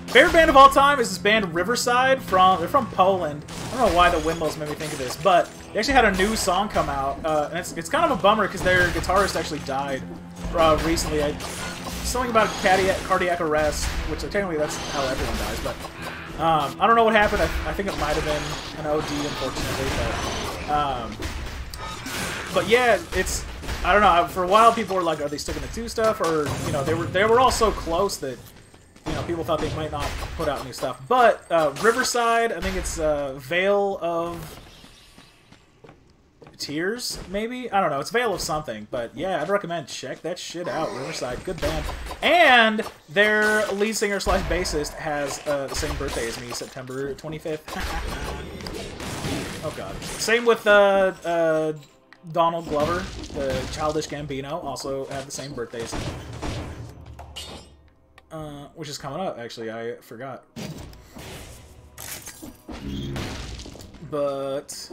favorite band of all time is this band Riverside they're from Poland. I don't know why the windmills made me think of this, but they actually had a new song come out, and it's kind of a bummer because their guitarist actually died recently. something about cardiac arrest, which technically that's how everyone dies, but I don't know what happened. I think it might have been an OD, unfortunately, but yeah, it's, I don't know. For a while, people were like, "Are they still gonna do stuff?" Or you know, they were all so close that you know people thought they might not put out new stuff. But Riverside, I think it's Veil of Tears, maybe? I don't know. It's Veil of something. But yeah, I'd recommend check that shit out. Riverside, good band. And their lead singer slash bassist has the same birthday as me, September 25th. Oh god. Same with Donald Glover, the Childish Gambino, also have the same birthdays. Which is coming up, actually. I forgot. But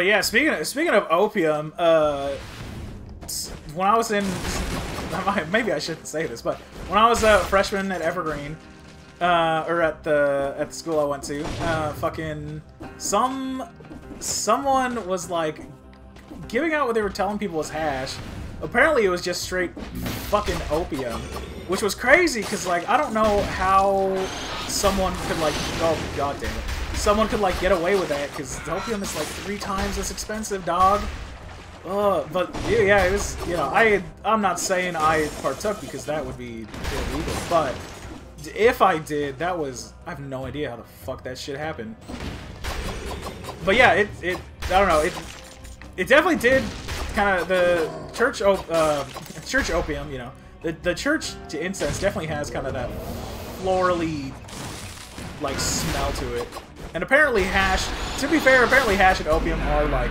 yeah, speaking of opium, when I was in, maybe I shouldn't say this, but when I was a freshman at Evergreen, or at the school I went to, fucking someone was like giving out what they were telling people was hash. Apparently, it was just straight fucking opium, which was crazy because like I don't know how someone could like, oh god damn it. Someone could like get away with that because opium is like 3 times as expensive, dog. But yeah, it was, you know, I'm not saying I partook because that would be illegal, but if I did, that was, I have no idea how the fuck that shit happened. But yeah, it I don't know, it definitely did kind of the church opium, you know, the church incense definitely has kind of that florally like smell to it. And apparently hash, to be fair, apparently hash and opium are like,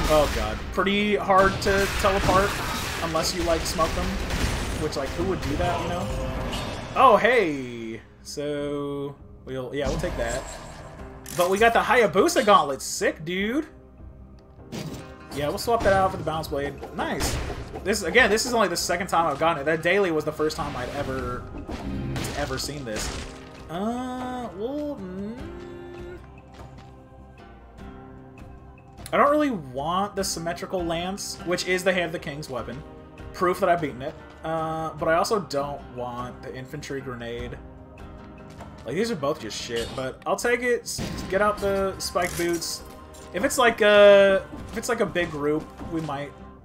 oh god, pretty hard to tell apart unless you like smoke them. Which like, who would do that, you know? Oh hey, so we'll take that. But we got the Hayabusa gauntlet, sick dude. Yeah, we'll swap that out for the bounce blade. Nice. This is only the second time I've gotten it. That daily was the first time I'd ever seen this. Well. I don't really want the symmetrical lance, which is the Hand of the King's weapon. Proof that I've beaten it. But I also don't want the infantry grenade. Like, these are both just shit, but I'll take it. Get out the spike boots. If it's like a big group,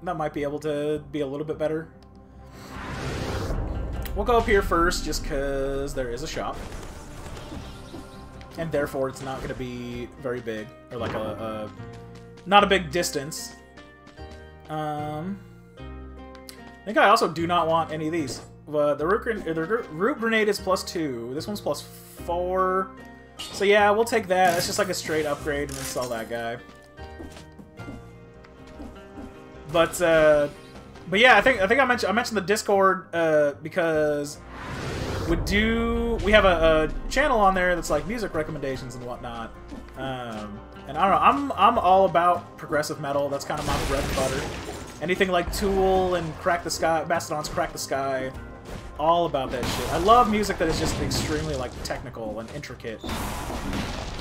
that might be able to be a little bit better. We'll go up here first, just because there is a shop. And therefore, it's not going to be very big, or like not a big distance. I think I also do not want any of these. The root grenade is +2. This one's +4. So yeah, we'll take that. That's just like a straight upgrade, and then sell that guy. But yeah, I think I mentioned the Discord because we have a channel on there that's like music recommendations and whatnot. And I don't know, I'm all about progressive metal. That's kind of my bread and butter. Anything like Tool and Crack the Sky, Mastodon's Crack the Sky, all about that shit. I love music that is just extremely like technical and intricate.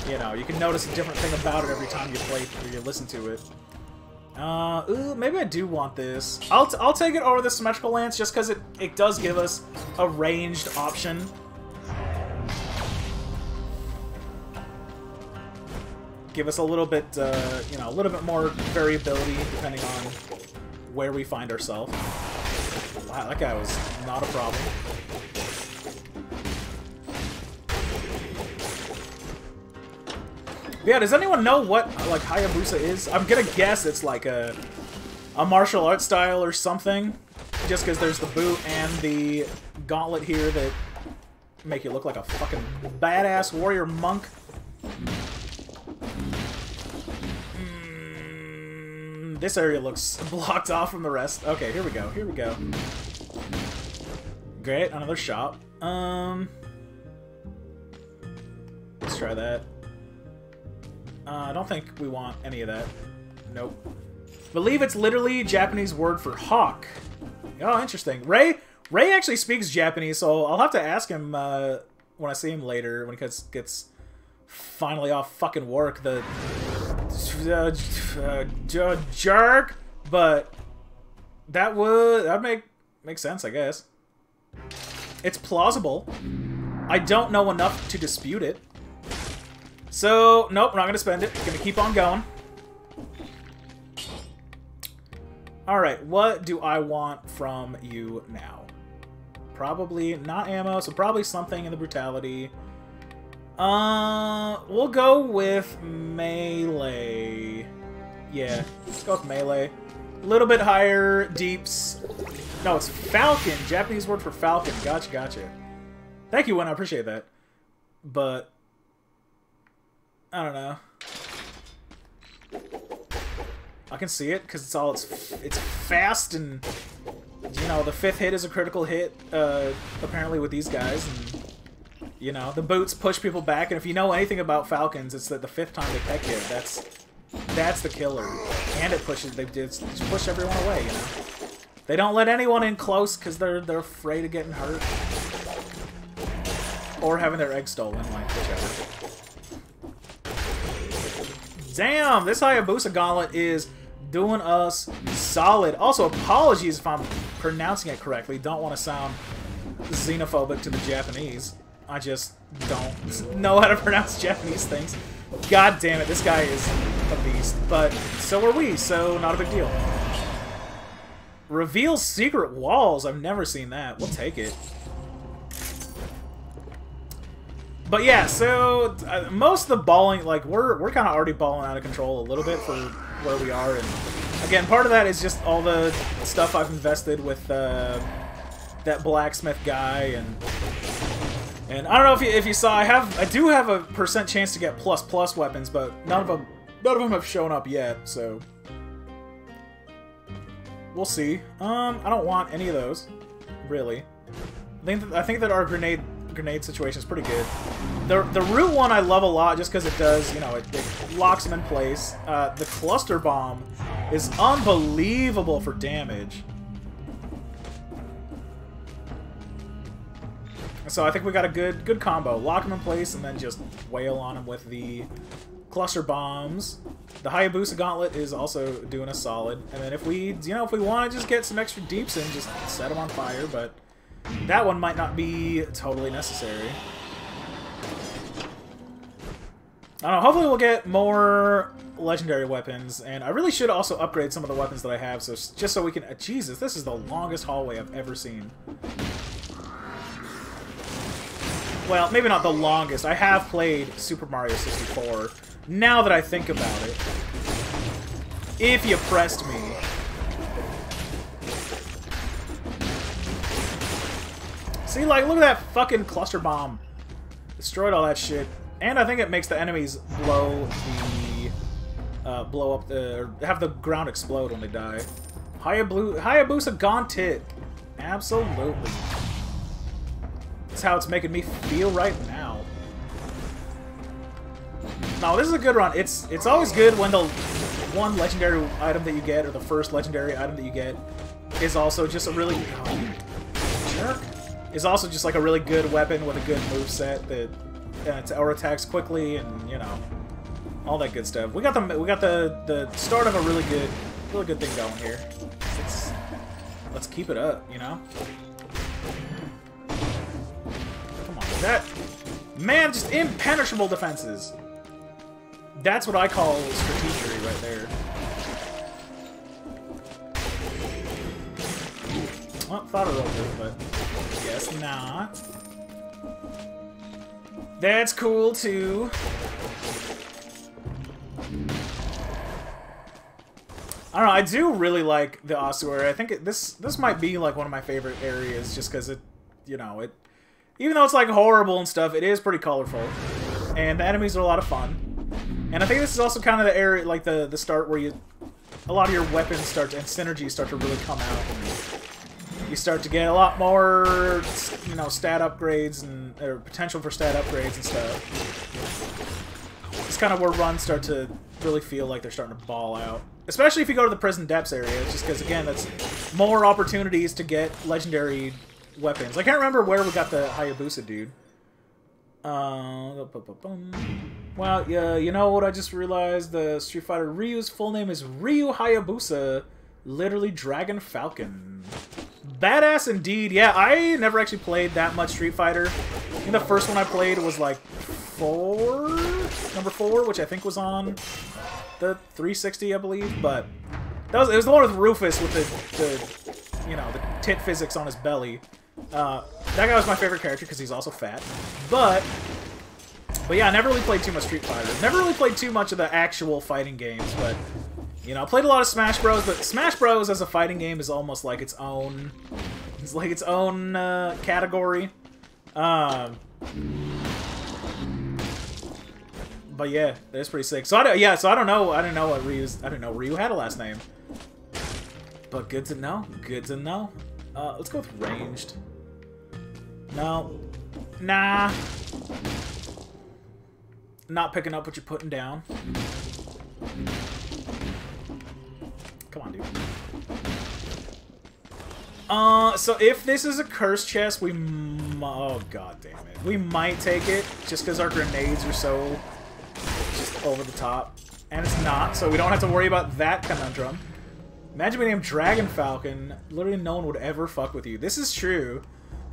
You know, you can notice a different thing about it every time you play or you listen to it. Ooh, maybe I do want this. I'll take it over the symmetrical lance just because it does give us a ranged option. Give us a little bit, you know, a little bit more variability depending on where we find ourselves. Wow, that guy was not a problem. Yeah, does anyone know what, like, Hayabusa is? I'm gonna guess it's like a martial art style or something. Just because there's the boot and the gauntlet here that make you look like a fucking badass warrior monk. This area looks blocked off from the rest. Okay, here we go. Here we go. Great, another shop. Let's try that. I don't think we want any of that. Nope. Believe it's literally Japanese word for hawk. Oh, interesting. Ray actually speaks Japanese, so I'll have to ask him when I see him later, when he gets finally off fucking work. The jerk, but That would make sense, I guess. It's plausible. I don't know enough to dispute it. So, nope, we're not going to spend it. We're going to keep on going. Alright, what do I want from you now? Probably not ammo, so probably something in the brutality. We'll go with melee. Yeah, let's go with melee. A little bit higher deeps. No, it's falcon. Japanese word for falcon. Gotcha, gotcha. Thank you, Win. I appreciate that. But I don't know. I can see it because it's fast, and you know the 5th hit is a critical hit. Apparently with these guys, and you know the boots push people back. And if you know anything about falcons, it's that the 5th time they peck hit, that's the killer. And it pushes. They just push everyone away. You know, they don't let anyone in close because they're afraid of getting hurt or having their egg stolen, like whichever. Damn, this Hayabusa Gauntlet is doing us solid. Also, apologies if I'm pronouncing it correctly. Don't want to sound xenophobic to the Japanese. I just don't know how to pronounce Japanese things. God damn it, this guy is a beast. But so are we, so not a big deal. Reveals secret walls. I've never seen that. We'll take it. But yeah, so most of the balling, like we're kind of already balling out of control a little bit for where we are, and again, part of that is just all the stuff I've invested with that blacksmith guy, and I don't know if you saw, I do have a % chance to get ++ weapons, but none of them have shown up yet, so we'll see. I don't want any of those, really. I think that our grenade situation is pretty good. The root one I love a lot just because it does, you know, it locks them in place. The cluster bomb is unbelievable for damage. So I think we got a good combo. Lock them in place and then just wail on them with the cluster bombs. The Hayabusa Gauntlet is also doing us solid. And then if we want to just get some extra deeps in, just set them on fire, but that one might not be totally necessary. I don't know, hopefully we'll get more legendary weapons, and I really should also upgrade some of the weapons that I have, so just so we can... Jesus, this is the longest hallway I've ever seen. Well, maybe not the longest. I have played Super Mario 64, now that I think about it. If you pressed me. See, like, look at that fucking cluster bomb. Destroyed all that shit. And I think it makes the enemies blow up the... or have the ground explode when they die. Hayabusa Gauntlet. Absolutely. That's how it's making me feel right now. No, this is a good run. It's always good when the one legendary item that you get, or the first legendary item that you get, is also just a really... Oh, jerk. Is also just like a really good weapon with a good moveset that or attacks quickly, and you know, all that good stuff. We got the start of a really good thing going here. Let's keep it up, you know. Come on, that man, just impenetrable defenses. That's what I call strategery right there. Well, thought it was good, but guess not. That's cool too. I don't know. I do really like the ossuary. I think this might be like one of my favorite areas, just because it, you know, it. Even though it's like horrible and stuff, it is pretty colorful, and the enemies are a lot of fun. And I think this is also kind of the area, like the start where a lot of your weapons start and synergies start to really come out. And you start to get a lot more, you know, stat upgrades or potential for stat upgrades and stuff. It's kind of where runs start to really feel like they're starting to ball out. Especially if you go to the prison depths area, just because, again, that's more opportunities to get legendary weapons. I can't remember where we got the Hayabusa dude. Well, yeah, you know what I just realized? The Street Fighter Ryu's full name is Ryu Hayabusa, Literally Dragon Falcon. Badass indeed. Yeah, I never actually played that much Street Fighter. I think the first one I played was like number 4, which I think was on the 360, I believe. But it was the one with Rufus with the you know, the tit physics on his belly. That guy was my favorite character because he's also fat. But yeah, I never really played too much Street Fighter. Never really played too much of the actual fighting games, but you know, I played a lot of Smash Bros. But Smash Bros. As a fighting game is almost like its own. It's like its own category. But yeah, that's pretty sick. So I don't know. I didn't know Ryu had a last name. But good to know. Good to know. Let's go with ranged. No. Nah. Not picking up what you're putting down. Come on, dude. So if this is a curse chest, oh god damn it. We might take it, just because our grenades are so just over the top. And it's not, so we don't have to worry about that conundrum. Imagine being named Dragon Falcon. Literally no one would ever fuck with you. This is true.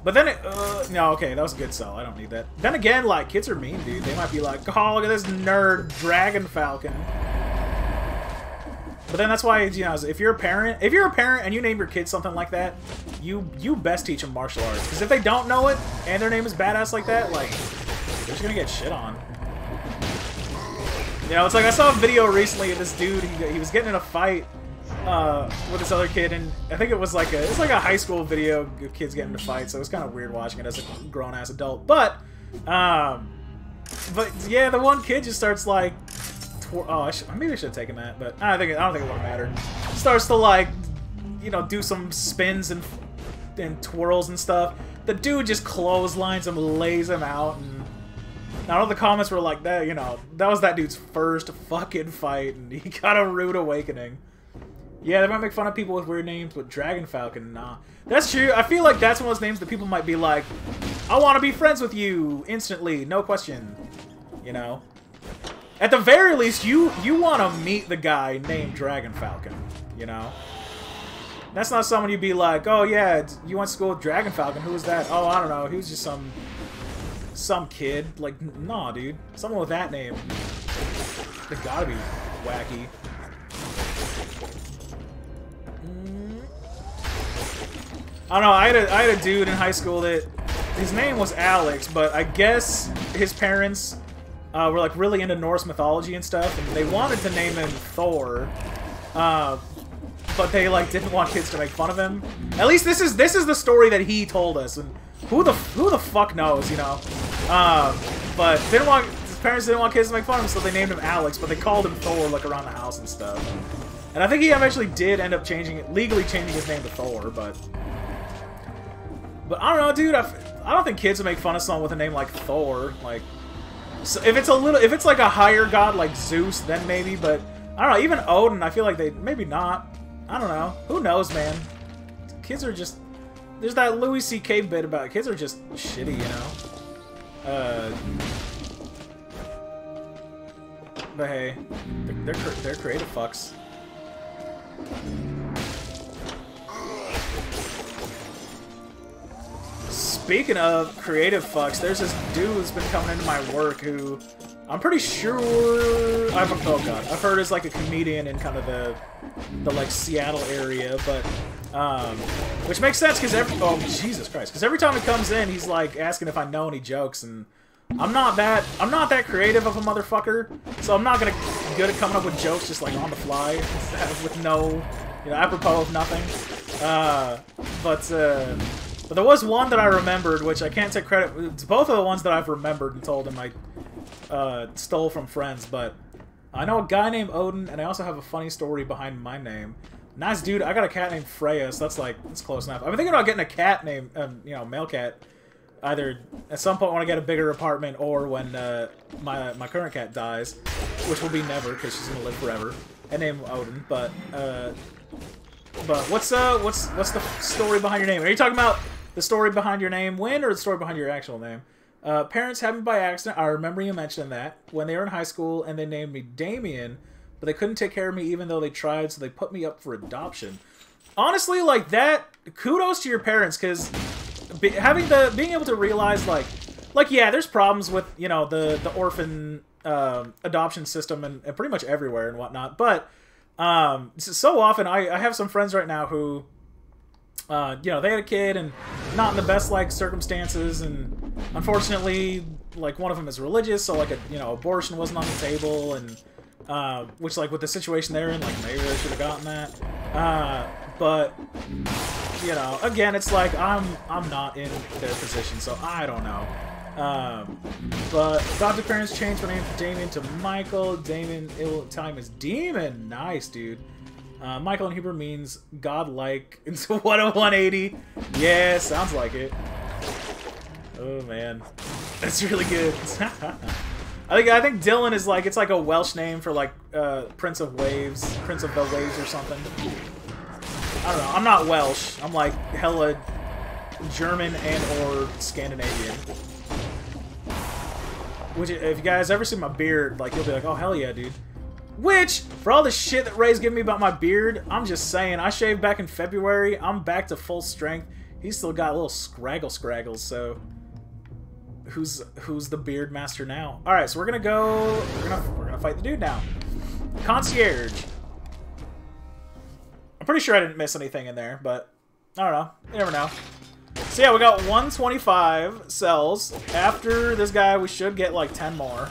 But then no, okay, that was a good sell. I don't need that. Then again, like, kids are mean, dude. They might be like, oh, look at this nerd Dragon Falcon. But then that's why, you know, if you're a parent and you name your kid something like that, you best teach them martial arts. Because if they don't know it and their name is badass like that, like, they're just gonna get shit on. You know, it's like I saw a video recently of this dude. He was getting in a fight with this other kid, and I think it's like a high school video of kids getting into fights. So it was kind of weird watching it as a grown ass adult. But yeah, the one kid just starts like. Oh, maybe I should have taken that, but I don't think it would have mattered. Starts to, like, you know, do some spins and twirls and stuff. The dude just clotheslines him, lays him out, and all the comments were like, that, you know, that was that dude's first fucking fight, and he got a rude awakening. Yeah, they might make fun of people with weird names, but Dragon Falcon, nah. That's true. I feel like that's one of those names that people might be like, I want to be friends with you instantly, no question. You know? At the very least, you want to meet the guy named Dragon Falcon, you know? That's not someone you'd be like, oh yeah, you went to school with Dragon Falcon, who was that? Oh, I don't know, he was just some kid. Like, nah, dude. Someone with that name. They gotta be wacky. I don't know, I had a dude in high school that, his name was Alex, but I guess his parents were like really into Norse mythology and stuff, and they wanted to name him Thor, but they like didn't want kids to make fun of him. At least this is the story that he told us, and who the fuck knows, you know? But his parents didn't want kids to make fun of him, so they named him Alex, but they called him Thor like around the house and stuff. And I think he eventually did end up legally changing his name to Thor, but I don't know, dude. I don't think kids would make fun of someone with a name like Thor, like. So if it's like a higher god like Zeus, then maybe, but I don't know, even Odin, I feel like maybe not. I don't know. Who knows, man? Kids are just, there's that Louis C.K. bit about it. Kids are just shitty, you know? But hey, they're creative fucks. Speaking of creative fucks, there's this dude who's been coming into my work who I'm pretty sure I've heard is like a comedian in kind of the like Seattle area, but which makes sense because Jesus Christ, because every time he comes in, he's like asking if I know any jokes, and I'm not that creative of a motherfucker, so I'm not good at coming up with jokes just like on the fly with no, you know, apropos of nothing. But there was one that I remembered, which I can't take credit. It's both of the ones that I've remembered and told him I stole from friends. But I know a guy named Odin, and I also have a funny story behind my name. Nice dude. I got a cat named Freya, so that's close enough. I've been thinking about getting a cat named, you know, male cat. Either at some point when I get a bigger apartment, or when my current cat dies, which will be never because she's gonna live forever. And name Odin, but what's the story behind your name? Are you talking about the story behind your name when, or the story behind your actual name? Parents had me by accident. I remember you mentioning that when they were in high school, and they named me Damien, but they couldn't take care of me even though they tried, so they put me up for adoption. Honestly, like, that, kudos to your parents, because being able to realize, like, yeah, there's problems with, you know, the orphan adoption system and pretty much everywhere and whatnot, but so often I have some friends right now who, you know, they had a kid and not in the best, like, circumstances, and unfortunately, like, one of them is religious, so, like, you know, abortion wasn't on the table, and which, like, with the situation they're in, like, maybe they should have gotten that. But, you know, again, it's like, I'm not in their position, so I don't know. But adopted parents changed my name from Damien to Michael. Damien, time is Demon. Nice, dude. Michael in Hebrew means godlike. Into what a 180. Yeah, sounds like it. Oh, man. That's really good. I think Dylan is like, it's like a Welsh name for like Prince of Waves, Prince of the Waves or something. I don't know. I'm not Welsh. I'm like hella German and or Scandinavian. Which, if you guys ever see my beard, like, you'll be like, oh, hell yeah, dude. Which, for all the shit that Ray's giving me about my beard, I'm just saying, I shaved back in February. I'm back to full strength. He's still got a little scraggles, so who's the beard master now? All right, so we're gonna go. We're gonna fight the dude now. Concierge. I'm pretty sure I didn't miss anything in there, but I don't know. You never know. So yeah, we got 125 cells. After this guy, we should get like 10 more.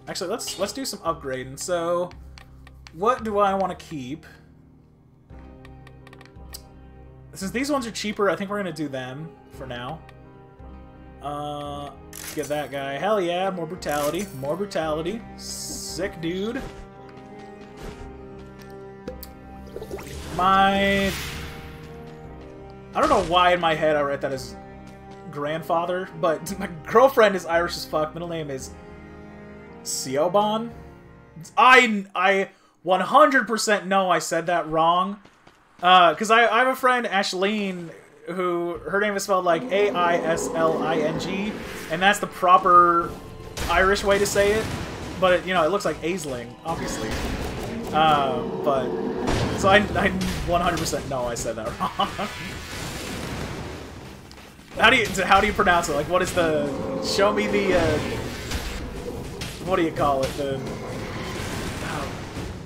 Actually, let's do some upgrading. So, what do I want to keep? Since these ones are cheaper, I think we're gonna do them for now. Get that guy. Hell yeah, more brutality. More brutality. Sick dude. I don't know why in my head I read that as grandfather, but my girlfriend is Irish as fuck. Middle name is Siobhan. I 100% know I said that wrong. Because I have a friend, Ashleen, who her name is spelled like A-I-S-L-I-N-G, and that's the proper Irish way to say it. But it, you know, it looks like Aisling, obviously. But so I 100% know I said that wrong. How do you pronounce it? Like, what is the? Show me the. What do you call it? The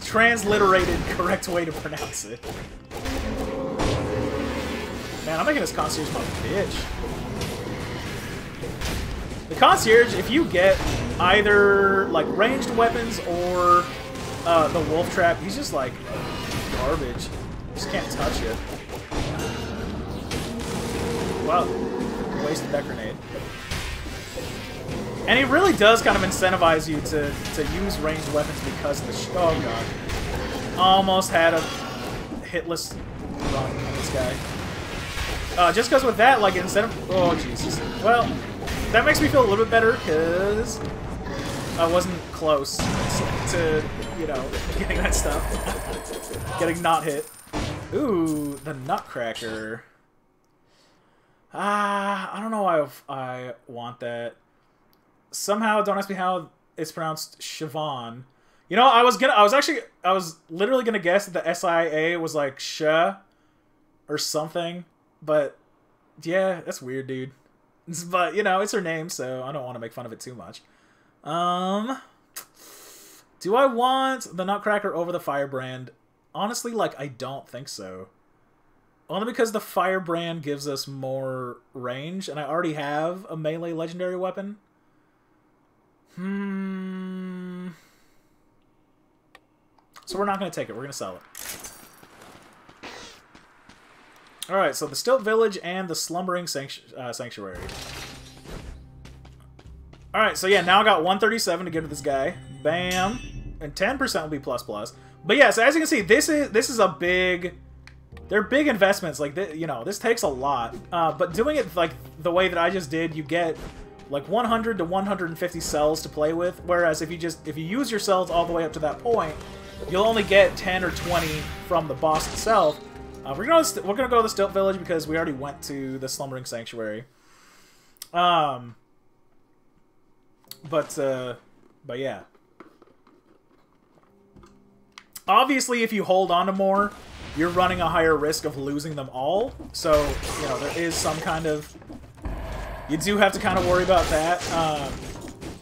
transliterated correct way to pronounce it. Man, I'm making this concierge my bitch. The concierge, if you get either like ranged weapons or the wolf trap, he's just like garbage. You just can't touch it. Wow, wasted that grenade. And he really does kind of incentivize you to use ranged weapons because of the oh god. Almost had a hitless run on this guy. Just because with that, like, instead of... Oh, Jesus. Well, that makes me feel a little bit better because I wasn't close to, you know, getting that stuff. Getting not hit. Ooh, the Nutcracker. I don't know why I want that. Somehow, don't ask me how it's pronounced Siobhan. You know, I was literally gonna guess that the SIA was like sh or something, but yeah, that's weird, dude. But you know, it's her name, so I don't want to make fun of it too much. Do I want the Nutcracker over the Firebrand? Honestly, like, I don't think so. Only because the Firebrand gives us more range, and I already have a melee legendary weapon. So we're not going to take it. We're going to sell it. Alright, so the Stilt Village and the Slumbering Sanctuary. Alright, so yeah, now I got 137 to give to this guy. Bam. And 10% will be plus plus. But yeah, so as you can see, this is a big... They're big investments. Like, you know, this takes a lot. But doing it like the way that I just did, you get like 100 to 150 cells to play with. Whereas if you use your cells all the way up to that point, you'll only get 10 or 20 from the boss itself. We're gonna go to the Stilt Village because we already went to the Slumbering Sanctuary. But yeah. Obviously, if you hold on to more, you're running a higher risk of losing them all. So, you know, there is some kind of... You do have to kind of worry about that.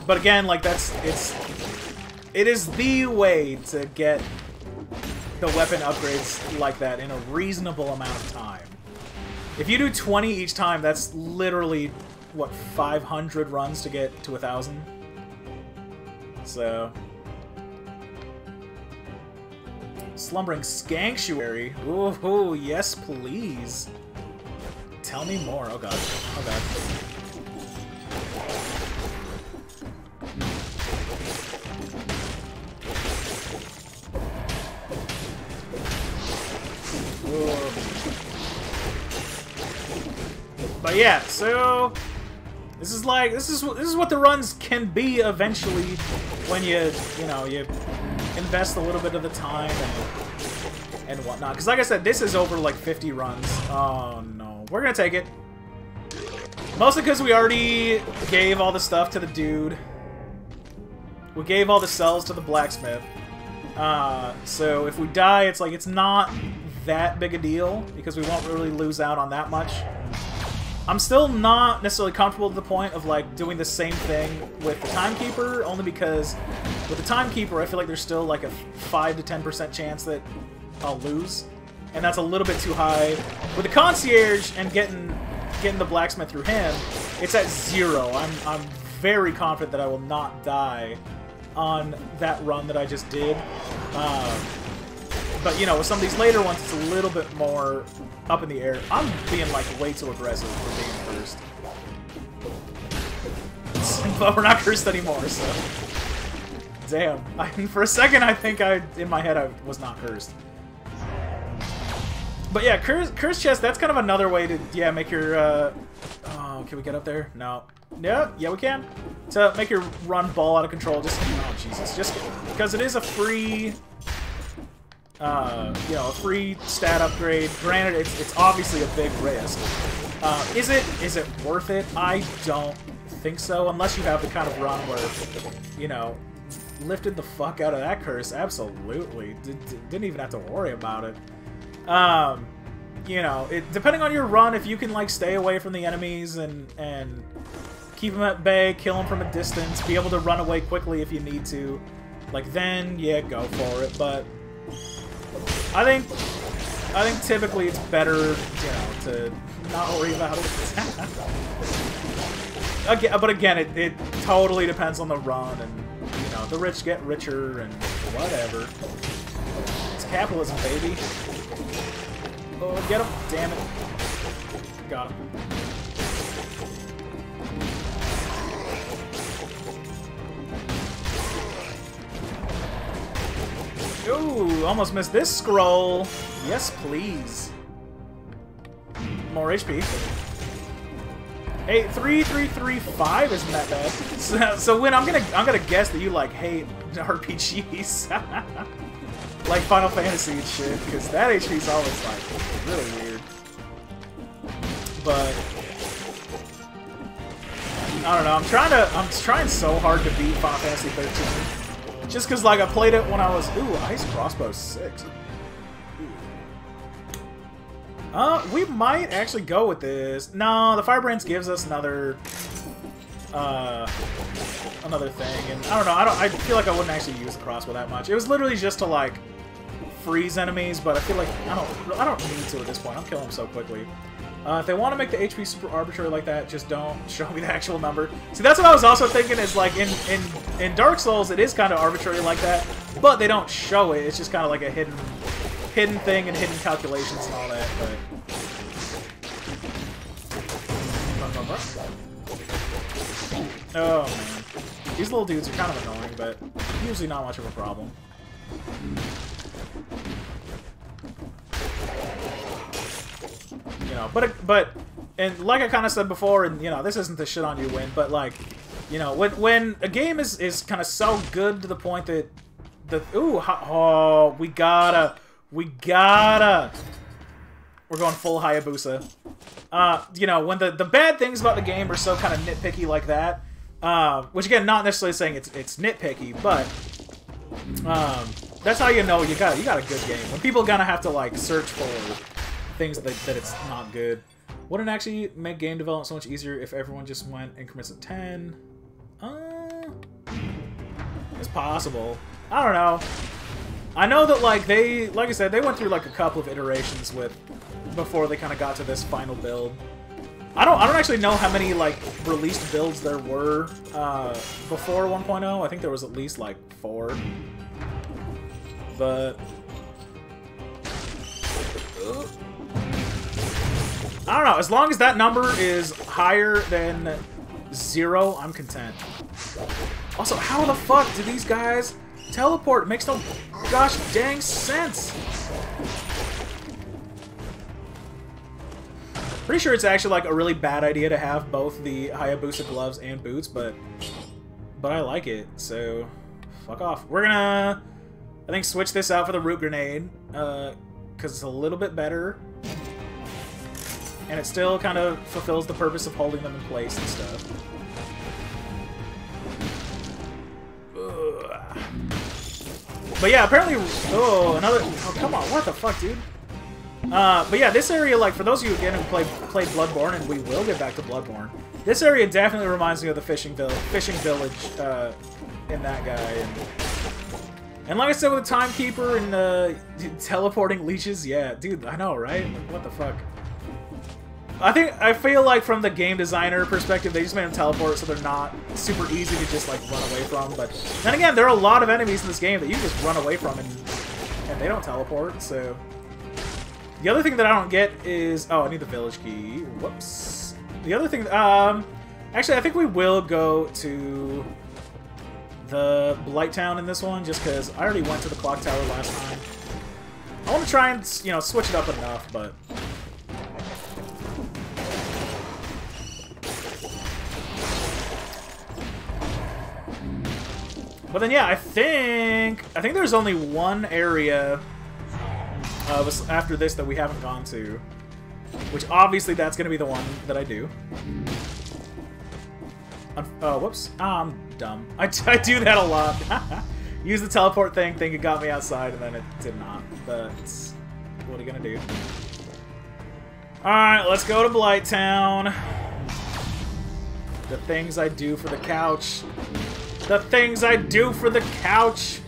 But again, like, it is the way to get the weapon upgrades like that in a reasonable amount of time. If you do 20 each time, that's literally, what, 500 runs to get to 1,000? So... Slumbering Skanktuary. Ooh, yes, please. Tell me more. Oh god. Oh god. Whoa. But yeah, so this is what the runs can be eventually when you invest a little bit of the time and whatnot. Because like I said, this is over like 50 runs. Oh no. We're gonna take it. Mostly because we already gave all the stuff to the dude. We gave all the cells to the blacksmith. So if we die, it's like, it's not that big a deal, because we won't really lose out on that much. I'm still not necessarily comfortable to the point of like doing the same thing with the timekeeper, only because with the timekeeper I feel like there's still like a 5 to 10% chance that I'll lose, and that's a little bit too high. With the concierge and getting the blacksmith through him, it's at 0. I'm very confident that I will not die on that run that I just did. But, you know, with some of these later ones, it's a little bit more up in the air. I'm being, like, way too aggressive for being first. But we're not cursed anymore, so... Damn. For a second, I think in my head, I was not cursed. But yeah, Curse Chest, that's kind of another way to, yeah, make your, Oh, can we get up there? No. Yeah, we can. To make your run ball out of control, just... Oh, Jesus. Just because it is a free... you know, a free stat upgrade. Granted, it's obviously a big risk. Is it worth it? I don't think so, unless you have the kind of run where, you know, lifted the fuck out of that curse. Absolutely. Didn't even have to worry about it. You know, depending on your run, if you can, like, stay away from the enemies and keep them at bay, kill them from a distance, be able to run away quickly if you need to, like, then, yeah, go for it, but... I think typically it's better, you know, to not worry about it. Again, but again, it totally depends on the run, and, you know, the rich get richer and whatever. It's capitalism, baby. Oh, get him! Damn it! Got him. Ooh, almost missed this scroll. Yes, please. More HP. 3-3-3-5 isn't that bad. So Win, I'm gonna guess that you like hate RPGs, like Final Fantasy and shit, because that HP is always like really weird. But I don't know. I'm trying so hard to beat Final Fantasy 13. Just because, like, I played it when I was... Ooh, Ice Crossbow 6. We might actually go with this. No, the Firebrands gives us another thing. And I don't know, I feel like I wouldn't actually use the crossbow that much. It was literally just to, like, freeze enemies, but I feel like I don't need to at this point. I'm killing them so quickly. If they want to make the HP super arbitrary like that, just don't show me the actual number. See, that's what I was also thinking, is like in Dark Souls, it is kind of arbitrary like that, but they don't show it. It's just kind of like a hidden thing and hidden calculations and all that. But oh man, these little dudes are kind of annoying, but usually not much of a problem. You know, but and like I kind of said before, and you know, this isn't the shit on you, Win, but like, you know, when a game is kind of so good to the point that we gotta we're going full Hayabusa. You know, when the bad things about the game are so kind of nitpicky like that, which again, not necessarily saying it's nitpicky, but That's how you know you got a good game. When people are gonna have to like search for things that it's not good. Wouldn't actually make game development so much easier if everyone just went increments of 10. It's possible. I don't know. I know that like I said, they went through like a couple of iterations before they kind of got to this final build. I don't actually know how many like released builds there were before 1.0. I think there was at least like 4. But I don't know. As long as that number is higher than 0, I'm content. Also, how the fuck do these guys teleport? It makes no gosh dang sense. Pretty sure it's actually like a really bad idea to have both the Hayabusa gloves and boots, but I like it, so fuck off. We're gonna, I think, switch this out for the root grenade, because it's a little bit better, and it still kind of fulfills the purpose of holding them in place and stuff. Ugh. But yeah, apparently, oh come on, what the fuck, dude? But yeah, this area, like, for those of you again who played Bloodborne, and we will get back to Bloodborne, this area definitely reminds me of the fishing village in that guy. And like I said, with the timekeeper and teleporting leeches, yeah, dude, I know, right? Like, what the fuck? I feel like from the game designer perspective, they just made them teleport so they're not super easy to just like run away from. But then again, there are a lot of enemies in this game that you can just run away from and they don't teleport, so. The other thing that I don't get is... Oh, I need the village key. Whoops. The other thing... actually, I think we will go to the Blight Town in this one, just because I already went to the Clock Tower last time. I want to try and, you know, switch it up enough, but... But then, yeah, I think there's only one area... after this that we haven't gone to, which obviously that's going to be the one that I do. Whoops. I'm dumb. I do that a lot. Use the teleport thing, think it got me outside, and then it did not. But what are you going to do? Alright, let's go to Blight Town. The things I do for the couch. The things I do for the couch.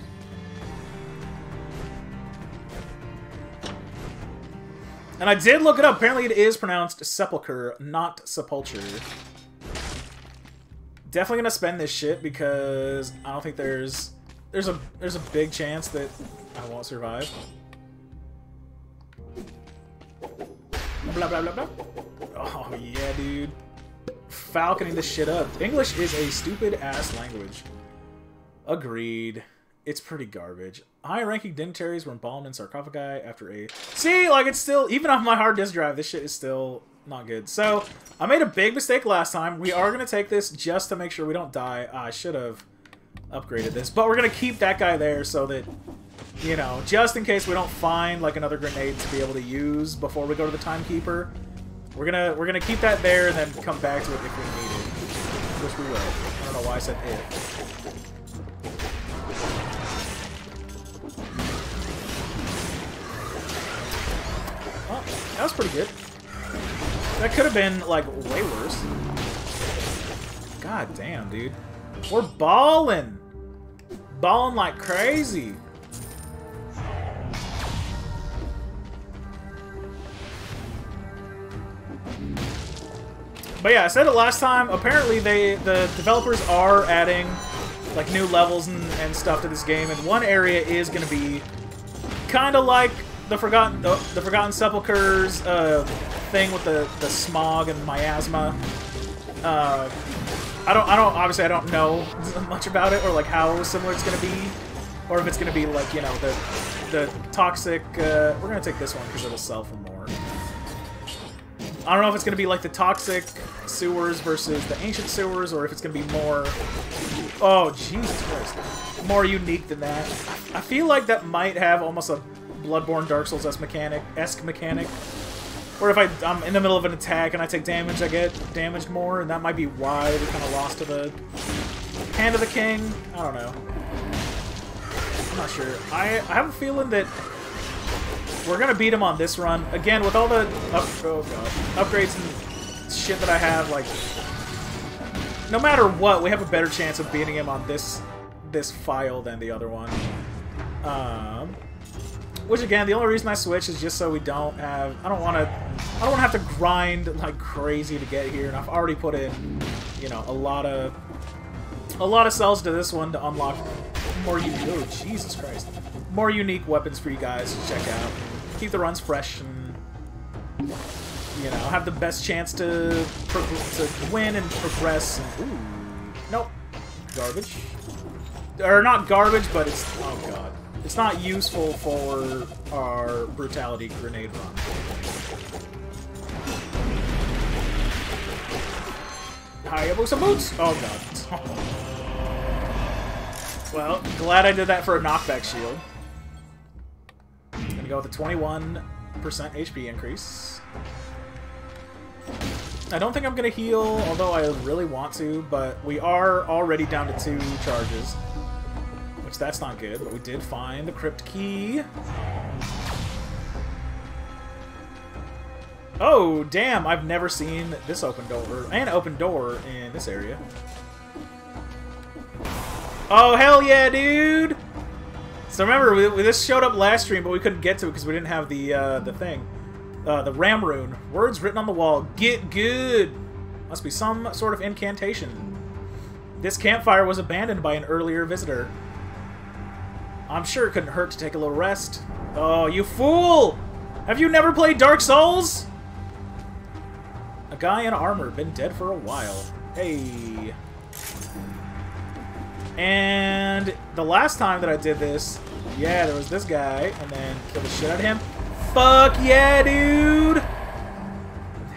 And I did look it up. Apparently it is pronounced sepulcher, not sepulture. Definitely gonna spend this shit because I don't think there's a big chance that I won't survive. Blah blah blah blah. Oh yeah, dude. Falconing this shit up. English is a stupid ass language. Agreed. It's pretty garbage. High-ranking dignitaries were embalmed in sarcophagi after a... See, like, it's still... Even off my hard disk drive, this shit is still not good. So, I made a big mistake last time. We are going to take this just to make sure we don't die. I should have upgraded this. But we're going to keep that guy there so that, you know, just in case we don't find, like, another grenade to be able to use before we go to the Timekeeper. We're gonna keep that there and then come back to it if we need it. Which we will. I don't know why I said if. Well, that was pretty good. That could have been, like, way worse. God damn, dude. We're balling! Balling like crazy! But yeah, I said it last time, apparently the developers are adding, like, new levels and stuff to this game, and one area is going to be kind of like the Forgotten Sepulchres thing with the smog and miasma. Obviously I don't know much about it, or like how similar it's gonna be, or if it's gonna be like, you know, the toxic. We're gonna take this one because it'll sell for more. I don't know if it's gonna be like the toxic sewers versus the ancient sewers, or if it's gonna be more. Oh Jesus Christ! More unique than that. I feel like that might have almost a Bloodborne Dark Souls-esque mechanic. Or if I'm in the middle of an attack and I take damage, I get damaged more, and that might be why we kind of lost to the Hand of the King. I don't know. I'm not sure. I have a feeling that we're gonna beat him on this run again with all the upgrades and shit that I have. Like, no matter what, we have a better chance of beating him on this file than the other one. Which again, the only reason I switched is just so we don't have. I don't want to have to grind like crazy to get here, and I've already put in, you know, a lot of cells to this one to unlock more unique. Oh, Jesus Christ! More unique weapons for you guys to check out. Keep the runs fresh, and you know, have the best chance to win and progress. And, ooh, nope, garbage. Or not garbage, but it's, oh god. It's not useful for our brutality grenade run. Hayabusa boots! Oh god. Well, glad I did that for a knockback shield. I'm gonna go with a 21% HP increase. I don't think I'm gonna heal, although I really want to, but we are already down to 2 charges. Which, that's not good, but we did find the crypt key. Oh, damn, I've never seen this open door in this area. Oh, hell yeah, dude! So remember, this showed up last stream, but we couldn't get to it because we didn't have the thing. The Ram Rune. Words written on the wall. Get good! Must be some sort of incantation. This campfire was abandoned by an earlier visitor. I'm sure it couldn't hurt to take a little rest. Oh, you fool! Have you never played Dark Souls? A guy in armor, been dead for a while. Hey. And the last time that I did this, yeah, there was this guy, and then killed the shit out of him. Fuck yeah, dude!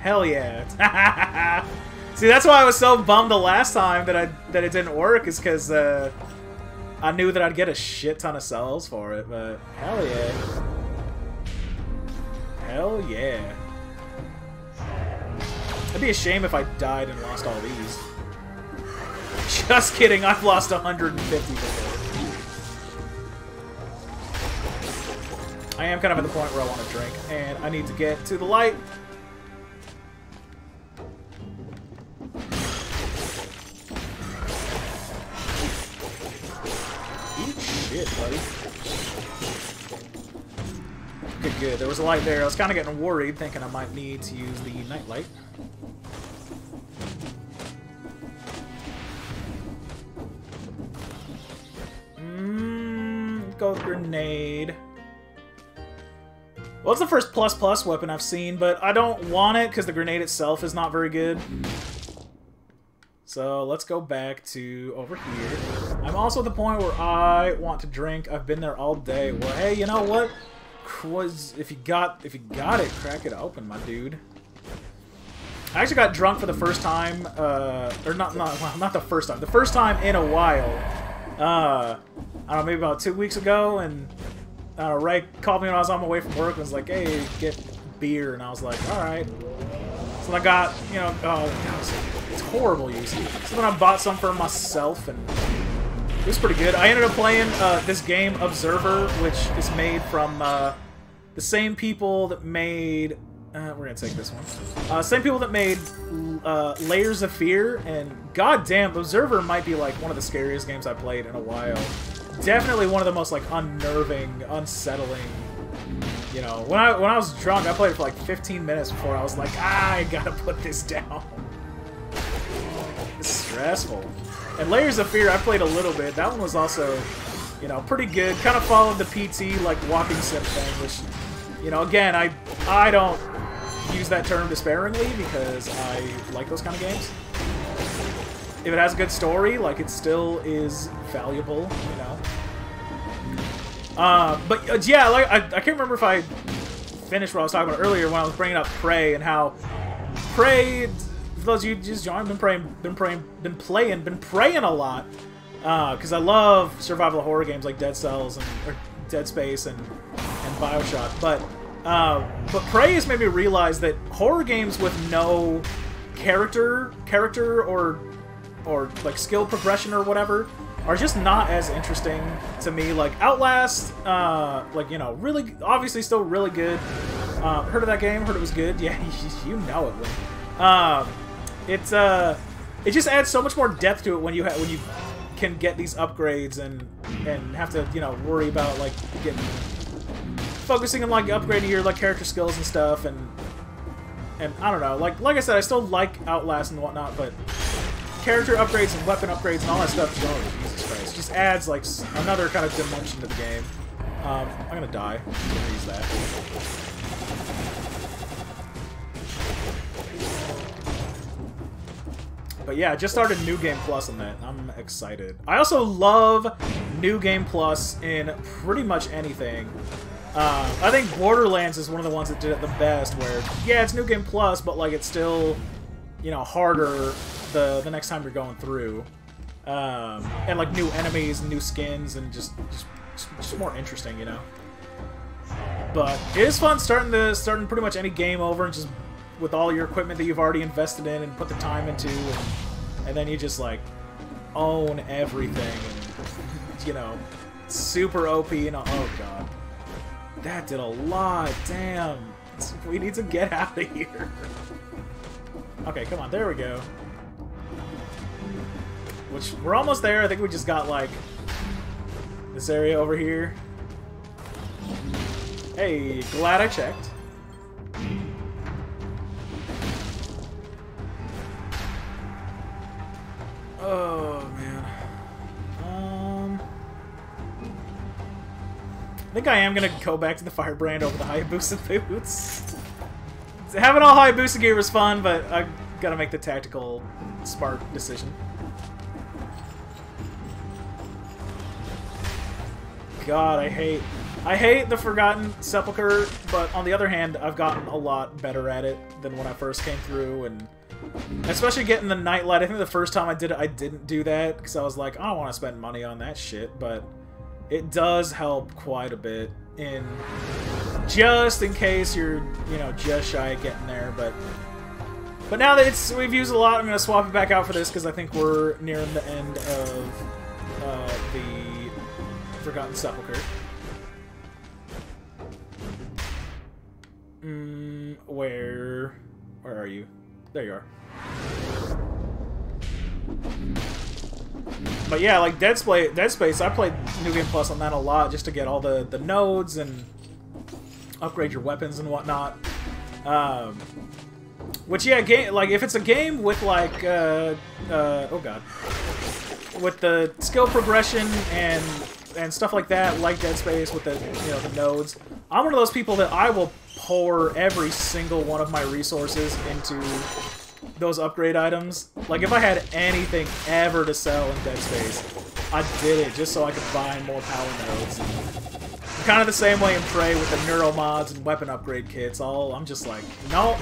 Hell yeah. See, that's why I was so bummed the last time that it didn't work, is because, I knew that I'd get a shit ton of cells for it, but hell yeah. Hell yeah. It'd be a shame if I died and lost all these. Just kidding, I've lost 150 before. I am kind of at the point where I want to drink, and I need to get to the light. Shit, buddy. Good, good. There was a light there. I was kind of getting worried, thinking I might need to use the nightlight. Go with grenade. Well, it's the first ++ weapon I've seen, but I don't want it because the grenade itself is not very good. So let's go back to over here. I'm also at the point where I want to drink. I've been there all day. Well, hey, you know what? If you got it, crack it open, my dude. I actually got drunk for the first time, or not the first time. The first time in a while. I don't know, maybe about 2 weeks ago, and Ray called me when I was on my way from work and was like, "Hey, get beer," and I was like, "All right." So I got, you know, oh god, it's horrible use. So then I bought some for myself, and it was pretty good. I ended up playing this game, Observer, which is made from the same people that made... we're gonna take this one. Same people that made Layers of Fear, and goddamn, Observer might be like one of the scariest games I played in a while. Definitely one of the most like unnerving, unsettling. You know, when I was drunk, I played it for like 15 minutes before I was like, I gotta put this down. It's stressful. And Layers of Fear, I played a little bit. That one was also, you know, pretty good. Kind of followed the PT like walking sim thing, which, you know, again, I don't use that term disparagingly because I like those kind of games. If it has a good story, like, it still is valuable, you know. But yeah, like I can't remember if I finished what I was talking about earlier when I was bringing up Prey and how Prey, for those of you who just joined, been praying a lot, because I love survival horror games like Dead Cells or Dead Space and Bioshock, but Prey has made me realize that horror games with no character or like skill progression or whatever are just not as interesting to me. Like Outlast, like, you know, really, obviously still really good. Heard of that game? Heard it was good. Yeah, you know it, Link. It just adds so much more depth to it when you can get these upgrades and have to, you know, worry about like focusing on like upgrading your like character skills and stuff, and I don't know, like I said, I still like Outlast and whatnot, but character upgrades and weapon upgrades and all that stuff, oh, Jesus Christ, just adds like another kind of dimension to the game. I'm gonna die. I'm gonna use that. But yeah, I just started New Game Plus on that. I'm excited. I also love New Game Plus in pretty much anything. I think Borderlands is one of the ones that did it the best, where, yeah, it's New Game Plus, but, like, it's still, you know, harder the next time you're going through. And, like, new enemies and new skins and just more interesting, you know? But it is fun starting pretty much any game over and just with all your equipment that you've already invested in and put the time into, and then you just, like, own everything, and, you know, super OP, and oh god. That did a lot, damn. We need to get out of here. Okay, come on, there we go. Which, we're almost there. I think we just got, like, this area over here. Hey, glad I checked. Oh, man. I think I am gonna go back to the Firebrand over the Hayabusa boots. Having all Hayabusa gear was fun, but I gotta make the tactical, smart decision. God, I hate the Forgotten Sepulchre, but on the other hand, I've gotten a lot better at it than when I first came through, and especially getting the Nightlight. I think the first time I did it, I didn't do that, because I was like, I don't want to spend money on that shit, but it does help quite a bit, in just in case you're, you know, just shy of getting there, but now that we've used a lot, I'm going to swap it back out for this, because I think we're nearing the end of the Forgotten Sepulchre. Where are you? There you are. But yeah, like Dead Space, I played New Game Plus on that a lot just to get all the nodes and upgrade your weapons and whatnot. Which, yeah, like if it's a game with like oh god, with the skill progression and stuff like that, like Dead Space with the, you know, the nodes, I'm one of those people that I will pour every single one of my resources into those upgrade items. Like, if I had anything ever to sell in Dead Space, I did it just so I could buy more power nodes. Kind of the same way in Prey with the neuro mods and weapon upgrade kits. I'm just like, no,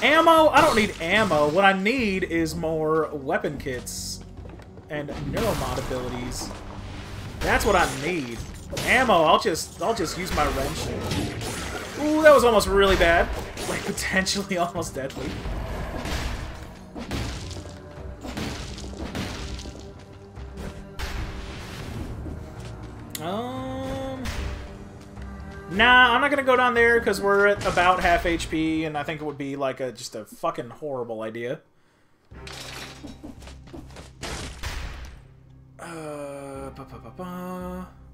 ammo? I don't need ammo. What I need is more weapon kits and neuro mod abilities. That's what I need. Ammo, I'll just use my wrench. Ooh, that was almost really bad. Like, potentially almost deadly. Nah, I'm not gonna go down there because we're at about half HP, and I think it would be like just a fucking horrible idea.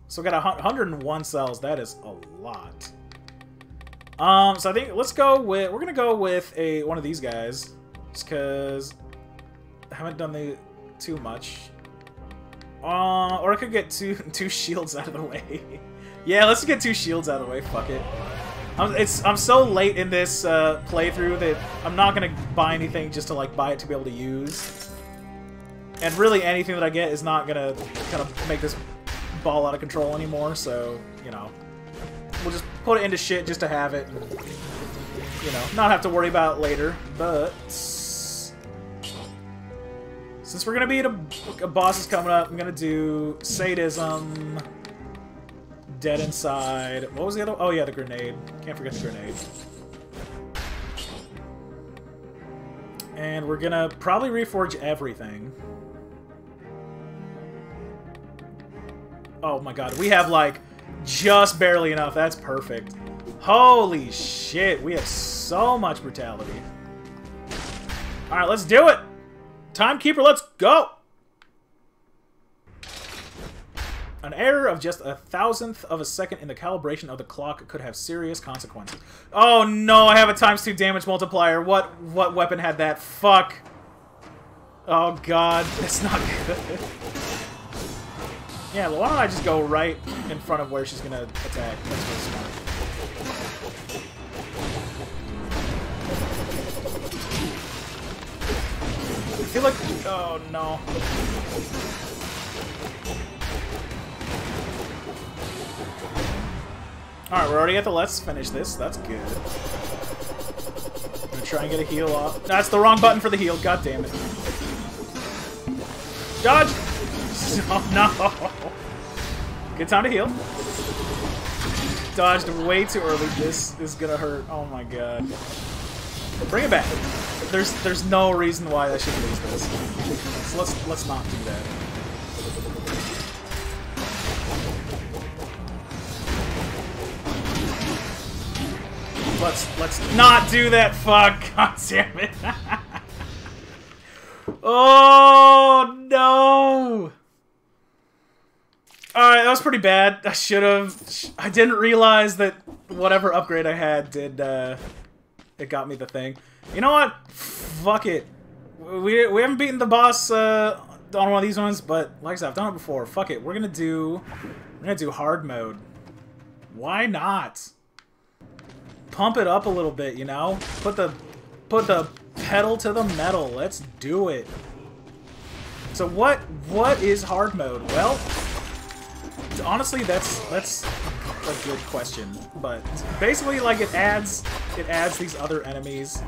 So we got 101 cells. That is a lot. So I think we're gonna go with one of these guys, just because I haven't done too much. Or I could get two shields out of the way. Yeah, let's get 2 shields out of the way. Fuck it. I'm so late in this playthrough that I'm not gonna buy anything just to like buy it to be able to use. And really, anything that I get is not gonna kind of make this ball out of control anymore. So, you know, we'll just put it into shit just to have it, and, you know, not have to worry about it later. But since we're gonna be at a boss is coming up, I'm gonna do Sadism, Dead Inside. What was the other? Oh yeah, the grenade. Can't forget the grenade. And we're gonna probably reforge everything. Oh my god, we have, like, just barely enough. That's perfect. Holy shit, we have so much brutality. Alright, let's do it! Timekeeper, let's go! An error of just 1,000th of a second in the calibration of the clock could have serious consequences. Oh no, I have a ×2 damage multiplier. What weapon had that? Fuck. Oh god, that's not good. Yeah, well, why don't I just go right in front of where she's gonna attack? That's really smart. I feel like... Oh no. Alright, we're already at the let's finish this. That's good. I'm gonna try and get a heal off. That's the wrong button for the heal. God damn it. Dodge! Oh no! Good time to heal. Dodged way too early. This is gonna hurt. Oh my god. Bring it back. There's no reason why I should lose this. So let's not do that. Let's not do that. Fuck. God damn it. Oh no. Alright, that was pretty bad. I should have... I didn't realize that whatever upgrade I had did, it got me the thing. You know what? Fuck it. We haven't beaten the boss, on one of these ones, but like I said, I've done it before. Fuck it. We're gonna do hard mode. Why not? Pump it up a little bit, you know? Put the pedal to the metal. Let's do it. So what is hard mode? Well, honestly, that's a good question. But basically, like, it adds these other enemies.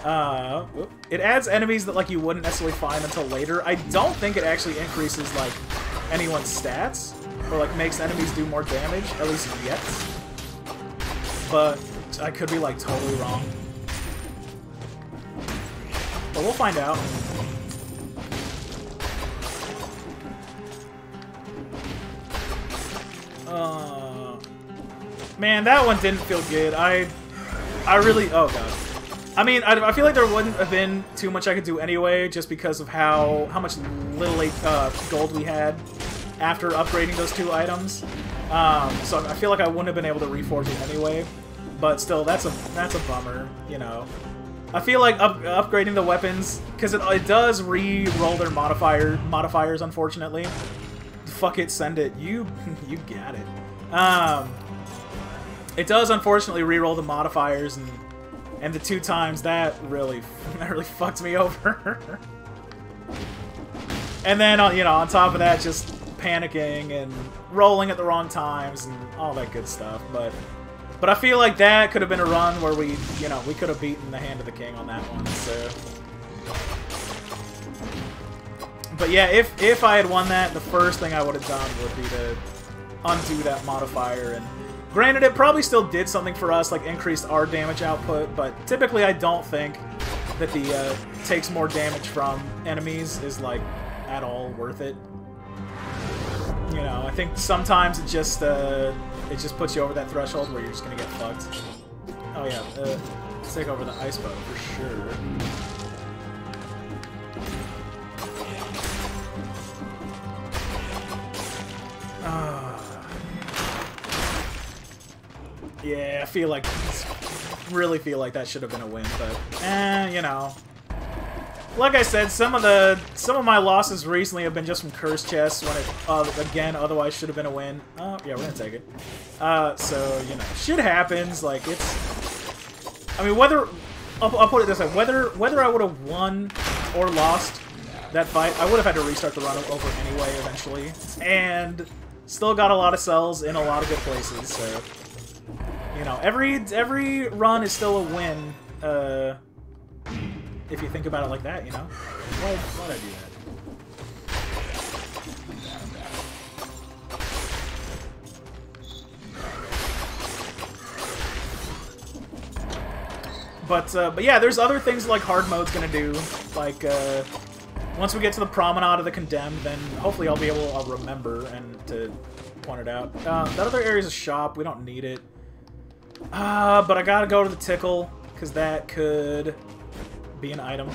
It adds enemies that, like, you wouldn't necessarily find until later. I don't think it actually increases, like, anyone's stats or, like, makes enemies do more damage, at least yet. But I could be, like, totally wrong. But we'll find out. Man, that one didn't feel good. I really... Oh, God. I mean, I feel like there wouldn't have been too much I could do anyway, just because of how much little gold we had after upgrading those two items. So I feel like I wouldn't have been able to reforge it anyway. But still, that's a bummer, you know. I feel like upgrading the weapons, because it does re-roll their modifiers, unfortunately. Fuck it, send it. You got it. It does unfortunately re-roll the modifiers, and the 2 times that really fucked me over. And then you know, on top of that, just panicking and rolling at the wrong times and all that good stuff. But I feel like that could have been a run where we could have beaten the Hand of the King on that one. So. But yeah, if I had won that, the first thing I would have done would be to undo that modifier. And granted, it probably still did something for us, like increased our damage output, but typically I don't think that the takes more damage from enemies is, like, at all worth it. You know, I think sometimes it just puts you over that threshold where you're just gonna get fucked. Oh yeah, let's take over the ice bow for sure. Yeah, really feel like that should have been a win, but you know. Like I said, some of my losses recently have been just from curse chests when it again otherwise should have been a win. Oh yeah, we're gonna take it. So you know, shit happens. Like I mean, I'll put it this way: whether I would have won or lost that fight, I would have had to restart the run over anyway eventually, and still got a lot of cells in a lot of good places. So you know, every run is still a win. If you think about it like that, you know? Why'd I do that? But yeah, there's other things like hard mode's gonna do, like Once we get to the Promenade of the Condemned, then hopefully I'll be able to remember and to point it out. That other area's a shop. We don't need it. But I gotta go to the Tickle, because that could be an item.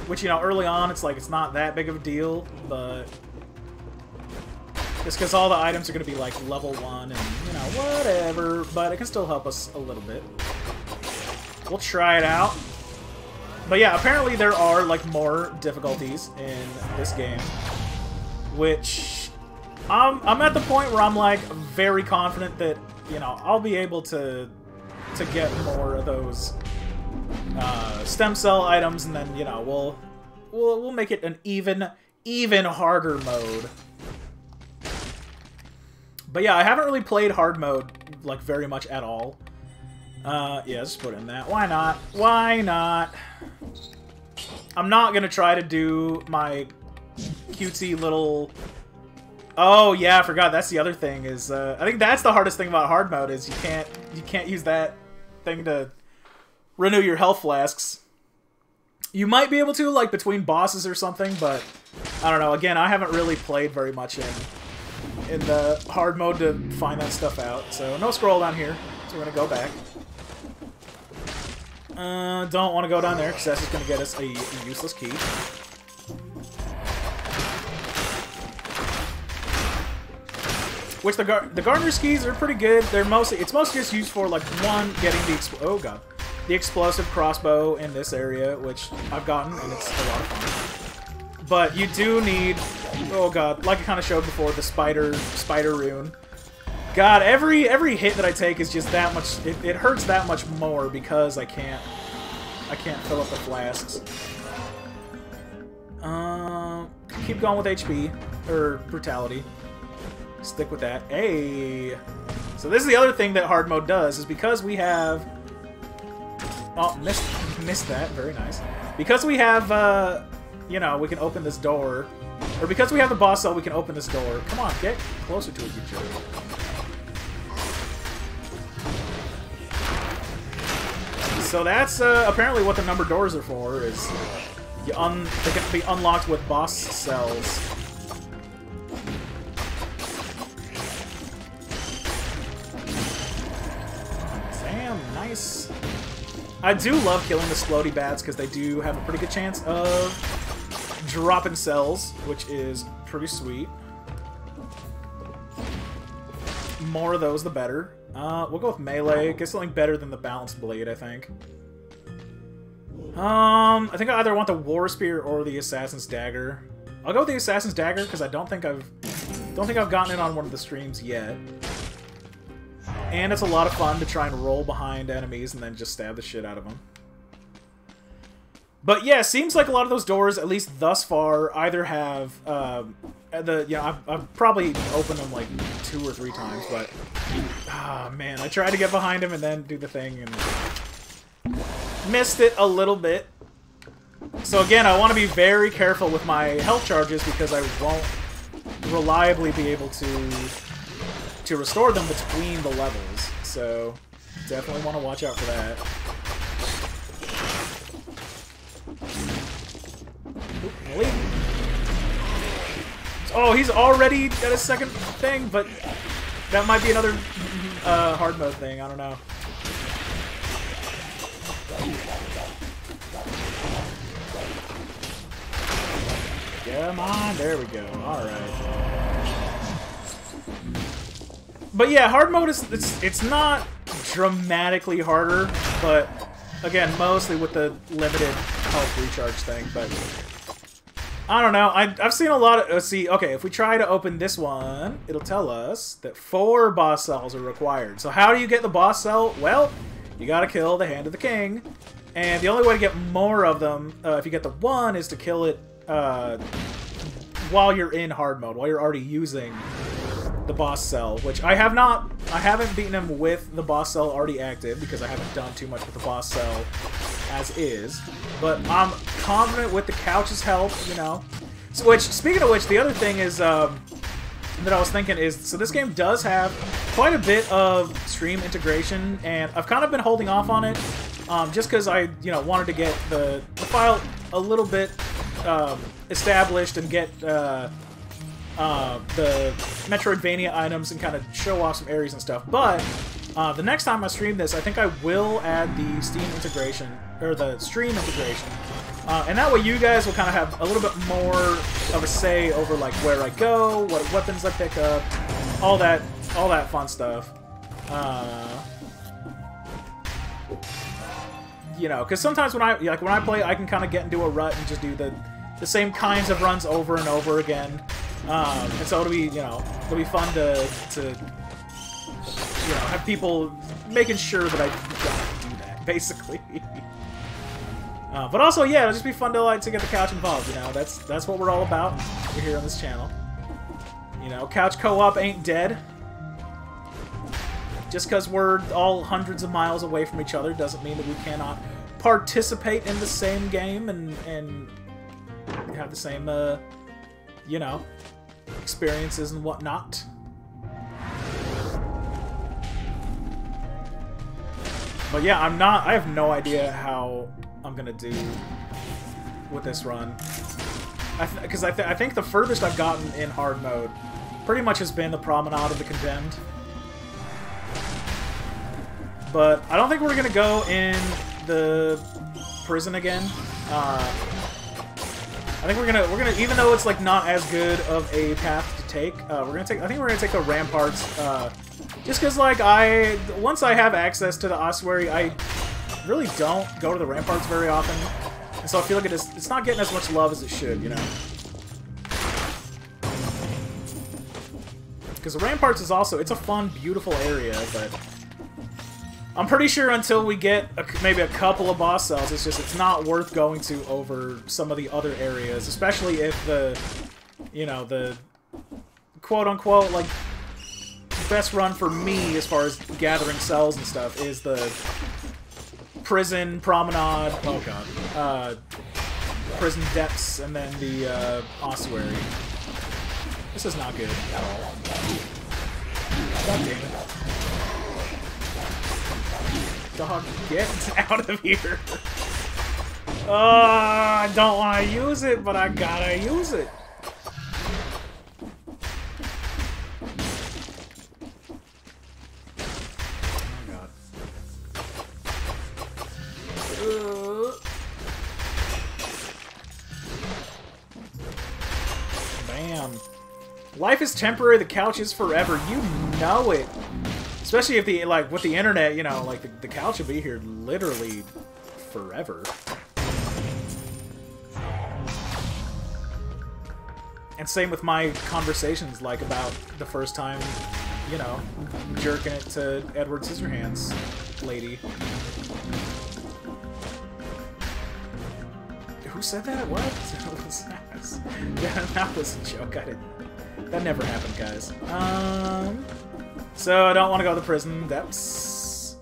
Which, you know, early on, it's like, it's not that big of a deal, but it's because all the items are going to be, like, level 1 and, you know, whatever, but it can still help us a little bit. We'll try it out. But yeah, apparently there are, like, more difficulties in this game, which I'm at the point where I'm, like, very confident that, you know, I'll be able to get more of those stem cell items, and then, you know, we'll make it an even harder mode. But yeah, I haven't really played hard mode, like, very much at all. Yeah, let's put it in that. Why not? Why not? I'm not gonna try to do my cutesy little... Oh, yeah, I forgot. That's the other thing, is, I think that's the hardest thing about hard mode, is you can't use that thing to renew your health flasks. You might be able to, like, between bosses or something, but I don't know. Again, I haven't really played very much in the hard mode to find that stuff out. So no scroll down here, so we're gonna go back. Don't want to go down there, because that's just gonna get us a useless key. Which the Gardener's keys are pretty good. It's mostly just used for, like, one, getting the explosive crossbow in this area, which I've gotten, and it's a lot of fun. But you do need, oh god, like I kind of showed before, the spider rune. God, every hit that I take is just that much. It hurts that much more because I can't fill up the flasks. Keep going with HP or brutality. Stick with that. Hey! So this is the other thing that hard mode does, is because we have... Oh, missed that. Very nice. Because we have, you know, we can open this door. Or because we have the boss cell, we can open this door. Come on, get closer to it, you jerk. So that's, apparently what the numbered doors are for, is... they can be unlocked with boss cells. Nice. I do love killing the Splody Bats because they do have a pretty good chance of dropping cells, which is pretty sweet. More of those, the better. We'll go with melee. Get something better than the balanced blade, I think. I think I either want the War Spear or the Assassin's Dagger. I'll go with the Assassin's Dagger because I don't think I've gotten it on one of the streams yet. And it's a lot of fun to try and roll behind enemies and then just stab the shit out of them. But yeah, seems like a lot of those doors, at least thus far, either have I've probably opened them like 2 or 3 times, but man, I tried to get behind him and then do the thing and missed it a little bit. So again, I want to be very careful with my health charges because I won't reliably be able to restore them between the levels, so definitely want to watch out for that. Oop, oh, he's already at a second thing, but that might be another hard mode thing, I don't know. Come on, there we go, alright. But yeah, hard mode is it's not dramatically harder, but again, mostly with the limited health recharge thing. But I don't know. I've seen a lot of okay, if we try to open this one, it'll tell us that 4 boss cells are required. So how do you get the boss cell? Well, you gotta kill the Hand of the King, and the only way to get more of them, if you get the 1, is to kill it while you're in hard mode, while you're already using the boss cell, which I haven't beaten him with the boss cell already active because I haven't done too much with the boss cell as is, but I'm confident with the couch's help, you know. So, which, speaking of which, the other thing is that I was thinking is, so this game does have quite a bit of stream integration, and I've kind of been holding off on it, just because I, you know, wanted to get the file a little bit established and get the Metroidvania items and kind of show off some areas and stuff. But the next time I stream this, I think I will add the Steam integration, or the stream integration. And that way you guys will kind of have a little bit more of a say over like where I go, what weapons I pick up, all that fun stuff. You know, because sometimes when I play, I can kind of get into a rut and just do the same kinds of runs over and over again. And so it'll be fun to have people making sure that I don't do that, basically. But also, yeah, it'll just be fun to get the couch involved. You know, that's what we're all about. We're here on this channel. You know, couch co-op ain't dead. Just because we're all hundreds of miles away from each other doesn't mean that we cannot participate in the same game and have the same, you know, experiences and whatnot. But yeah, I have no idea how I'm gonna do with this run. Because I think the furthest I've gotten in hard mode pretty much has been the Promenade of the Condemned. But I don't think we're gonna go in the prison again. I think we're gonna even though it's like not as good of a path to take, I think we're gonna take the ramparts. Just because like once I have access to the ossuary, I really don't go to the ramparts very often, and so I feel like it's not getting as much love as it should, you know. Because the ramparts is also, it's a fun, beautiful area, but I'm pretty sure until we get maybe a couple of boss cells, it's not worth going to over some of the other areas, especially if the quote-unquote, like, best run for me as far as gathering cells and stuff is the prison, promenade, oh god, prison depths, and then the ossuary. This is not good at all. God damn it. Dog, get out of here. I don't want to use it, but I gotta use it. Oh, God. Bam. Life is temporary, the couch is forever. You know it. Especially if with the internet, you know, like the couch will be here literally forever. And same with my conversations, like about the first time, you know, jerking it to Edward Scissorhands lady. Who said that? What? Yeah, that was a joke. That never happened, guys. So I don't want to go to the prison depths.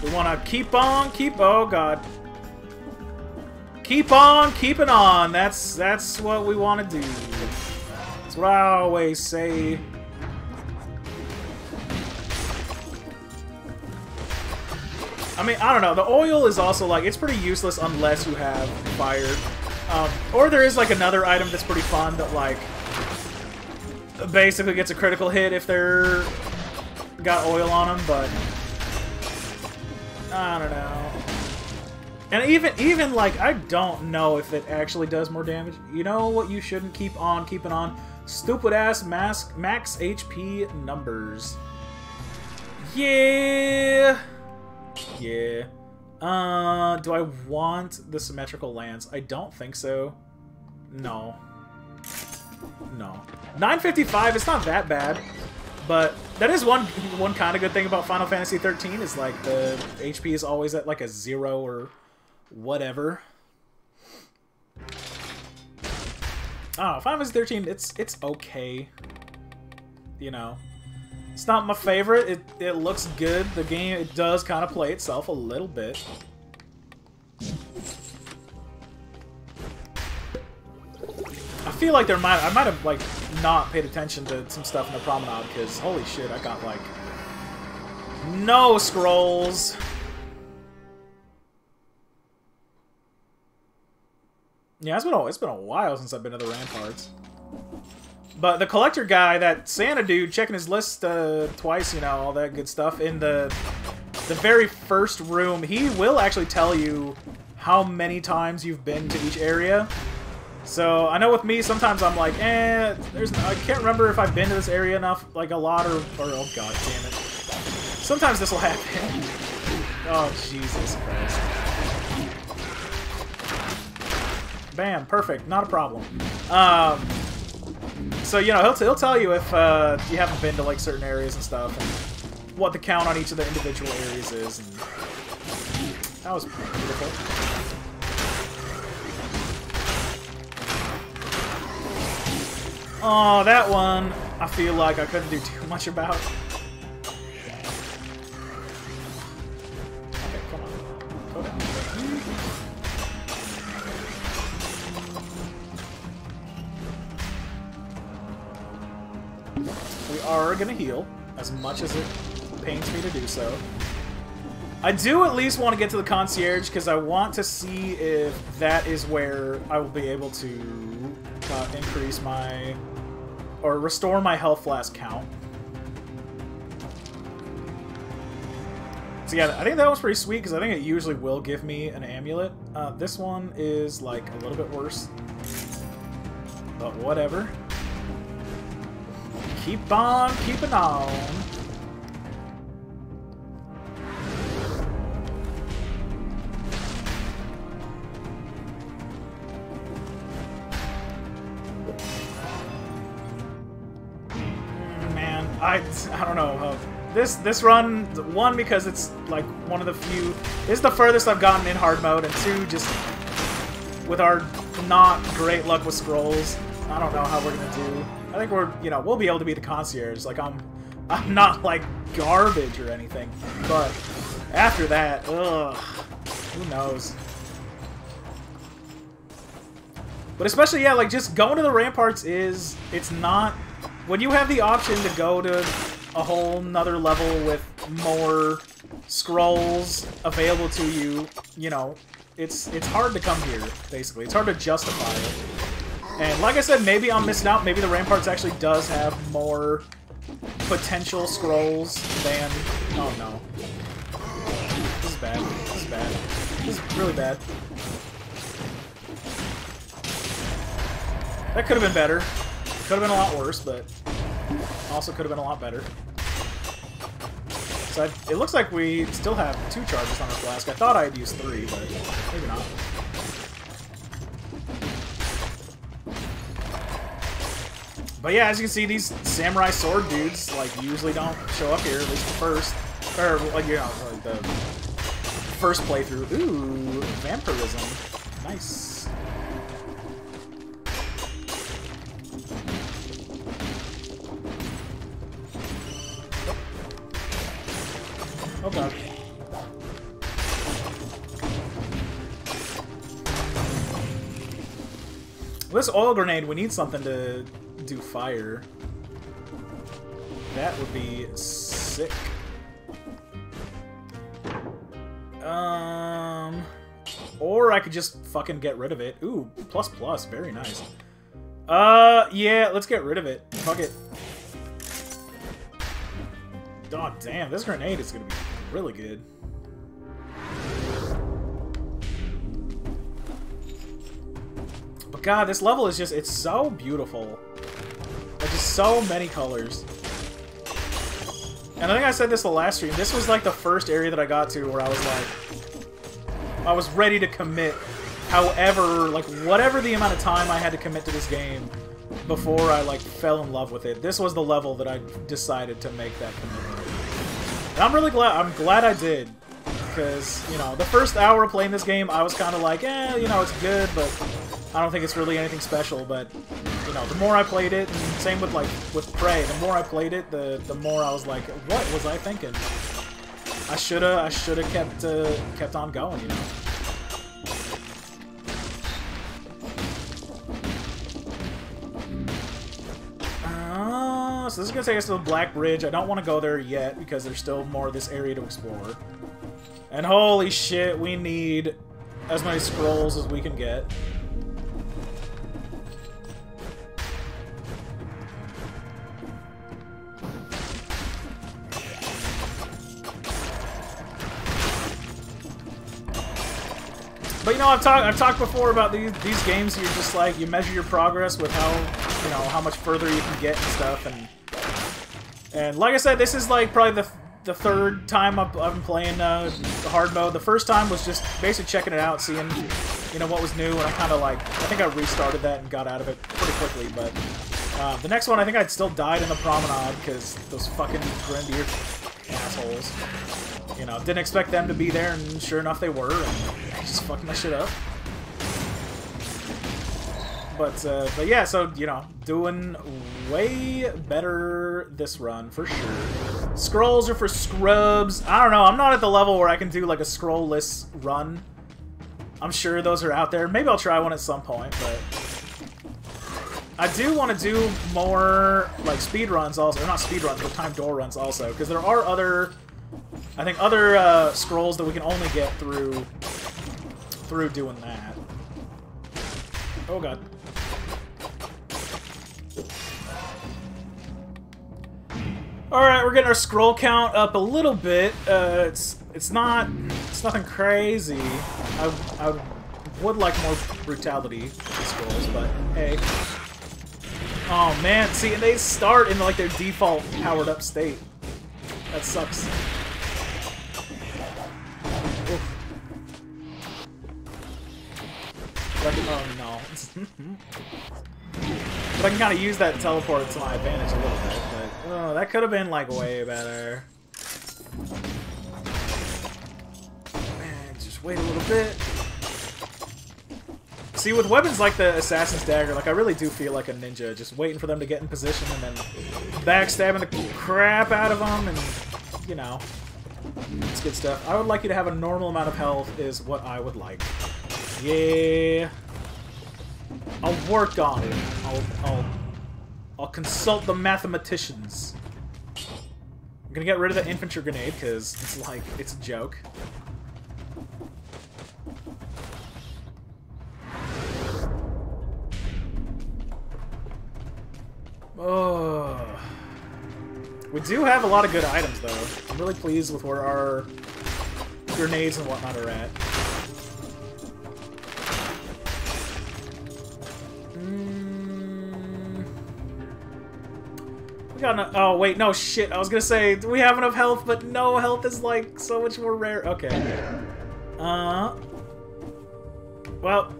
We want to keep on, oh god. Keep on, keeping on. That's what we want to do. That's what I always say. I mean, I don't know. The oil is also, like, it's pretty useless unless you have fire. Or there is, like, another item that's pretty fun that, like, basically gets a critical hit if they're got oil on them, but I don't know. And even like, I don't know if it actually does more damage. You know what you shouldn't keep on keeping on? Stupid ass max HP numbers. Yeah. Yeah. Do I want the symmetrical lance? I don't think so. No. No. 955, it's not that bad. But that is one kind of good thing about Final Fantasy 13 is like the HP is always at like a 0 or whatever. Oh, Final Fantasy 13, it's okay. You know. It's not my favorite. It looks good. The game, it does kind of play itself a little bit. I feel like I might have like not paid attention to some stuff in the promenade because holy shit, I got like no scrolls. Yeah, it's been a while since I've been to the ramparts. But the collector guy, that Santa dude, checking his list twice, you know, all that good stuff, in the very first room, he will actually tell you how many times you've been to each area. So, I know with me, sometimes I'm like, I can't remember if I've been to this area enough, like a lot, or oh god damn it. Sometimes this will happen. Oh, Jesus Christ. Bam, perfect, not a problem. So, you know, he'll tell you if you haven't been to, like, certain areas and stuff, and what the count on each of the individual areas is, and that was beautiful. Oh, that one, I feel like I couldn't do too much about. Okay, come on. Go down. We are gonna heal, as much as it pains me to do so. I do at least want to get to the concierge, because I want to see if that is where I will be able to increase my... or restore my health flask count. So yeah, I think that was pretty sweet, because I think it usually will give me an amulet. This one is, like, a little bit worse. But whatever. Keep on keeping on. Man, I don't know. This run, one, because it's like one of the few. This is the furthest I've gotten in hard mode, and two, just with our not great luck with scrolls, I don't know how we're gonna do. I think we'll be able to be the concierge. Like, I'm not, like, garbage or anything. But after that, ugh, who knows? But especially, yeah, like, just going to the ramparts it's not... When you have the option to go to a whole nother level with more scrolls available to you, you know, it's hard to come here, basically. It's hard to justify it. And like I said, maybe I'm missing out. Maybe the Ramparts actually does have more potential scrolls than... Oh, no. This is bad. This is bad. This is really bad. That could have been better. Could have been a lot worse, but also could have been a lot better. So it looks like we still have 2 charges on our flask. I thought I had used 3, but maybe not. But yeah, as you can see, these samurai sword dudes, like, usually don't show up here, at least the first. Or, like, you know, like the first playthrough. Ooh, vampirism. Nice. Oh god. This oil grenade, we need something to do fire. That would be sick. Or I could just fucking get rid of it. Ooh, ++, very nice. Yeah, let's get rid of it. Fuck it. Oh, damn, this grenade is gonna be really good. But god, this level is just, it's so beautiful. Like, just so many colors. And I think I said this the last stream, this was like the first area that I got to where I was like, I was ready to commit, however, like, whatever the amount of time I had to commit to this game before I, like, fell in love with it. This was the level that I decided to make that commitment. And I'm really glad, I did. Because, you know, the first hour of playing this game, I was kind of like, you know, it's good, but I don't think it's really anything special. But, you know, the more I played it, and same with, like, with Prey, the more I played it, the more I was like, what was I thinking? I shoulda kept on going, you know. So this is gonna take us to the Black Bridge. I don't want to go there yet because there's still more of this area to explore. And holy shit, we need as many scrolls as we can get. But you know, I've talked before about these games. You're just like you measure your progress with how much further you can get and stuff. And like I said, this is like probably the third time I've been playing the hard mode. The first time was just basically checking it out, seeing what was new, and I kind of like I think I restarted that and got out of it pretty quickly. But the next one, I think I'd still died in the promenade because those fucking grenadier assholes. Didn't expect them to be there, and sure enough, they were, and just fucking my shit up. But yeah, so, doing way better this run, for sure. Scrolls are for scrubs. I don't know, I'm not at the level where I can do, like, a scroll-less run. I'm sure those are out there. Maybe I'll try one at some point, but... I do want to do more, like, speed runs also. Or not speed runs, but time door runs also, because there are other... I think other scrolls that we can only get through doing that. Oh god. Alright, we're getting our scroll count up a little bit. It's nothing crazy. I would like more brutality in scrolls, but hey. Oh man, see, and they start in like their default powered up state. That sucks. Oh no. But I can kind of use that teleport to my advantage a little bit, but oh, that could have been like way better. Man, just wait a little bit. See, with weapons like the Assassin's Dagger, like I really do feel like a ninja, just waiting for them to get in position and then backstabbing the crap out of them, and it's good stuff. I would like you to have a normal amount of health is what I would like. Yeah, I'll work on it. I'll consult the mathematicians. I'm gonna get rid of the infantry grenade because it's a joke. Oh, we do have a lot of good items though. I'm really pleased with where our grenades and whatnot are at. Oh wait, no shit. I was gonna say, do we have enough health? But no, health is like so much more rare. Okay. Well,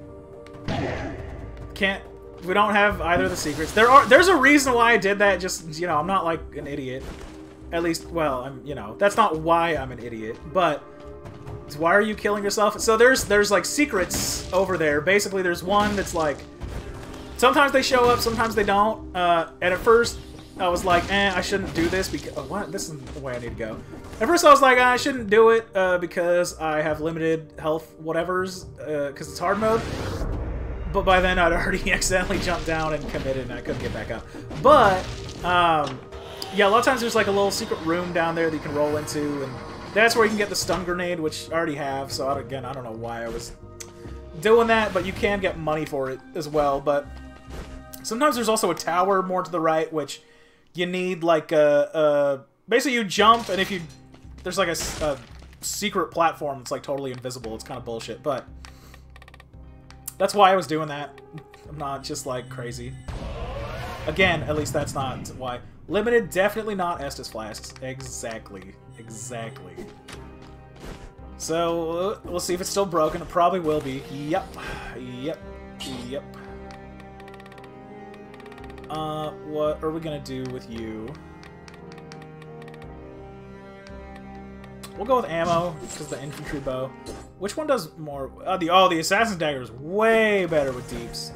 can't. We don't have either of the secrets. There's a reason why I did that. Just I'm not like an idiot. At least, well, I'm. That's not why I'm an idiot. But why are you killing yourself? So there's like secrets over there. Basically, there's one that's like. Sometimes they show up, sometimes they don't. And at first. I was like, I shouldn't do this because... Oh, what? This isn't the way I need to go. At first I was like, I shouldn't do it because I have limited health whatevers because it's hard mode. But by then I'd already accidentally jumped down and committed and I couldn't get back up. But, yeah, a lot of times there's like a little secret room down there that you can roll into, and that's where you can get the stun grenade, which I already have. So, again, I don't know why I was doing that, but you can get money for it as well. But sometimes there's also a tower more to the right, which... You need like basically you jump, and if you there's like a secret platform that's like totally invisible. It's kind of bullshit, but that's why I was doing that. I'm not just like crazy. Again, at least that's not why. Limited, definitely not Estus flasks. Exactly. So we'll see if it's still broken. It probably will be. Yep. What are we gonna do with you? We'll go with ammo, because the infantry bow. Which one does more? The Assassin's Dagger is way better with deeps.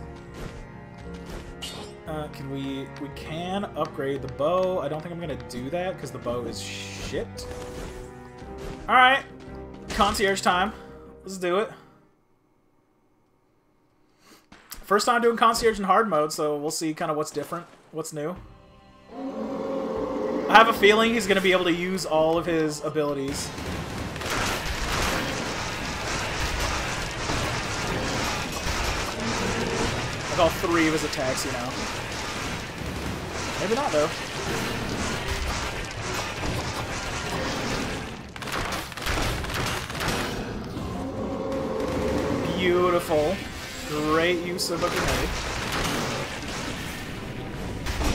We can upgrade the bow. I don't think I'm gonna do that, because the bow is shit. Alright. Concierge time. Let's do it. First time doing Concierge in hard mode, so we'll see kind of what's different, what's new. I have a feeling he's going to be able to use all of his abilities. Like all three of his attacks, Maybe not, though. Beautiful. Great use of a grenade.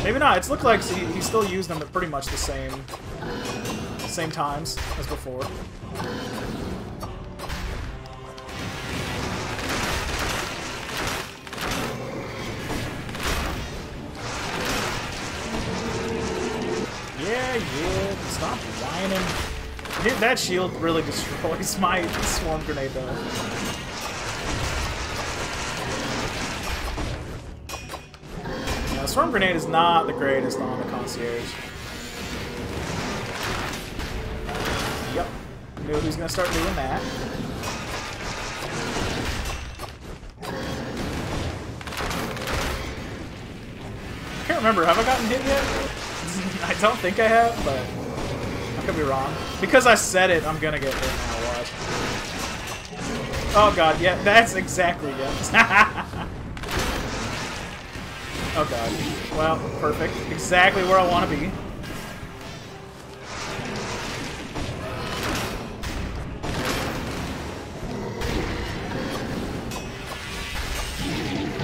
Maybe not. It's looked like he still used them at pretty much the same times as before. Yeah. Stop whining. Dude, that shield really destroys my swarm grenade, though. Yeah, the swarm grenade is not the greatest on the concierge. Yep. Knew he was gonna start doing that. I can't remember. Have I gotten hit yet? I don't think I have, but I could be wrong. Because I said it, I'm gonna get hit now, watch. Oh god, yeah, that's exactly it. Oh god. Well, perfect. Exactly where I want to be.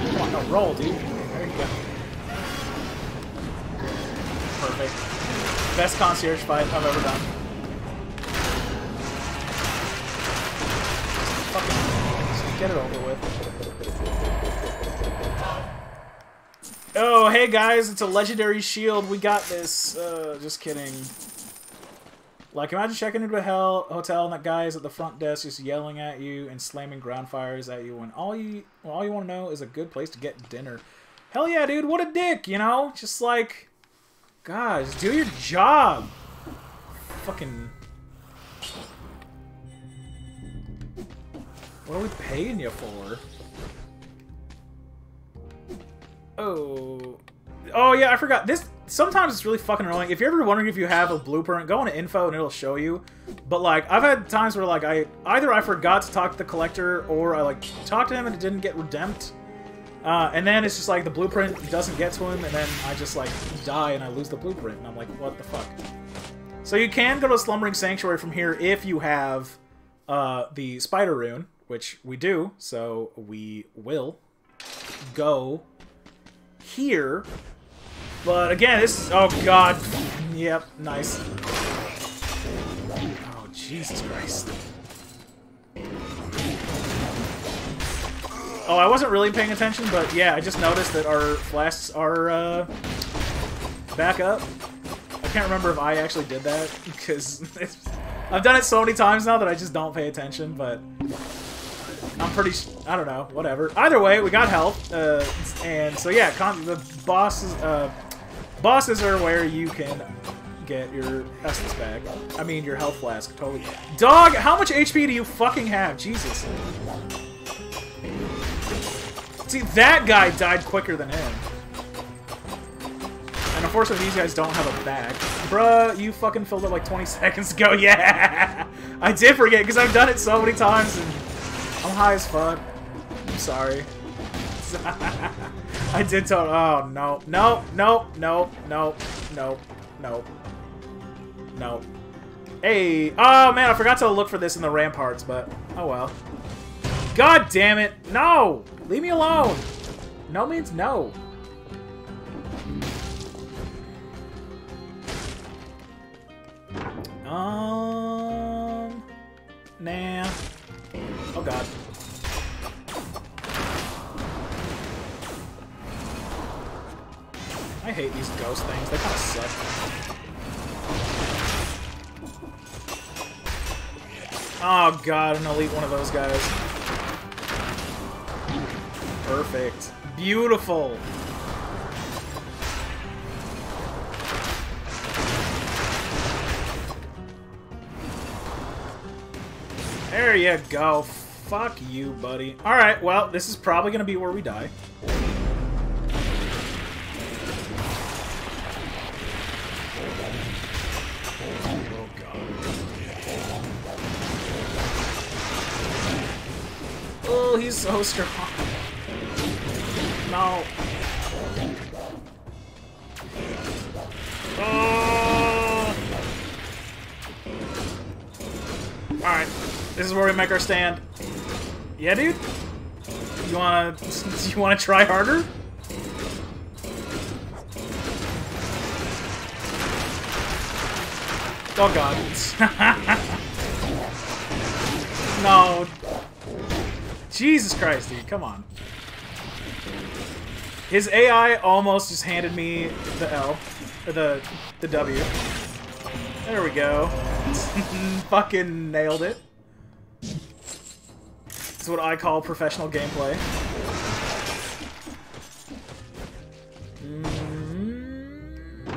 Come on, no, roll, dude. There you go. Perfect. Best concierge fight I've ever done. Fucking just get it over with. Oh, hey guys, it's a legendary shield. We got this. Just kidding. Like, imagine checking into a hotel and that guy is at the front desk just yelling at you and slamming ground fires at you when all you want to know is a good place to get dinner. Hell yeah, dude, what a dick, you know? Just like... Guys, do your job! Fucking... What are we paying you for? Oh... Oh yeah, I forgot. This... Sometimes it's really fucking annoying. If you're ever wondering if you have a blueprint, go into info and it'll show you. But like, I've had times where like either I forgot to talk to the collector or I like talked to him and it didn't get redempted. And then it's just like the blueprint doesn't get to him, and then I just like die and I lose the blueprint, and I'm like, what the fuck? So you can go to Slumbering Sanctuary from here if you have the Spider Rune, which we do, so we will go here. But again, this is... Oh god. Yep, nice. Oh, Jesus Christ. Oh, I wasn't really paying attention, but yeah, I just noticed that our flasks are back up. I can't remember if I actually did that, because I've done it so many times now that I just don't pay attention, but I'm pretty... I don't know, whatever. Either way, we got health, and so yeah, the bosses are where you can get your essence bag. I mean, your health flask, totally. Dog, how much HP do you fucking have? Jesus. See, that guy died quicker than him. And unfortunately, these guys don't have a bag. Bruh, you fucking filled it like 20 seconds ago. Yeah! I did forget, because I've done it so many times, and I'm high as fuck. I'm sorry. I did tell... Oh, no. No, no, no, no, no, no, no. Hey! Oh, man, I forgot to look for this in the ramparts, but... Oh, well. God damn it! No! Leave me alone! No means no. Nah. Oh god. I hate these ghost things. They kind of suck. Oh god, an elite one of those guys. Perfect. Beautiful. There you go. Fuck you, buddy. Alright, well, this is probably going to be where we die. Oh, God. Oh, he's so strong. No. Oh. Alright. This is where we make our stand. Yeah, dude? You wanna try harder? Oh god. No. Jesus Christ, dude, come on. His AI almost just handed me the L. Or the W. There we go. Fucking nailed it. That's what I call professional gameplay.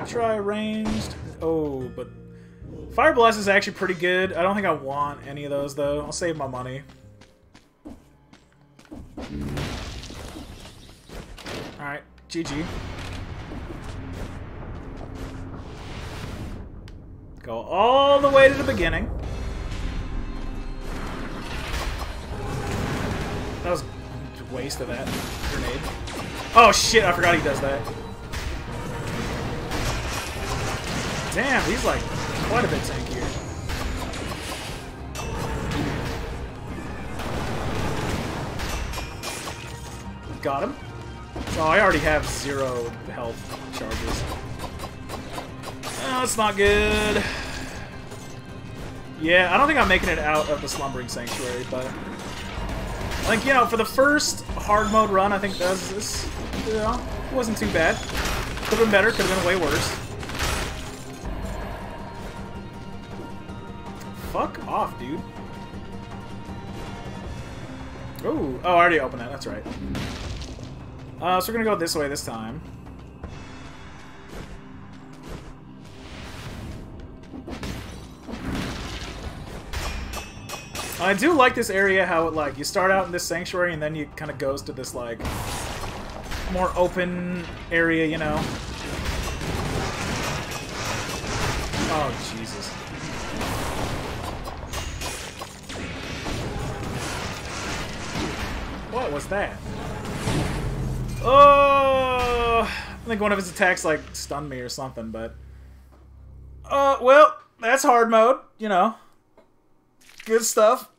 Try ranged. Oh, but Fire Blast is actually pretty good. I don't think I want any of those, though. I'll save my money. Alright, GG. Go all the way to the beginning. That was a waste of that grenade. Oh shit, I forgot he does that. Damn, he's like quite a bit tankier. Got him. Oh, I already have 0 health charges. Oh, that's not good. Yeah, I don't think I'm making it out of the Slumbering Sanctuary, but... like, you know, for the first hard mode run, I think this, you know, it wasn't too bad. Could have been better, could have been way worse. Fuck off, dude. Ooh. Oh, I already opened that, that's right. So we're gonna go this way this time. I do like this area, how it, like, you start out in this sanctuary and then you kind of goes to this, like, more open area, you know? Oh, Jesus. What was that? Oh, I think one of his attacks, like, stunned me or something, but... well, that's hard mode, you know. Good stuff.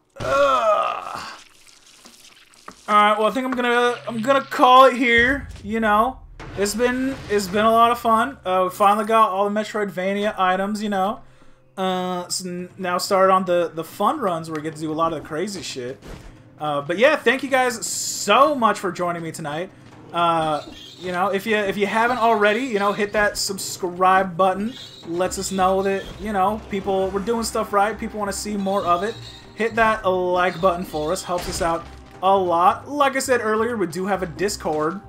Alright, well, I think I'm gonna call it here, you know. It's been a lot of fun. We finally got all the Metroidvania items, you know. So now started on the fun runs where we get to do a lot of the crazy shit. But yeah, thank you guys so much for joining me tonight. You know, if you haven't already, you know, hit that subscribe button. Lets us know that, you know, we're doing stuff right. People want to see more of it. Hit that like button for us. Helps us out a lot. Like I said earlier, we do have a Discord.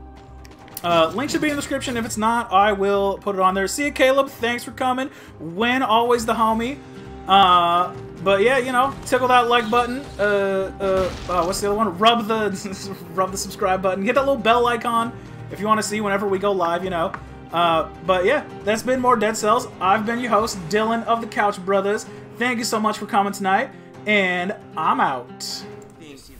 Link should be in the description. If it's not, I will put it on there. See you, Caleb. Thanks for coming. When always the homie. But yeah, you know, tickle that like button. What's the other one? Rub the subscribe button. Hit that little bell icon if you want to see whenever we go live, you know. But yeah, that's been more Dead Cells. I've been your host, Dylan of the Couch Brothers. Thank you so much for coming tonight, and I'm out. This